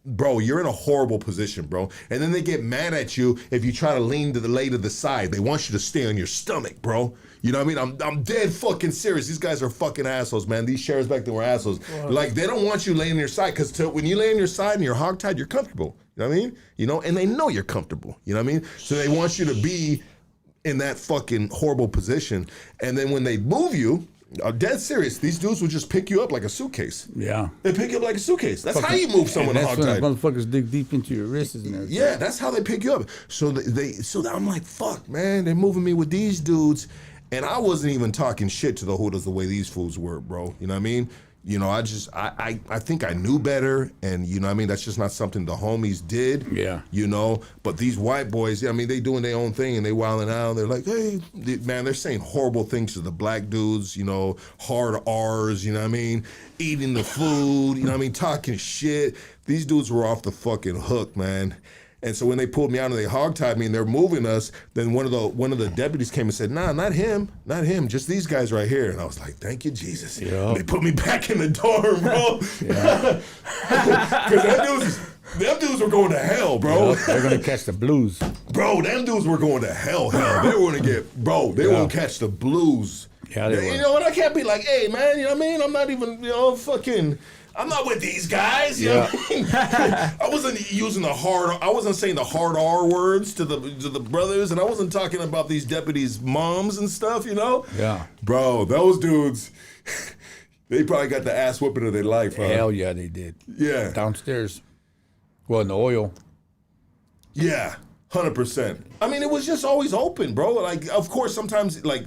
Bro, you're in a horrible position, bro. And then they get mad at you if you try to lean to the side. They want you to stay on your stomach, bro. You know what I mean? I'm dead fucking serious. These guys are fucking assholes, man. These sheriffs back then were assholes. Like, they don't want you laying on your side, because when you lay on your side and you're hogtied, you're comfortable. You know what I mean? You know, and they know you're comfortable. You know what I mean? So they want you to be in that fucking horrible position. And then when they move you, I'm dead serious. These dudes will just pick you up like a suitcase. Yeah. They pick you up like a suitcase. That's how you move someone and that's when hogtied. the motherfuckers dig deep into your wrists and everything. Yeah, that's how they pick you up. So I'm like, fuck, man, they're moving me with these dudes, and I wasn't even talking shit to the hooders the way these fools were, bro. You know what I mean? You know, I think I knew better, and you know what I mean? That's just not something the homies did. Yeah. You know, but these white boys, I mean, they doing their own thing, and they wilding out. They're like, hey, man, they're saying horrible things to the black dudes, you know, hard R's, you know what I mean? Eating the food, you know what I mean? Talking shit. These dudes were off the fucking hook, man. And so when they pulled me out and they hogtied me and they're moving us, then one of the deputies came and said, nah, not him, just these guys right here. And I was like, thank you, Jesus. Yeah. They put me back in the dorm, bro. Because them dudes were going to hell, bro. Yep, they're gonna catch the blues. Bro, them dudes were going to hell. They were going to get, bro, they won't catch the blues. Yeah, they were. You know, and I can't be like, hey, man, you know what I mean? I'm not even, you know, I'm not with these guys. You know what I mean? I wasn't using I wasn't saying the hard R words to the brothers, and I wasn't talking about these deputies' moms and stuff, you know? Yeah. Bro, those dudes, they probably got the ass whooping of their life, huh? Hell yeah, they did. Yeah. Downstairs. Well, in the oil. Yeah, 100%. I mean, it was just always open, bro. Like, of course, sometimes, like,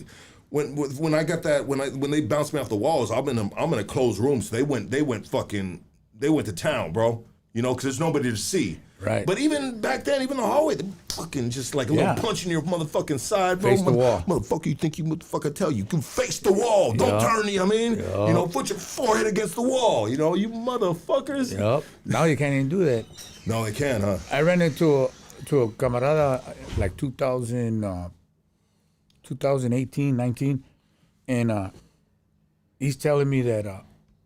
when I got that, when they bounced me off the walls, I'm in a closed room, so they went to town, bro. You know, because there's nobody to see. Right. But even back then, even the hallway, they fucking just like a little punch in your motherfucking side, bro. Face the wall. Motherfucker, you think you motherfucker tell you can face the wall. Don't turn, you know what I mean? Yeah. You know, put your forehead against the wall. You know, you motherfuckers. Yep. Now you can't even do that. No, they can, huh? I ran into a camarada like 2018, 19, and he's telling me that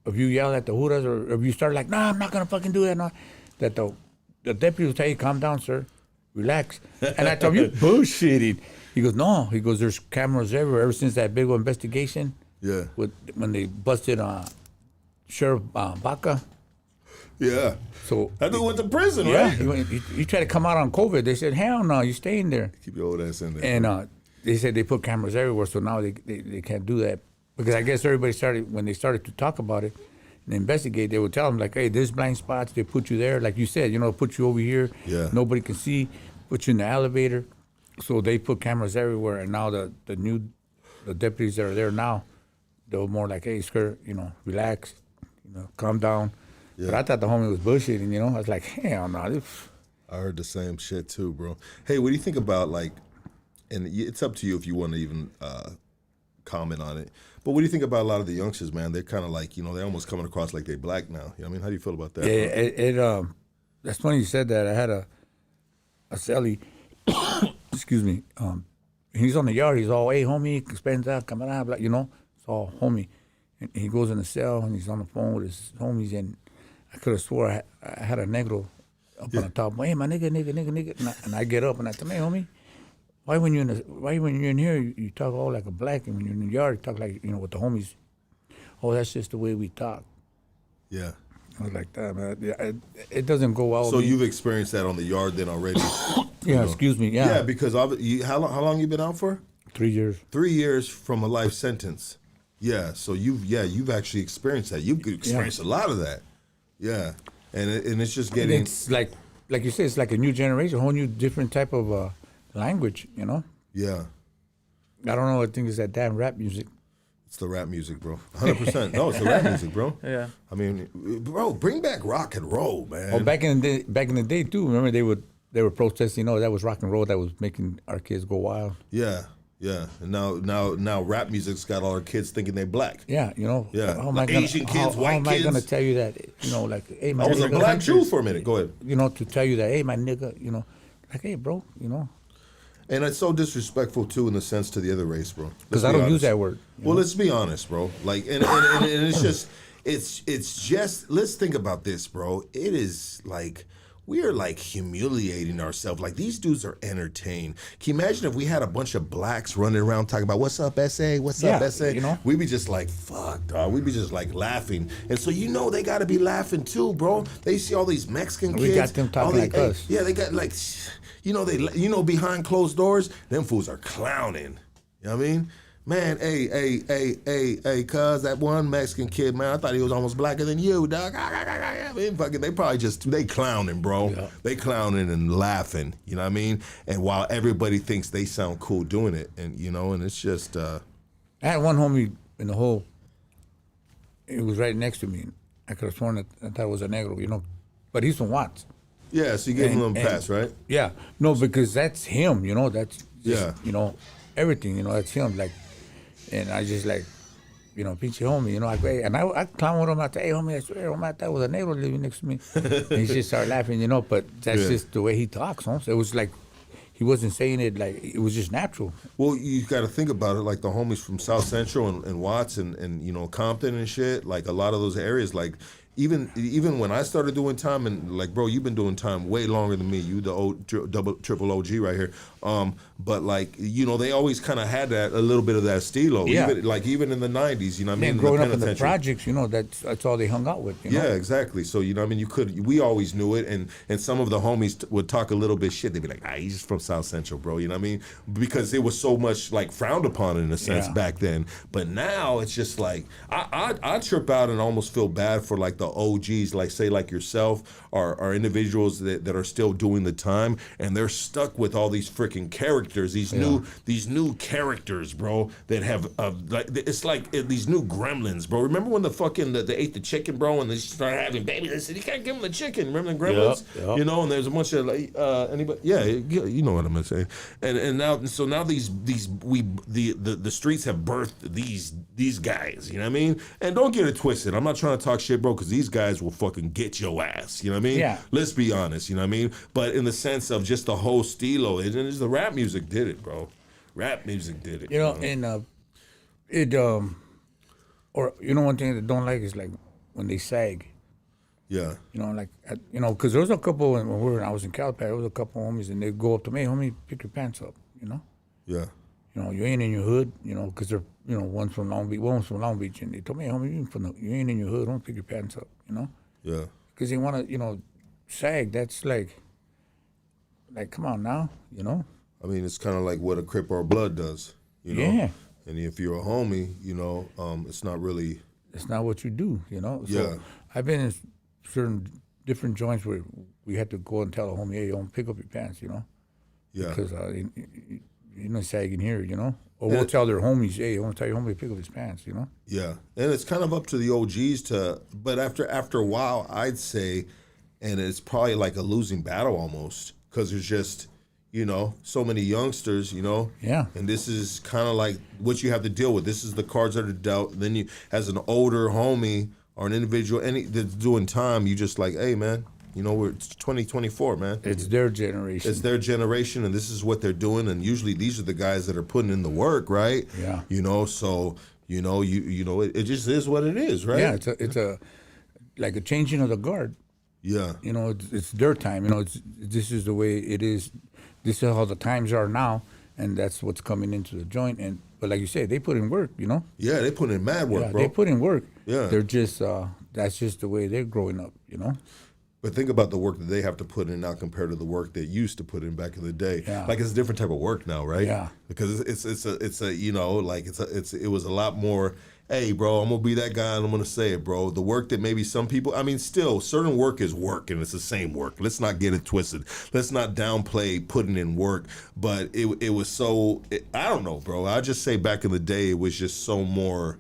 if you yell at the hooters or if you start like, nah, I'm not gonna fucking do that, no, that the deputy will tell you, calm down, sir, relax. And I told him, you're bullshitting. He goes, no. He goes, there's cameras everywhere ever since that big investigation. Yeah. When they busted Sheriff Baca. Yeah. So that dude went to prison, yeah, right? he tried to come out on COVID. They said, hell no, you stay in there. Keep your old ass in there. And they said they put cameras everywhere, so now they can't do that. Because I guess everybody when they started to talk about it and investigate, they would tell them, like, hey, there's blind spots. They put you there. Like you said, you know, put you over here. Yeah. Nobody can see. Put you in the elevator. So they put cameras everywhere. And now the deputies that are there now, they're more like, hey, skirt, you know, relax, you know, calm down. Yeah. But I thought the homie was bullshitting, you know. I was like, hell no. I heard the same shit too, bro. Hey, what do you think about, like, and it's up to you if you want to even comment on it, but what do you think about a lot of the youngsters, man? They're kind of like, you know, they're almost coming across like they're black now. You know what I mean? How do you feel about that? Yeah, that's funny you said that. I had a celly, excuse me, he's on the yard. He's all, hey, homie, expensa, camarada, you know, it's all homie. And he goes in the cell and he's on the phone with his homies, and I could have swore I had a negro up on the top. Hey, my nigga. And I get up and I tell him, hey, homie, why when you're in here you talk all like a black, and when you're in the yard you talk like, you know, with the homies? Oh, that's just the way we talk. Yeah. I was like, that, man. Yeah, it doesn't go well. So with me. you've experienced that on the yard then already? Yeah, excuse me. Yeah, Yeah. because how long you been out for? 3 years. 3 years from a life sentence. Yeah, so you've actually experienced that. You've experienced a lot of that. Yeah, and it's just And getting. it's like you said, it's like a new generation, a whole new different type of language, you know? Yeah, I don't know. I think it's that damn rap music. it's the rap music, bro. 100%. No, it's the rap music, bro. Yeah. I mean, bro, bring back rock and roll, man. Oh, back in the day too. Remember they were protesting. That was rock and roll that was making our kids go wild. Yeah, yeah. And now rap music's got all our kids thinking they're black. Yeah, Yeah, How am like I gonna, Asian kids, how white am I gonna kids. tell you that? Like, hey, my I was a nigga, black Jew for a minute. Go ahead. to tell you that, hey, my nigga, like, hey, bro, And it's so disrespectful too, in the sense to the other race, bro. because Let's I be don't use honest. that word. Well, let's be honest, bro. Like, and it's just, it's just. Let's think about this, bro. It is like we are like humiliating ourselves. Like these dudes are entertained. Can you imagine if we had a bunch of blacks running around talking about what's up, SA? What's up, Yeah, SA? We'd be just like, fuck, dog. We'd be just like laughing. And so they got to be laughing too, bro. They see all these Mexican kids. We got them talking all like us. Yeah, they got like. Behind closed doors, them fools are clowning. You know what I mean? Man, hey, cuz that one Mexican kid, man, I thought he was almost blacker than you, dog. I mean, they probably they clowning, bro. Yeah. They clowning and laughing, you know what I mean? And while everybody thinks they sound cool doing it, and and it's just I had one homie in the hole. He was right next to me. I could have sworn that I thought it was a negro, but he's from Watts. yeah, so you give him a And- little pass, right? Yeah, no, because that's him, that's just, Yeah. Everything, that's him. Like, and I just like, pinche homie, I go, hey, and I clown with him. I say, hey, homie, I swear, homie, I thought it was a negro living next to me. And he just started laughing, but that's Yeah. just the way he talks, huh? So it was like, he wasn't saying it like, it was just natural. Well, you got to think about it, like the homies from South Central and Watts and Compton and shit. Like a lot of those areas, like even when I started doing time, and like, bro, you've been doing time way longer than me. You the triple OG right here. But like, they always kind of had that a little bit of that stilo. Yeah. Even in the '90s, I mean, And growing up in the penitentiary. projects, that's all they hung out with. Yeah, exactly. So we always knew it, and some of the homies would talk a little bit shit. They'd be like, he's just from South Central, bro. You know what I mean? Because it was so much like frowned upon in a sense Yeah. back then. But now it's just like I trip out and almost feel bad for like the OGs, like say like yourself, or individuals that are still doing the time, and they're stuck with all these freaking characters, these new characters, bro. That have it's like these new gremlins, bro. Remember when they ate the chicken, bro, and they started having babies? They said you can't give them the chicken. Remember the gremlins? Yep. And there's a bunch of like anybody. Yeah, you know what I'm gonna say. And now the streets have birthed these guys. You know what I mean? And don't get it twisted. I'm not trying to talk shit, bro, because these guys will fucking get your ass. You know what I mean? Yeah. Let's be honest. You know what I mean? But in the sense of just the whole stilo, and it's the rap music did it, bro. Rap music did it. And one thing that don't like is like when they sag. Yeah. Because there was a couple when I was in Calpad, there was a couple homies, and they'd go up to me, hey, homie, pick your pants up, Yeah. You ain't in your hood, because they're, one's from Long Beach, and they told me, hey, homie, you ain't in your hood, don't pick your pants up, Yeah. because they want to, sag. That's like, come on now, I mean, it's kind of like what a Crip or a Blood does. Yeah. And if you're a homie, it's not really. It's not what you do, So Yeah. I've been in certain different joints where we had to go and tell a homie, hey, don't pick up your pants, Yeah. because you're not sagging here, Or we'll tell their homies, hey, I want to tell your homie to pick up his pants, Yeah, and it's kind of up to the OGs but after a while, I'd say, and it's probably like a losing battle almost, because there's just, so many youngsters, Yeah. and this is kind of like what you have to deal with. This is the cards that are dealt. And then you, as an older homie or an individual, that's doing time, you just like, hey, man, it's 2024, man. It's their generation. It's their generation, and this is what they're doing. And usually, these are the guys that are putting in the work, right? Yeah. So it just is what it is, right? Yeah, it's a like a changing of the guard. Yeah. It's their time. This is the way it is. This is how the times are now, and that's what's coming into the joint. But like you said, they put in work. Yeah, they put in mad work, Yeah, bro. they put in work. Yeah. They're just that's just the way they're growing up, you know. But think about the work that they have to put in now compared to the work they used to put in back in the day. Yeah. Like it's a different type of work now, right? Yeah. Because it's a you know, like it was a lot more. Hey, bro, I'm gonna be that guy and I'm gonna say it, bro. The work that maybe some people, I mean, still certain work is work and it's the same work. Let's not get it twisted. Let's not downplay putting in work. But it was so I don't know, bro. I just say back in the day it was just so more.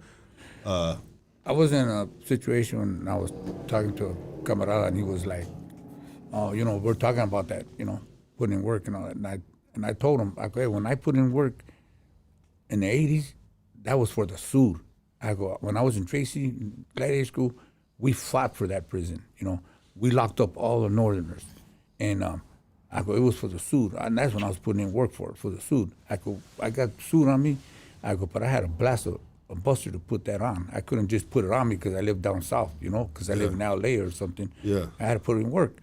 I was in a situation when I was talking to a camarada, and he was like, "Oh, you know, we're talking about that, you know, putting in work and all that." And I told him, I go, "Hey, when I put in work in the '80s, that was for the Sud." I go, when I was in Tracy Gladiator School, we fought for that prison. You know, we locked up all the Northerners, and I go, it was for the Sud, and that's when I was putting in work for the Sud. I go, I got Sud on me. I go, but I had a buster to put that on. I couldn't just put it on me because I lived down south, you know, because I live in L.A. or something. Yeah. I had to put it in work.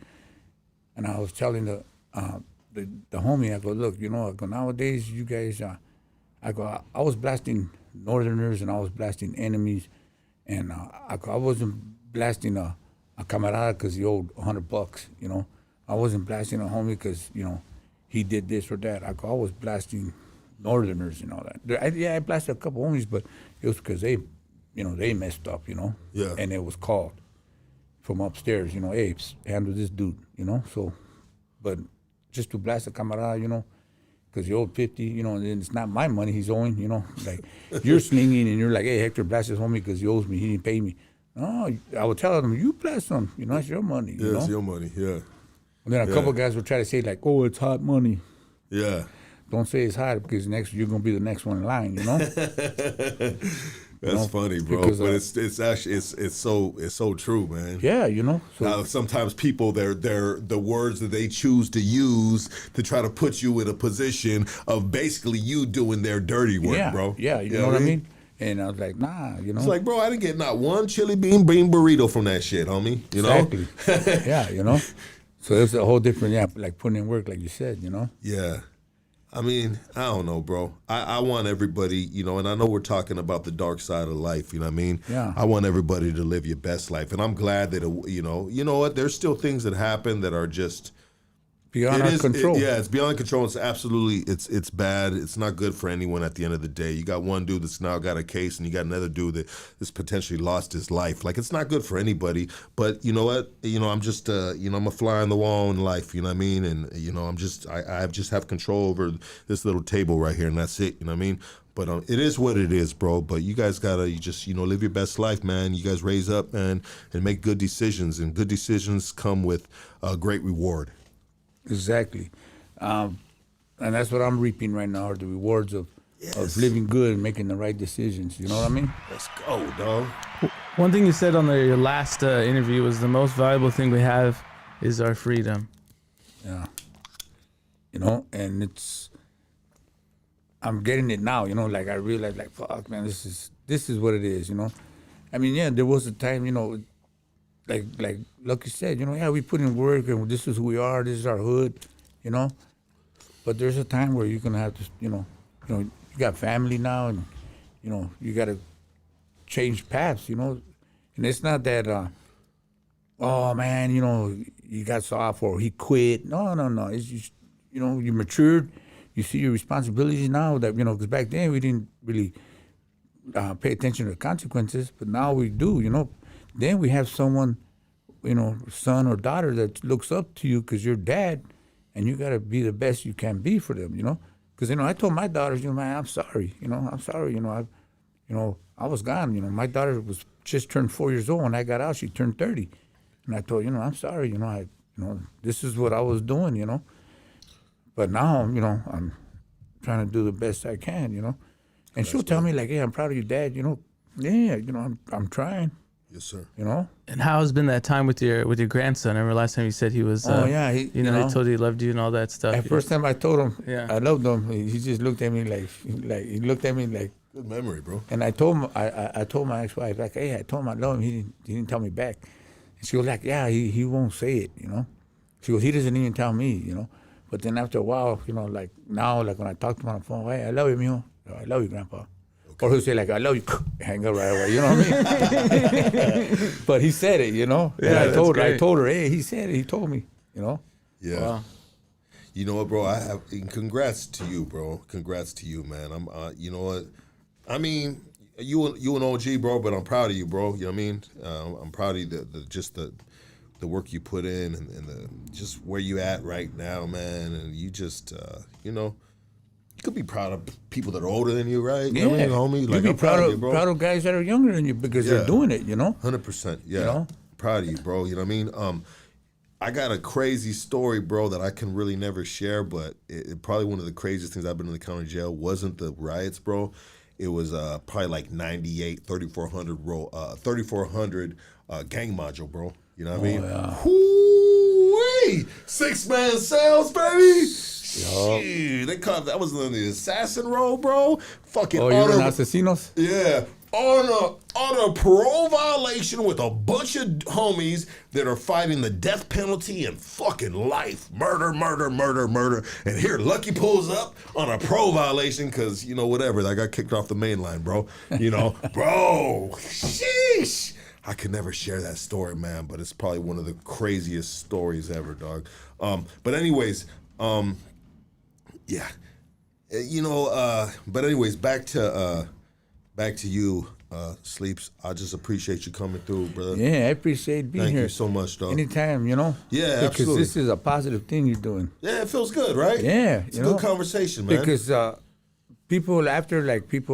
And I was telling the homie, I go, look, you know, I go, nowadays you guys, I go, I was blasting Northerners and I was blasting enemies, and I go, I wasn't blasting a camarada because he owed $100, you know. I wasn't blasting a homie because, you know, he did this or that. I go, I was blasting Northerners and all that. I blasted a couple homies, but it was because they, you know, they messed up, you know. Yeah. And it was called from upstairs, you know, hey, handle this dude, you know. So, but just to blast a camarada, you know, because he owed 50, you know, and it's not my money he's owing, you know. Like, you're slinging and you're like, hey, Hector, blast this homie because he owes me, he didn't pay me. No, I would tell them, you blast him, you know, it's your money, you know. It's your money, yeah. And then a couple guys would try to say, like, oh, it's hot money. Yeah. Don't say it's hot because next you're gonna be the next one in line, you know. That's funny, bro. because, but it's actually it's so true, man. Yeah, you know. So, Now, sometimes people, they're the words that they choose to use to try to put you in a position of basically you doing their dirty work, yeah, bro. yeah, you know what I mean. And I was like, nah, you know. It's like, bro, I didn't get not one chili bean burrito from that shit, homie. You know? Exactly. Yeah, you know. So it's a whole different, like putting in work, like you said, you know. Yeah. I mean, I don't know, bro. I want everybody, you know, and I know we're talking about the dark side of life, you know what I mean? Yeah. I want everybody to live your best life. And I'm glad that, you know what? There's still things that happen that are just Beyond our control. It's beyond control. It's absolutely, it's bad. It's not good for anyone at the end of the day. You got one dude that's now got a case and you got another dude that's potentially lost his life. Like, it's not good for anybody. But you know what? You know, I'm just, you know, I'm a fly on the wall in life, you know what I mean? And, you know, I just have control over this little table right here and that's it, you know what I mean? But it is what it is, bro. But you guys gotta just, you know, live your best life, man. You guys raise up, man, and make good decisions. And good decisions come with a great reward. Exactly. And that's what I'm reaping right now, are the rewards of living good and making the right decisions. You know what I mean? Let's go, dog. One thing you said on your last interview was the most valuable thing we have is our freedom. Yeah. You know, and I'm getting it now, you know, like I realize, like, fuck, man, this is what it is, you know. I mean, yeah, there was a time, you know, like you said, you know, yeah, we put in work and this is who we are, this is our hood, you know. But there's a time where you're gonna have to, you know, you got family now, and you know you gotta change paths, you know. And it's not that, oh man, you know, you got soft or he quit. No. It's just, you know, you matured, you see your responsibilities now. That, you know, because back then we didn't really pay attention to the consequences, but now we do, you know. Then we have someone, you know, son or daughter that looks up to you because you're dad, and you got to be the best you can be for them, you know. Because, you know, I told my daughters, you know, man, I'm sorry, you know, I was gone, you know. My daughter was just turned 4 years old. When I got out, she turned 30. And I told, you know, I'm sorry, you know, this is what I was doing, you know. But now, you know, I'm trying to do the best I can, you know. And she'll tell me, like, hey, I'm proud of you, Dad, you know. Yeah, you know, I'm trying. Yes, sir. You know. And how has been that time with your grandson? I remember last time you said he was. He, you know, he told you he loved you and all that stuff. At first time I told him, Yeah. I loved him. He just looked at me like he looked at me like. Good memory, bro. And I told him, I told my ex-wife, like, hey, I told him I love him. He didn't tell me back. And she was like, yeah, he won't say it, you know. She goes, he doesn't even tell me, you know. But then after a while, you know, like now, like when I talk to him on the phone, hey, I love you, mijo. I love you, Grandpa. Or he'll say like, I love you, hang up right away, you know what I mean? But he said it, you know? And Yeah, I told that's her, hey, he said it, he told me, you know? Yeah. Wow. You know what, bro? And congrats to you, bro. Congrats to you, man. I'm you know what? I mean, you an OG, bro, but I'm proud of you, bro. You know what I mean? I'm proud of you, the work you put in and the just where you at right now, man. And you just you know, you could be proud of people that are older than you, right? Yeah. You know what I mean, homie? Like, you be I'm proud of you, bro. proud of guys that are younger than you because Yeah. they're doing it, you know? 100%. Yeah. You know? Proud of you, bro. You know what I mean? I got a crazy story, bro, that I can really never share, but it probably one of the craziest things I've been in the county jail wasn't the riots, bro. It was probably like 98, 3400 gang module, bro. You know what I mean? Yeah. Hoo-wee! 6-man cells, baby. Shit, they called that was in the assassin role, bro. Fucking Oh, you're an asesinos? yeah, on a parole violation with a bunch of homies that are fighting the death penalty and fucking life, murder. And here, Lucky pulls up on a parole violation because, you know, whatever, I got kicked off the main line, bro. You know, bro, sheesh. I could never share that story, man, but it's probably one of the craziest stories ever, dog. But anyways, yeah, you know. But anyways, back to you, Sleeps. I just appreciate you coming through, brother. Yeah, I appreciate being Thank here. you so much, dog. Anytime, you know? Yeah, because absolutely. this is a positive thing you're doing. Yeah, it feels good, right? Yeah, it's a you good know? conversation, man. Because people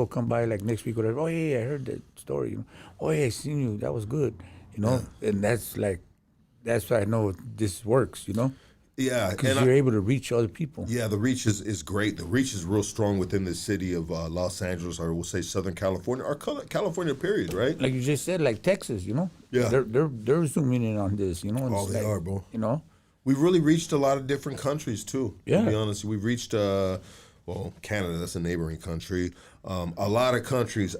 come by like next week or whatever, oh yeah, I heard that story. You know? Oh yeah, I seen you, that was good. You know? And that's why I know this works, you know? yeah, Because and you're able to reach other people. yeah, the reach is great. The reach is real strong within the city of Los Angeles, or we'll say Southern California, or California, period, right? Like you just said, like Texas, you know? Yeah. They're zooming in on this, you know? And Oh, it's they like, are, bro. You know? We've really reached a lot of different countries too. Yeah. To be honest, we've reached Canada. That's a neighboring country. A lot of countries.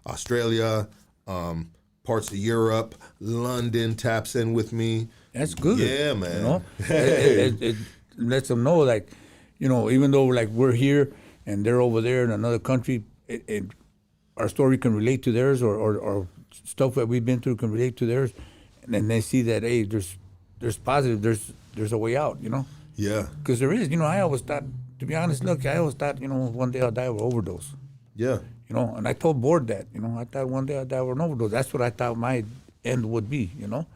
Australia, parts of Europe. London taps in with me. That's good. Yeah, man. You know? it lets them know, like, you know, even though like we're here and they're over there in another country, our story can relate to theirs, or stuff that we've been through can relate to theirs, and then they see that, hey, there's positive, there's a way out, you know? Yeah. Because there is, you know. I always thought, to be honest, look, I always thought, you know, one day I'll die of an overdose. Yeah. You know, and I told Board that, you know, I thought one day I'd die of an overdose. That's what I thought my end would be, you know.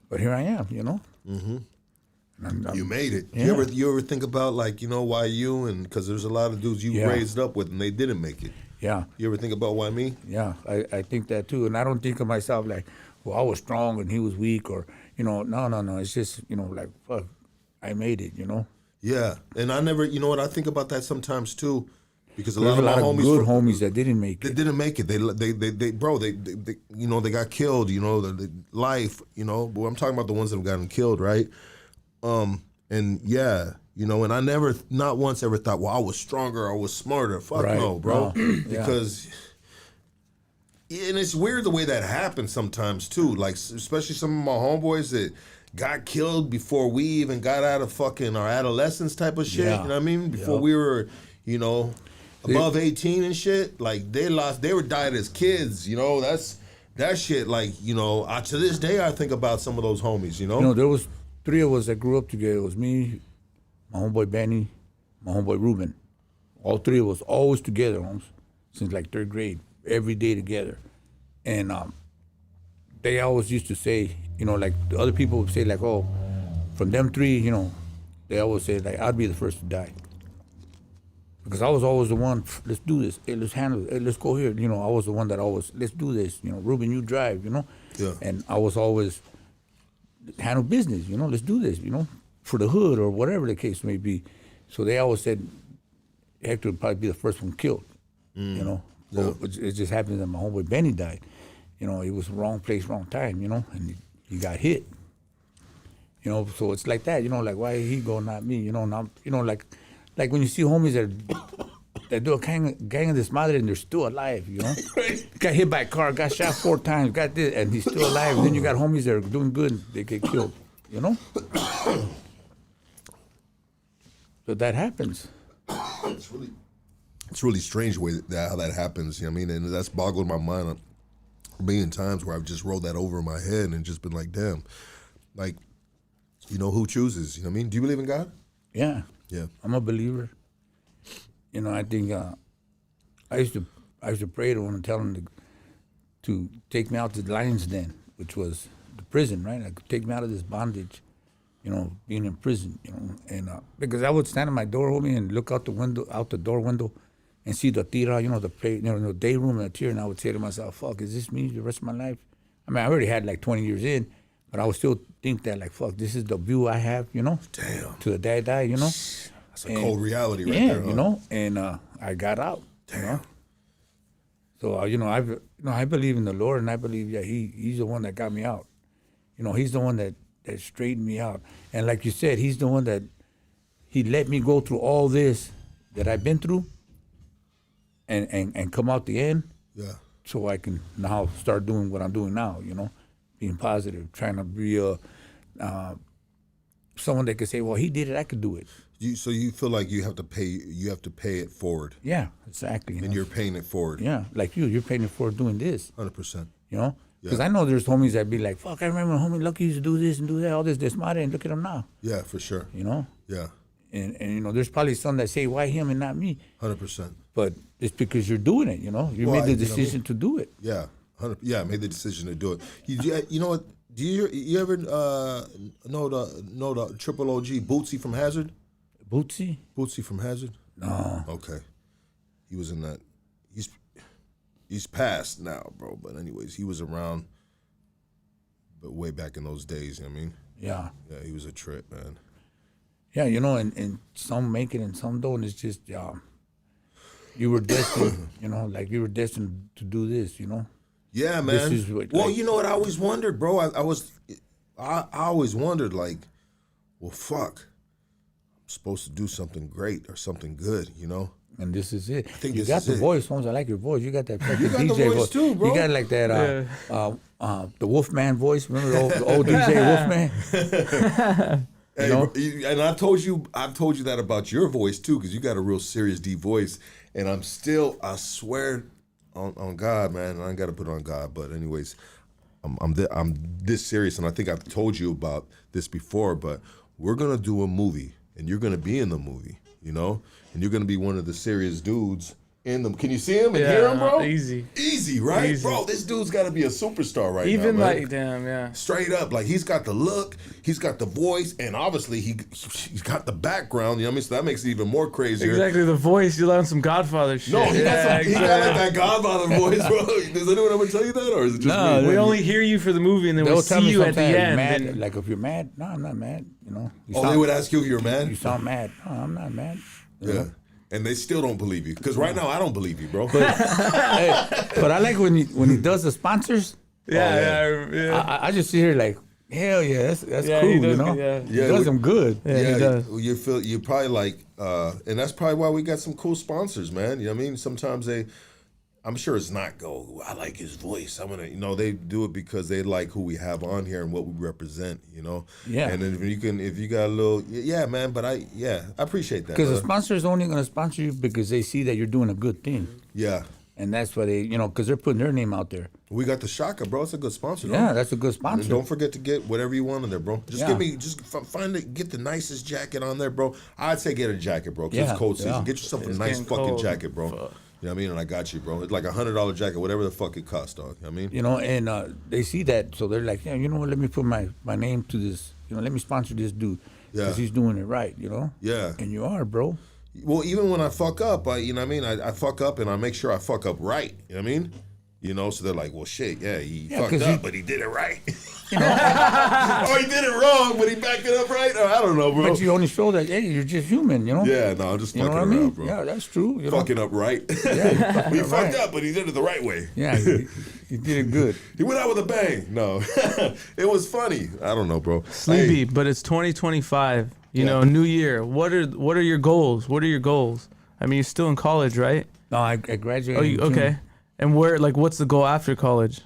But here I am, you know. Mm-hmm. You made it. Yeah. You ever think about, like, you know, why you, and because there's a lot of dudes you Yeah. raised up with and they didn't make it. Yeah. You ever think about why me? Yeah, I think that too. And I don't think of myself like, well, I was strong and he was weak, or, you know, no. It's just, you know, like, fuck, I made it, you know. Yeah. And I never, you know what, I think about that sometimes too, because There's a lot of homies good homies that didn't make They it. didn't make it. They you know, they got killed. You know, the life. You know, but I'm talking about the ones that have gotten killed, right? And yeah, you know, and I never, not once ever thought, well, I was stronger, I was smarter. Fuck Right. no, bro. No. Yeah. Because, and it's weird the way that happens sometimes too. Like, especially some of my homeboys that got killed before we even got out of fucking our adolescence type of shit. Yeah. You know what I mean? Before Yep. we were, you know, above 18 and shit. Like, they were died as kids, you know. That shit, like, you know, to this day I think about some of those homies, you know. You know, there was 3 of us that grew up together. It was me, my homeboy Benny, my homeboy Ruben. All 3 of us always together, homes, since like 3rd grade, every day together. And they always used to say, you know, like the other people would say, like, oh, from them 3, you know, they always say, like, I'd be the first to die. Because I was always the one, let's do this, hey, let's handle it, hey, let's go here. You know, I was the one that always, let's do this, you know, Ruben, you drive, you know. Yeah. And I was always handle business, you know, let's do this, you know, for the hood or whatever the case may be. So they always said Hector would probably be the first one killed, you know. Yeah. But it just happened that my homeboy Benny died. You know, he was wrong place, wrong time, you know, and he got hit. You know, so it's like that, you know, like, why he go, not me, you know, now, you know, like when you see homies that do a gang of this madre and they're still alive, you know. Got hit by a car, got shot 4 times, got this, and he's still alive. And then you got homies that are doing good, and they get killed, you know. So that happens. it's really strange way how that happens. You know what I mean? And that's boggled my mind a million times where I've just rolled that over in my head and just been like, damn, like, you know, who chooses? You know what I mean? Do you believe in God? Yeah. Yeah. I'm a believer. You know, I think I used to pray to him and tell him to take me out to the lion's den, which was the prison, right? Like, take me out of this bondage, you know, being in prison, you know, and because I would stand at my door, homie, and look out the door window, and see the tira, you know, the day room and the tier, and I would say to myself, "Fuck, is this me the rest of my life?" I mean, I already had like 20 years in, but I would still think that, like, fuck, this is the view I have, you know, Damn. to the day I die, you know. That's a cold reality right Yeah, there. Huh? you know, and I got out. Damn. You know? So you know, I believe in the Lord, and I believe He's the one that got me out. You know, He's the one that straightened me out, and like you said, He's the one that He let me go through all this that I've been through, and come out the end. Yeah. So I can now start doing what I'm doing now. You know, being positive, trying to be someone that could say, "Well, he did it, I could do it." So you feel like you have to pay it forward, Yeah, exactly. and you're paying it forward. Yeah, like you're paying it for doing this. 100%. You know, because Yeah. I know there's homies that be like, "Fuck, I remember homie Lucky used to do this and do that, all this madre, and look at him now." Yeah, for sure. You know, Yeah, and you know, there's probably some that say, "Why him and not me?" 100%. But it's because you're doing it. You know, you Well, made the you know what I decision mean? to do it. Yeah, 100. Yeah, I made the decision to do it. You know what? Do you ever know the triple OG Bootsy from Hazard? Bootsy? Bootsy from Hazard? No. Okay, he was in that. He's passed now, bro. But anyways, he was around, but way back in those days. You know what I mean? Yeah. Yeah, he was a trip, man. Yeah, you know, and some make it and some don't. It's just you were destined. You know, like you were destined to do this. You know. Yeah, man. This is what, well, like- you know what? I always wondered, bro. I always wondered, like, well, fuck. I'm supposed to do something great or something good, you know? And this is it. think You this got is the it. voice, Holmes. I like your voice. You got that fucking got the DJ voice too, bro. You got like that the Wolfman voice. Remember the old DJ Wolfman? Hey, know? and I've told you that about your voice too, because you got a real serious deep voice. And I swear on God, man, and I ain't got to put it on God, but anyways, I'm this serious, and I think I've told you about this before, but we're gonna do a movie, and you're gonna be in the movie, you know, and you're gonna be one of the serious dudes in them. Can you see him and hear him, bro? Easy, right, Easy. bro? This dude's got to be a superstar right now, Even man. like, damn, yeah. Straight up, like he's got the look, he's got the voice, and obviously he's got the background. You know what I mean? So that makes it even more crazier. Exactly, the voice. You learn some Godfather shit. No, he got like exactly. that Godfather voice, bro. Does anyone ever tell you that, or is it just No, me? We only hear you for the movie, and then we They'll tell see me you at the sometimes, end. Mad, and- like if you're mad, no, I'm not mad. You know, They would ask you if you're mad. You sound mad. No, I'm not mad. You Yeah, know? and they still don't believe you because right now I don't believe you, bro. But I like when he does the sponsors. yeah. I just sit here like, hell yeah, that's Yeah, cool. he does You know, good, he yeah. does them good. Yeah, he does. you feel you probably like, and that's probably why we got some cool sponsors, man. You know what I mean? Sometimes I'm sure it's not I like his voice. I'm gonna, they do it because they like who we have on here and what we represent, Yeah. And then if you got a little, yeah, man. But I appreciate that. Because the brother. sponsor is only going to sponsor you because they see that you're doing a good thing. Yeah, And that's why they, because they're putting their name out there. we got the Shaka, bro. It's a good sponsor. Yeah, though. that's a good And sponsor. don't forget to get whatever you want on there, bro. Just Yeah. get the nicest jacket on there, bro. I'd say get a jacket, bro, because Yeah, it's cold season. yeah. Get yourself a It's nice getting fucking cold. jacket, bro. Fuck. You know what I mean? And I got you, bro. It's like $100 jacket, whatever the fuck it costs, dog. You know what I mean? And they see that, so they're like, yeah, you know what, let me put my name to this, let me sponsor this dude. Yeah. Because he's doing it right, Yeah. And you are, bro. Well, even when I fuck up, you know what I mean? I fuck up and I make sure I fuck up right. You know what I mean? So they're like, well, shit, yeah, he fucked 'cause up, but he did it right. Or he did it wrong, but he backed it up right. Or, I don't know, bro. But you only show that, hey, you're just human, Yeah, no, I'm just You know fucking what I around, mean? bro. Yeah, that's true. Fucking up right. Yeah, he up fucked right. up, but he did it the right way. Yeah, he did it good. He went out with a bang. No, it was funny. I don't know, bro. Sleepy, Hey, but it's 2025. You Yeah. know, new year. What are your goals? What are your goals? I mean, you're still in college, right? No, I graduated. Oh, in June. okay. And what's the goal after college?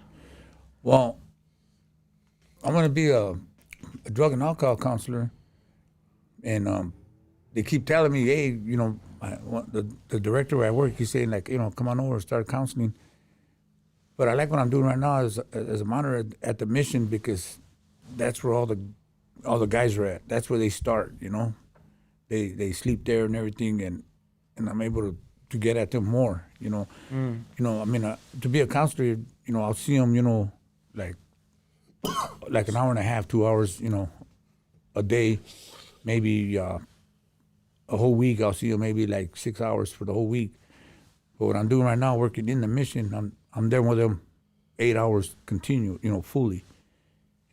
Well, I'm going to be a drug and alcohol counselor. And they keep telling me, hey, the director where I work, he's saying like, come on over, start counseling. But I like what I'm doing right now as a monitor at the mission, because that's where all the guys are at. That's where they start. They sleep there and everything, and I'm able to get at them more. To be a counselor, I'll see them, like an hour and a half, 2 hours, a day, maybe a whole week. I'll see them maybe like 6 hours for the whole week. But what I'm doing right now, working in the mission, I'm there with them 8 hours continue, fully.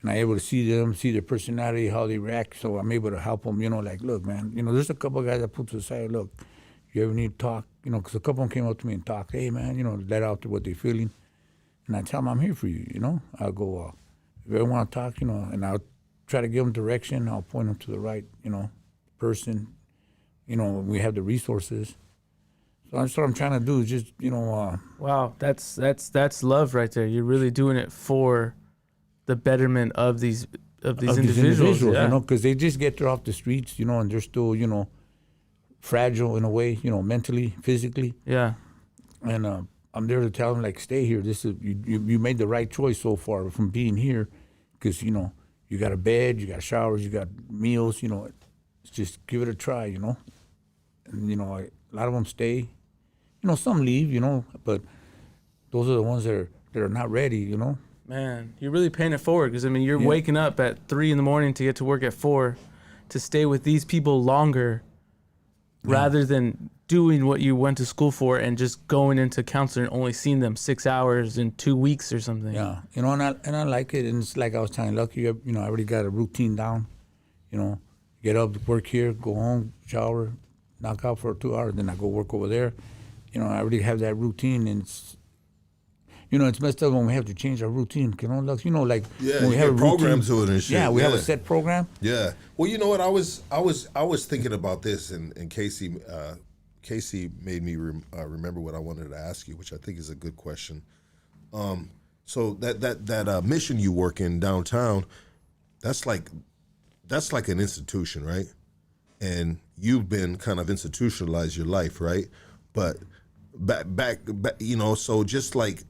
And I'm able to see them, see their personality, how they react. So I'm able to help them, like, look, man, there's a couple of guys I put to the side. Look, you ever need to talk? Because a couple of them came up to me and talked. Hey, man, let out what they're feeling. And I tell them I'm here for you, I'll go, if you ever want to talk, and I'll try to give them direction. I'll point them to the right, person. We have the resources. So that's what I'm trying to do is just, Wow, that's love right there. You're really doing it for the betterment of these individuals. Yeah. Because they just get there off the streets, and they're still, fragile in a way, mentally, physically. Yeah. And I'm there to tell them, like, stay here. This is you made the right choice so far from being here, because you got a bed, you got showers, you got meals. Just give it a try. And a lot of them stay. Some leave. But those are the ones that are not ready. Man, you're really paying it forward, because you're waking up at 3 a.m. to get to work at 4, to stay with these people longer, rather than doing what you went to school for and just going into counseling and only seeing them 6 hours in 2 weeks or something. Yeah, and I like it, and it's like I was telling Lucky, I already got a routine down. Get up, work here, go home, shower, knock out for 2 hours, then I go work over there. I already have that routine, and it's. It's messed up when we have to change our routine. Like Yeah, when we you have get a programs routine, to it and shit. Yeah, we have a set program. Yeah. Well, you know what? I was thinking about this, and Casey made me remember what I wanted to ask you, which I think is a good question. So that mission you work in downtown, that's like an institution, right? And you've been kind of institutionalized your life, right? But back, so just like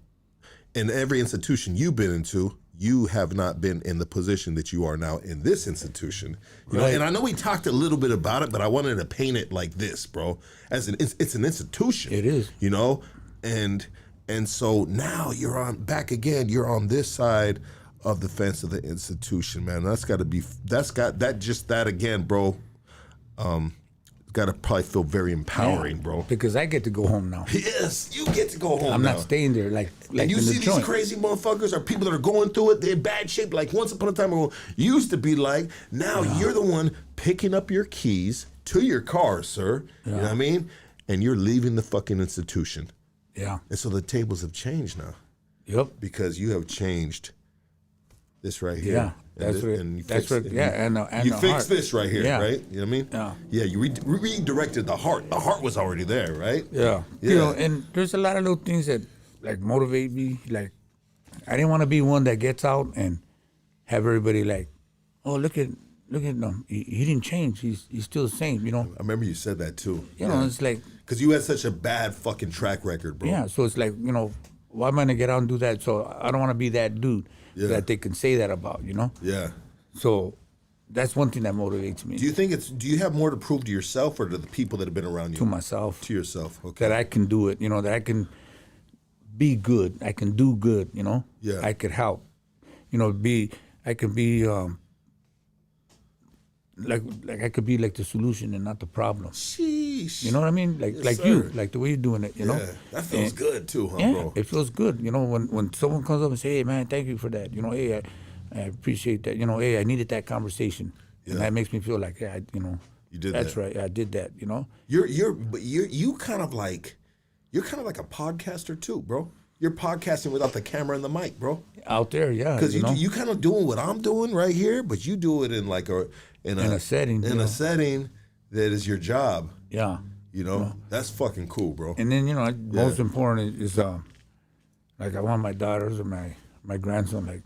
in every institution you've been into, you have not been in the position that you are now in this institution. You know, and I know we talked a little bit about it, but I wanted to paint it like this, bro. It's an institution. It is. And so now you're on this side of the fence of the institution, man. That again, bro. Got to probably feel very empowering, bro. Because I get to go home now. Yes, you get to go home. I'm now. not staying there like and you in see the these joint. crazy motherfuckers are people that are going through it. They're in bad shape. Like once upon a time ago, used to be like. Now you're the one picking up your keys to your car, sir. You know what I mean? And you're leaving the fucking institution. Yeah. And so the tables have changed now. Yep. Because you have changed this right here. Yeah. And you fixed this right here, right? You know what I mean? Yeah. Yeah, you redirected the heart. The heart was already there, right? Yeah. And there's a lot of little things that like motivate me. Like I didn't want to be one that gets out and have everybody like, oh, look at him. He didn't change. He's still the same, I remember you said that too. It's like because you had such a bad fucking track record, bro. Yeah, so it's like, why am I gonna get out and do that? So I don't want to be that dude that they can say that about, Yeah. So that's one thing that motivates me. Do you have more to prove to yourself or to the people that have been around you? To myself. To yourself, okay. That I can do it, that I can be good. I can do good, Yeah. I could help. I could be like I could be like the solution and not the problem. Sheesh. You know what I mean? Like sir. you, like the way you're doing it, Yeah, that feels good too, huh, yeah, bro? it feels good. When someone comes up and say, hey, man, thank you for that. Hey, I appreciate that. Hey, I needed that conversation. Yeah. And that makes me feel like, yeah, you did that's that. right. I did that, You're kind of like a podcaster too, bro. You're podcasting without the camera and the mic, bro. Out there, yeah. Because you kind of doing what I'm doing right here, but you do it in like in a setting. In a setting that is your job. Yeah. That's fucking cool, bro. And then, most important is like I want my daughters or my grandson like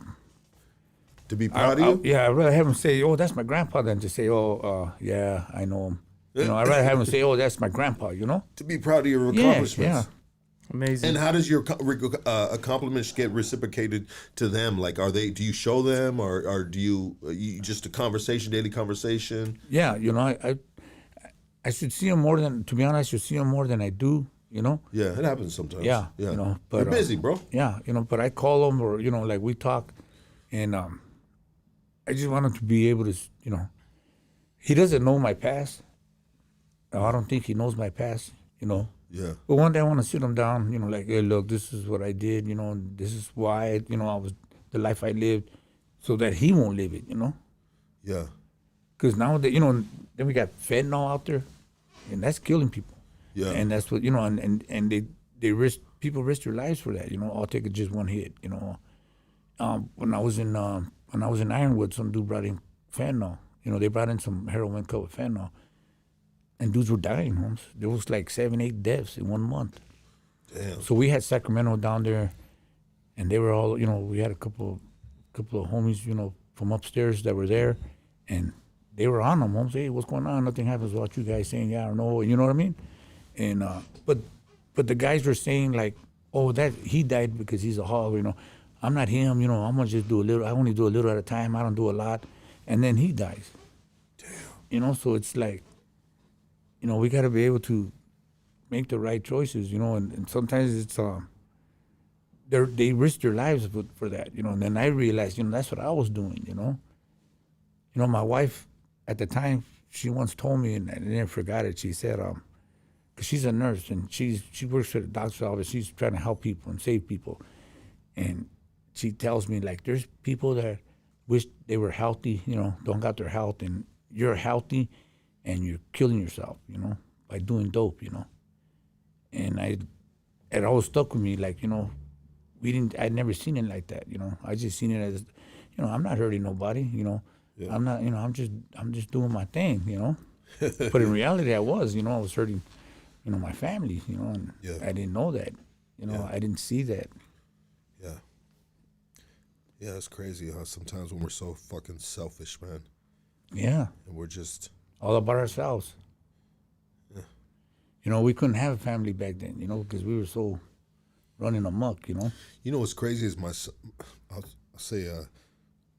to be proud of you? Yeah, I'd rather have them say, oh, that's my grandpa than to say, oh, yeah, I know him. You know, I'd rather have them say, "Oh, that's my grandpa," you know? To be proud of your Yeah, accomplishments. yeah. Amazing. And how does your compliments get reciprocated to them? Like, do you show them, or do you just a conversation, daily conversation? Yeah, you know, I should see them more than, to be honest, I should see them more than I do, you know? Yeah, it happens sometimes. Yeah, you know, but you're busy, bro. Yeah, you know, but I call them, or, you know, like we talk, and I just want him to be able to, you know, he doesn't know my past. I don't think he knows my past, you know. Yeah. But one day I want to sit him down, you know, like, hey, look, this is what I did, you know, and this is why, you know, I was the life I lived, so that he won't live it, you know. Yeah. Because now that, you know, then we got fentanyl out there, and that's killing people. Yeah. And that's what, you know, and they risk, people risk their lives for that, you know. I'll take just one hit, you know. When I was in Ironwood, some dude brought in fentanyl. You know, they brought in some heroin cut with fentanyl, and dudes were dying, Holmes. There was like 7, 8 deaths in 1 month. Damn. So we had Sacramento down there, and they were all, you know, we had a couple of homies, you know, from upstairs that were there, and they were on them. Holmes, hey, what's going on? Nothing happens without you guys saying yeah or no. You know what I mean? And but the guys were saying like, oh, that he died because he's a hog. You know, I'm not him. You know, I'm gonna just do a little. I only do a little at a time. I don't do a lot, and then he dies. Damn. You know, so it's like, you know, we got to be able to make the right choices, you know, and sometimes it's they risk their lives for that, you know. And then I realized, you know, that's what I was doing, you know. You know, my wife at the time, she once told me, and I never forgot it. She said, because she's a nurse and she works at a doctor's office. She's trying to help people and save people, and she tells me like, there's people that wish they were healthy, you know, don't got their health, and you're healthy, and you're killing yourself, you know, by doing dope, you know. And it always stuck with me, like, you know, I'd never seen it like that, you know. I just seen it as, you know, I'm not hurting nobody, you know. Yeah. I'm not, you know, I'm just doing my thing, you know. But in reality, I was hurting, you know, my family, you know, and I didn't know that, you know, I didn't see that. Yeah. Yeah, it's crazy how sometimes when we're so fucking selfish, man. Yeah. And we're just all about ourselves. Yeah. You know, we couldn't have a family back then, you know, because we were so running amok, you know. You know what's crazy is I'll say,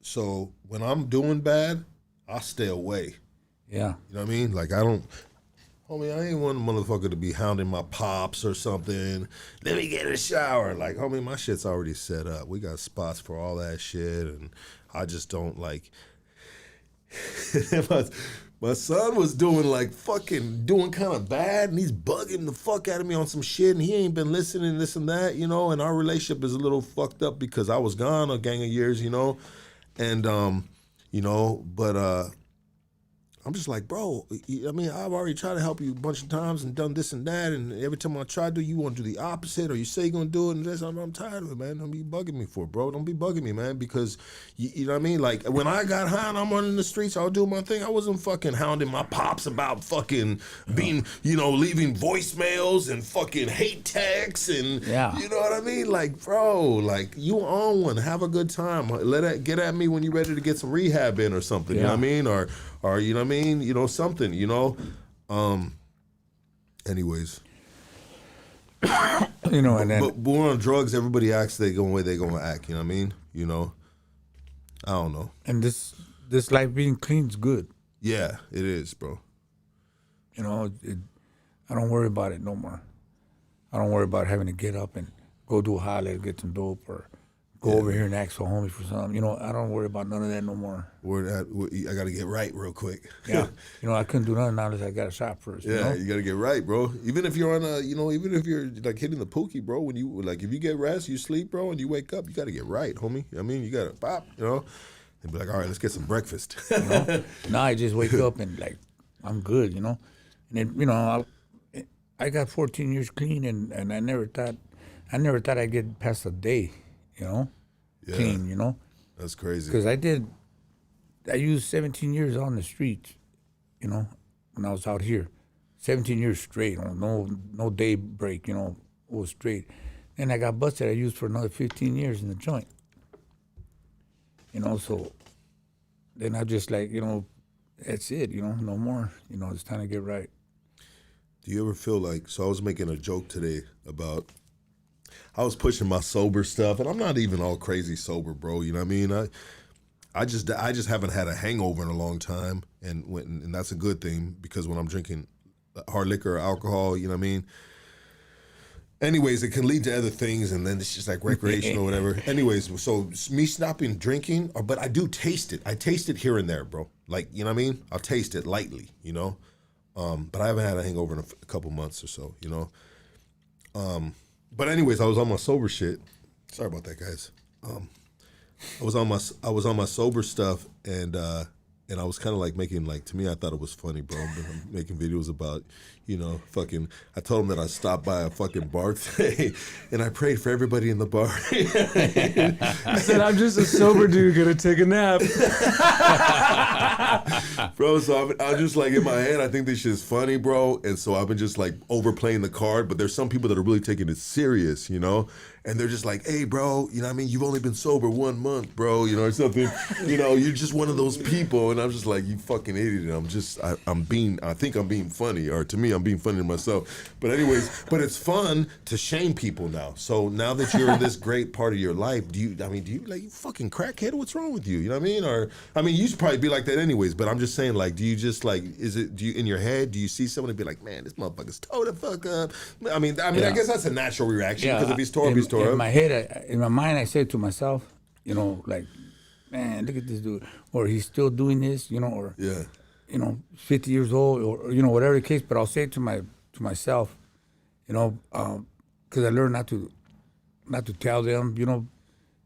so when I'm doing bad, I stay away. Yeah. You know what I mean? Like, I ain't one motherfucker to be hounding my pops or something. Let me get a shower. Like, homie, my shit's already set up. We got spots for all that shit, and I just don't like. My son was doing kind of bad, and he's bugging the fuck out of me on some shit, and he ain't been listening, this and that, you know, and our relationship is a little fucked up because I was gone a gang of years, you know, and, you know, but I'm just like, bro, I mean, I've already tried to help you a bunch of times and done this and that, and every time I try to, you want to do the opposite, or you say you're going to do it, and this, I'm tired of it, man. Don't be bugging me for it, bro. Don't be bugging me, man, because, you know what I mean? Like, when I got high and I'm running the streets, I was doing my thing. I wasn't fucking hounding my pops about fucking being, you know, leaving voicemails and fucking hate texts, and, you know what I mean? Like, bro, like, you own one. Have a good time. Get at me when you're ready to get some rehab in or something, you know what I mean? Or you know what I mean? You know, something, you know? Anyways. You know, and then... But we're on drugs, everybody acts the way they gonna act, you know what I mean? You know? I don't know. And this life being clean is good. Yeah, it is, bro. You know, I don't worry about it no more. I don't worry about having to get up and go do a highlight, get some dope, or go over here and ask for homies for something. You know, I don't worry about none of that no more. I got to get right real quick. Yeah. You know, I couldn't do nothing now unless I got a shot first. Yeah, you got to get right, bro. Even if you're on even if you're like hitting the pookie, bro, when you, like, if you get rest, you sleep, bro, and you wake up, you got to get right, homie. I mean, you got to pop, you know, and be like, all right, let's get some breakfast. You know? Now I just wake up and, like, I'm good, you know. And then, you know, I got 14 years clean, and I never thought I'd get past a day, you know, clean, you know. That's crazy. Because I used 17 years on the streets, you know, when I was out here. 17 years straight, no day break, you know, it was straight. Then I got busted. I used for another 15 years in the joint. You know, so then I just, like, you know, that's it. No more. It's time to get right. Do you ever feel like, so I was making a joke today about, I was pushing my sober stuff, and I'm not even all crazy sober, bro. You know what I mean? I just haven't had a hangover in a long time, and that's a good thing, because when I'm drinking hard liquor or alcohol, you know what I mean? Anyways, it can lead to other things, and then it's just like recreational or whatever. Anyways, so me stopping drinking, but I do taste it. I taste it here and there, bro. Like, you know what I mean? I'll taste it lightly, but I haven't had a hangover in a couple months or so, But anyways, I was on my sober shit. Sorry about that, guys. I was on my sober stuff, and I was kind of like making, like, to me, I thought it was funny, bro. But I'm making videos about, fucking. I told him that I stopped by a fucking bar today, and I prayed for everybody in the bar. I said, I'm just a sober dude gonna take a nap. Bro, so I'm just like, in my head, I think this shit's funny, bro. And so I've been just like overplaying the card, but there's some people that are really taking it serious, and they're just like, hey, bro, you know what I mean? You've only been sober 1 month, bro, or something. You're just one of those people. And I'm just like, you fucking idiot. I think I'm being funny, or to me, I'm being funny to myself. But anyways, but it's fun to shame people now. So now that you're in this great part of your life, do you like, you fucking crackhead? What's wrong with you? You know what I mean? Or, you should probably be like that anyways, but I'm just saying, like, do you just like, do you, in your head, do you see someone and be like, man, this motherfucker's tore the fuck up? I guess that's a natural reaction, because if he's tore up, he's tore up. In my head, in my mind, I said to myself, like, man, look at this dude, or he's still doing this, or 50 years old, or whatever the case. But I'll say it to myself, because I learned not to tell them,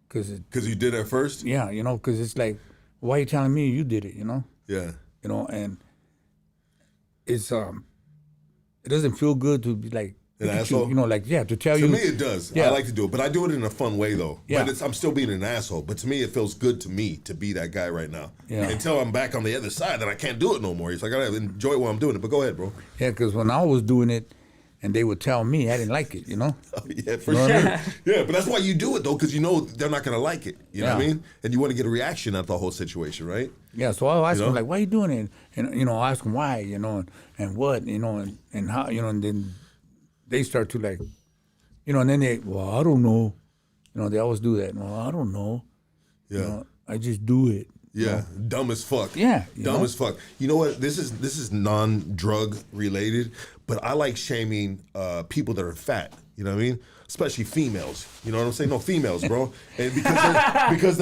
because you did it first. Yeah, because it's like, why are you telling me you did it? Yeah. And it's it doesn't feel good to be like. An asshole? To tell you. To me, it does. Yeah. I like to do it, but I do it in a fun way, though. Yeah. But I'm still being an asshole. But to me, it feels good to me to be that guy right now. Yeah. Until I'm back on the other side, then I can't do it no more. It's like, I gotta enjoy it while I'm doing it. But go ahead, bro. Yeah, because when I was doing it, and they would tell me, I didn't like it, Oh, yeah, for sure. Yeah, but that's why you do it, though, because they're not gonna like it. You know what I mean? And you want to get a reaction out the whole situation, right? Yeah, so I'll ask them, like, why are you doing it? And, I'll ask them why, and what, and how, and then they start to, like, and then they, well, I don't know. They always do that. Well, I don't know. Yeah. I just do it. Yeah, dumb as fuck. Yeah, dumb as fuck. You know what? This is non-drug related, but I like shaming people that are fat. You know what I mean? Especially females. You know what I'm saying? No, females, bro. And because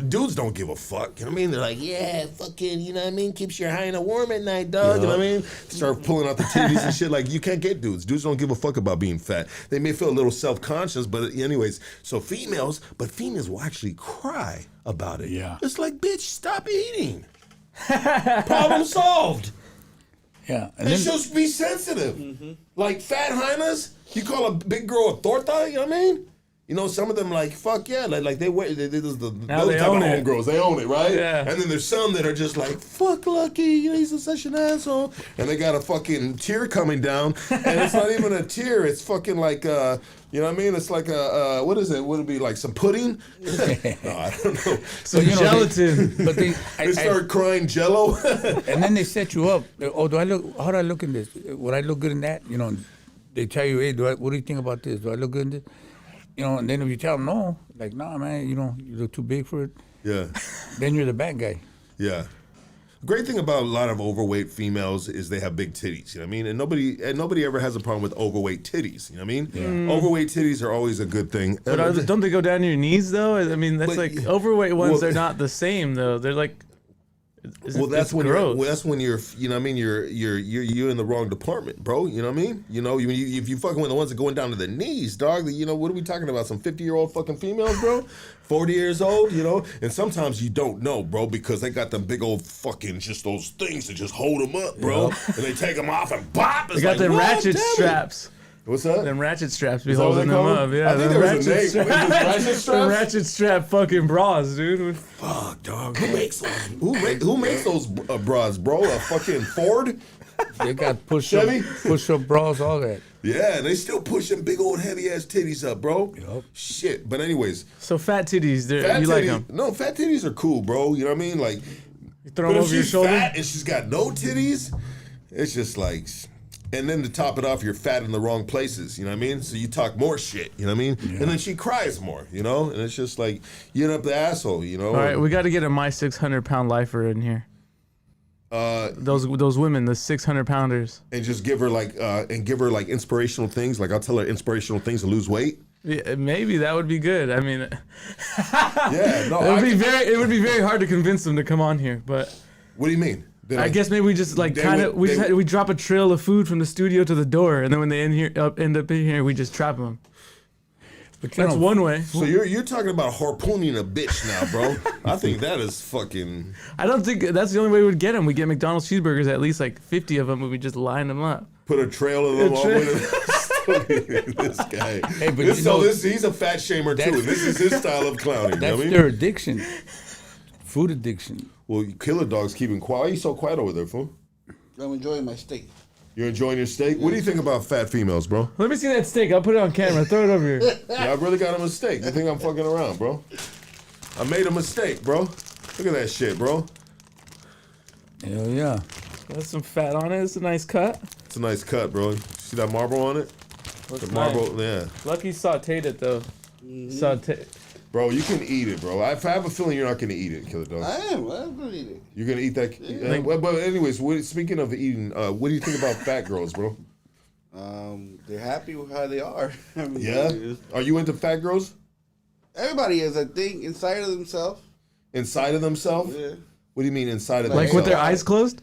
dudes don't give a fuck. You know what I mean? They're like, yeah, fucking, you know what I mean? Keeps your hyena warm at night, dog. You know what I mean? Start pulling out the titties and shit. Like, you can't get dudes. Dudes don't give a fuck about being fat. They may feel a little self-conscious, but anyways. So females will actually cry about it. Yeah. It's like, bitch, stop eating. Problem solved. Yeah. And it's just be sensitive. Mm-hmm. Like fat hyenas, you call a big girl a torta, you know what I mean? Some of them like, fuck yeah, like they wear, those type of homegirls, they own it, right? Yeah. And then there's some that are just like, fuck Lucky, he's such an asshole. And they got a fucking tear coming down, and it's not even a tear, it's fucking like, you know what I mean? It's like a, what is it? Would it be like some pudding? No, I don't know. Some gelatin. They start crying Jello. And then they set you up. Oh, how do I look in this? Would I look good in that? They tell you, hey, what do you think about this? Do I look good in this? And then if you tell them no, like, nah, man, you look too big for it. Yeah. Then you're the bad guy. Yeah. Great thing about a lot of overweight females is they have big titties, you know what I mean? And nobody ever has a problem with overweight titties, you know what I mean? Yeah. Overweight titties are always a good thing. But don't they go down to your knees though? I mean, that's like overweight ones. They're not the same though. They're like. That's when you're, you know what I mean? You're in the wrong department, bro. You know what I mean? If you fucking with the ones that going down to the knees, dog. What are we talking about? Some 50-year-old fucking females, bro. 40 years old, And sometimes you don't know, bro, because they got them big old fucking just those things that just hold them up, bro. Yep. And they take them off and bop. They got them ratchet straps. What's that? Them ratchet straps be holding them up. Yeah, I think there was a name. Ratchet straps? The ratchet strap fucking bras, dude. Fuck, dog. Who makes those bras, bro? A fucking Ford? They got push-up bras, all that. Yeah, and they still pushing big old heavy-ass titties up, bro. Yep. Shit. But anyways. So fat titties, you like them? No, fat titties are cool, bro. You know what I mean? Like, You throw But them if over your she's shoulder. fat and she's got no titties, it's just like, and then to top it off, you're fat in the wrong places. You know what I mean? So you talk more shit. You know what I mean? Yeah. And then she cries more. You know? And it's just like you end up the asshole. You know? All right, we got to get a my 600-pound lifer in here. Those women, the 600-pounders. And just give her like inspirational things. Like I'll tell her inspirational things to lose weight. Yeah, maybe that would be good. I mean, Yeah. No. it would be very hard to convince them to come on here. But What do you mean? I guess maybe we just like we drop a trail of food from the studio to the door, and then when they end up in here, we just trap them. But That's one way. So you're talking about harpooning a bitch now, bro. I think that is fucking. I don't think that's the only way we'd get them. We get McDonald's cheeseburgers, at least like 50 of them, and we just line them up. Put a trail of them all with this guy. Hey, but he's a fat shamer too. This is his style of clowning. You know that's what I mean? their addiction. Food addiction. Well, Killer Dog's keeping quiet. Why are you so quiet over there, fool? I'm enjoying my steak. You're enjoying your steak? What do you think about fat females, bro? Let me see that steak. I'll put it on camera. Throw it over here. Yeah, I really got a mistake. You think I'm fucking around, bro? I made a mistake, bro. Look at that shit, bro. Hell yeah. Got some fat on it. It's a nice cut. It's a nice cut, bro. See that marble on it? Looks The marble, nice. yeah. Lucky sauteed it though. Saute. Bro, you can eat it, bro. I have a feeling you're not gonna eat it, Killer Dog. I am. I'm gonna eat it. You're gonna eat that. But anyways, speaking of eating, what do you think about fat girls, bro? They're happy with how they are. I mean, Yeah. Are you into fat girls? Everybody is, I think, inside of themselves. Inside of themselves? Yeah. What do you mean inside of Like themselves? with their eyes closed?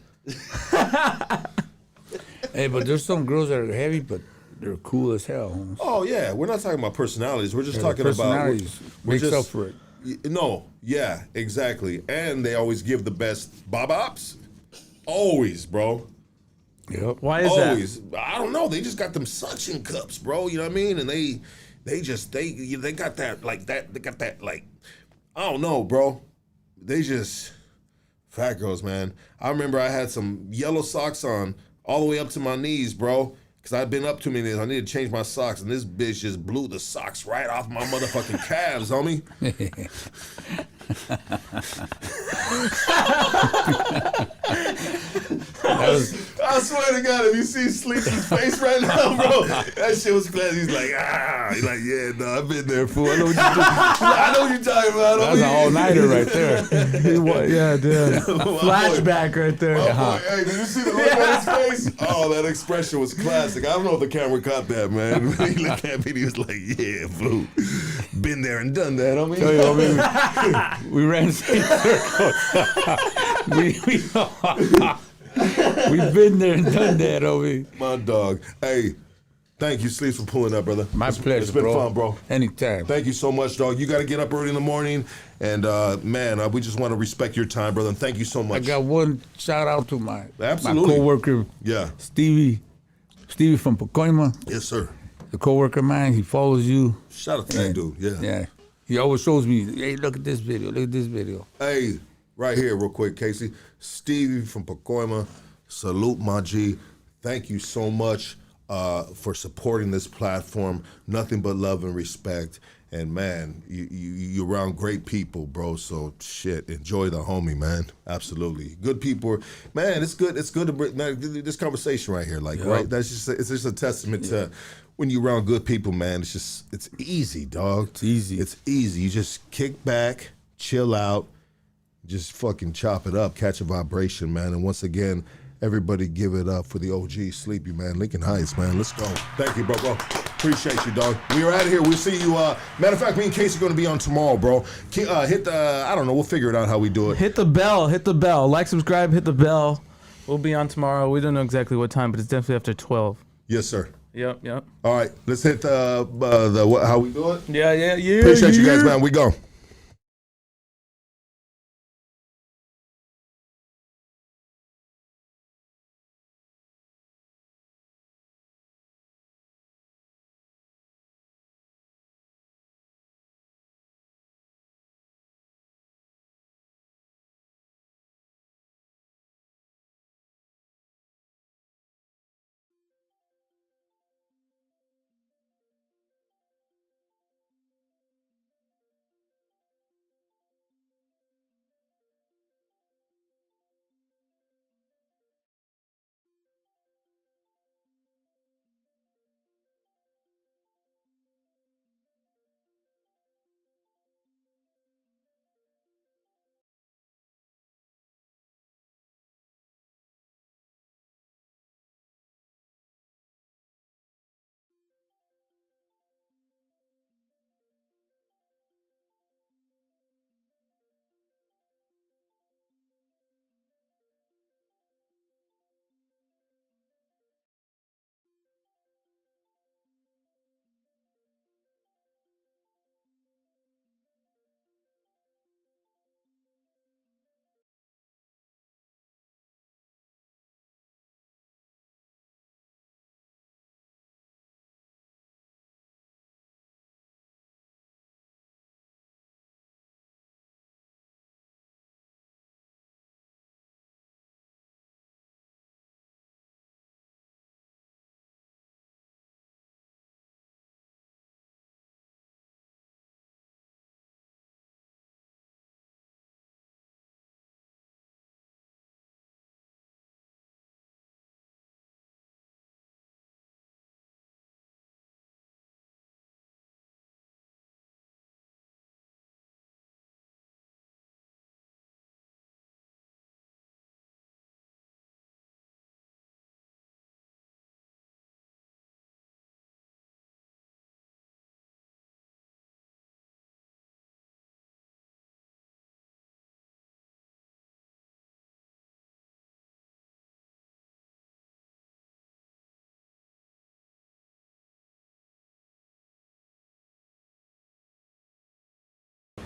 Hey, but there's some girls that are heavy, but they're cool as hell. Homes. Oh yeah, we're not talking about personalities. We're just Yeah, talking personalities about makes up for it. No, yeah, exactly. And they always give the best bob-ops. Always, bro. Yep. Why is Always. I don't know. They just got them suction cups, bro. You know what I mean? And they got that like that. They got that like I don't know, bro. They just fat girls, man. I remember I had some yellow socks on all the way up to my knees, bro. Cause I've been up too many days. I need to change my socks, and this bitch just blew the socks right off my motherfucking calves, homie. I swear to God, if you see Sleep's face right now, bro, that shit was class. He's like, He's like, yeah, no, I've been there, fool. I know what you're doing. I know what you're talking about. That's an all-nighter right there. Yeah, dude. Flashback right there. Boy, hey, did you see the look on his face? Oh, that expression was classic. I don't know if the camera caught that, man. He looked at me and he was like, yeah, fool. Been there and done that, homie. We ran same circles. We've been there and done that, homie. My dog. Hey, thank you, Sleeps, for pulling up, brother. My pleasure, It's been bro. fun, bro. Anytime. Thank you so much, dog. You got to get up early in the morning. And, man, we just want to respect your time, brother. And thank you so I much. got one shout out to my Absolutely. co-worker, Yeah. Stevie from Pacoima. Yes, sir. The co-worker of mine, he follows you. Shout out to that dude. Yeah. Yeah. He always shows me, hey, look at this video, look at this video. Hey, right here, real quick, Casey. Stevie from Pacoima, salute my G. Thank you so much for supporting this platform. Nothing but love and respect. And man, you're around great people, bro. So shit, enjoy the homie, man. Absolutely, good people, man. It's good. It's good to bring this conversation right here. Like, right? That's just it's just a testament to when you're around good people, man. It's easy, dog. It's easy. It's easy. You just kick back, chill out, just fucking chop it up, catch a vibration, man. And once again, everybody give it up for the OG Sleepy, man. Lincoln Heights, man. Let's go. Thank you, bro. Appreciate you, dog. We are out of here. We'll see you. Matter of fact, me and Casey are going to be on tomorrow, bro. Hit the, I don't know. We'll figure it out how we do it. Hit the bell. Hit the bell. Like, subscribe, hit the bell. We'll be on tomorrow. We don't know exactly what time, but it's definitely after 12. Yes, sir. Yep. All right. Let's hit the how we do it. Yeah. Appreciate you guys, man. We go.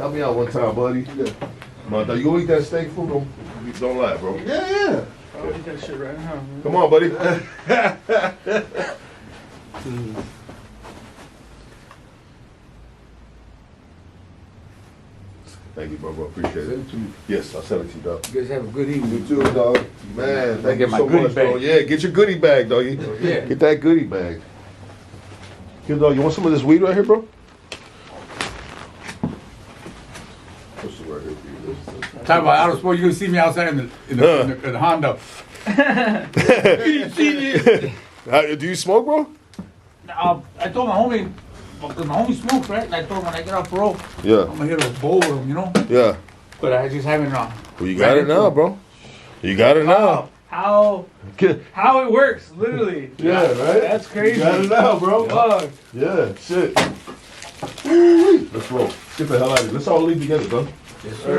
Help me out one time, buddy. Yeah. Man, you gonna eat that steak food? Don't lie, bro. Yeah. Oh, you got shit right now. Man. Come on, buddy. Thank you, bro. Appreciate it. Send it to me. Yes, I'll send it to you, dog. You guys have a good evening. You too, dog. Man, thank get you my so goodie much, bro. bag. Yeah, get your goodie bag, dog. Yeah. Get that goodie bag. Here, dog, you want some of this weed right here, bro? What's the right here for you? Talk about out of sport. You gonna see me outside in the Honda. Do you smoke, bro? I told my homie, because my homie smokes, right? And I told him when I get off parole, Yeah. I'm gonna hit a bowl with him, you know. Yeah. But I just haven't. Well, you got it now, bro. You got it now. How it works, literally. Yeah, right? That's crazy. You got it now, bro. Fuck. Yeah, shit. Woo-wee. Let's roll. Get the hell out of here. Let's all leave together, bro. Yes, sir.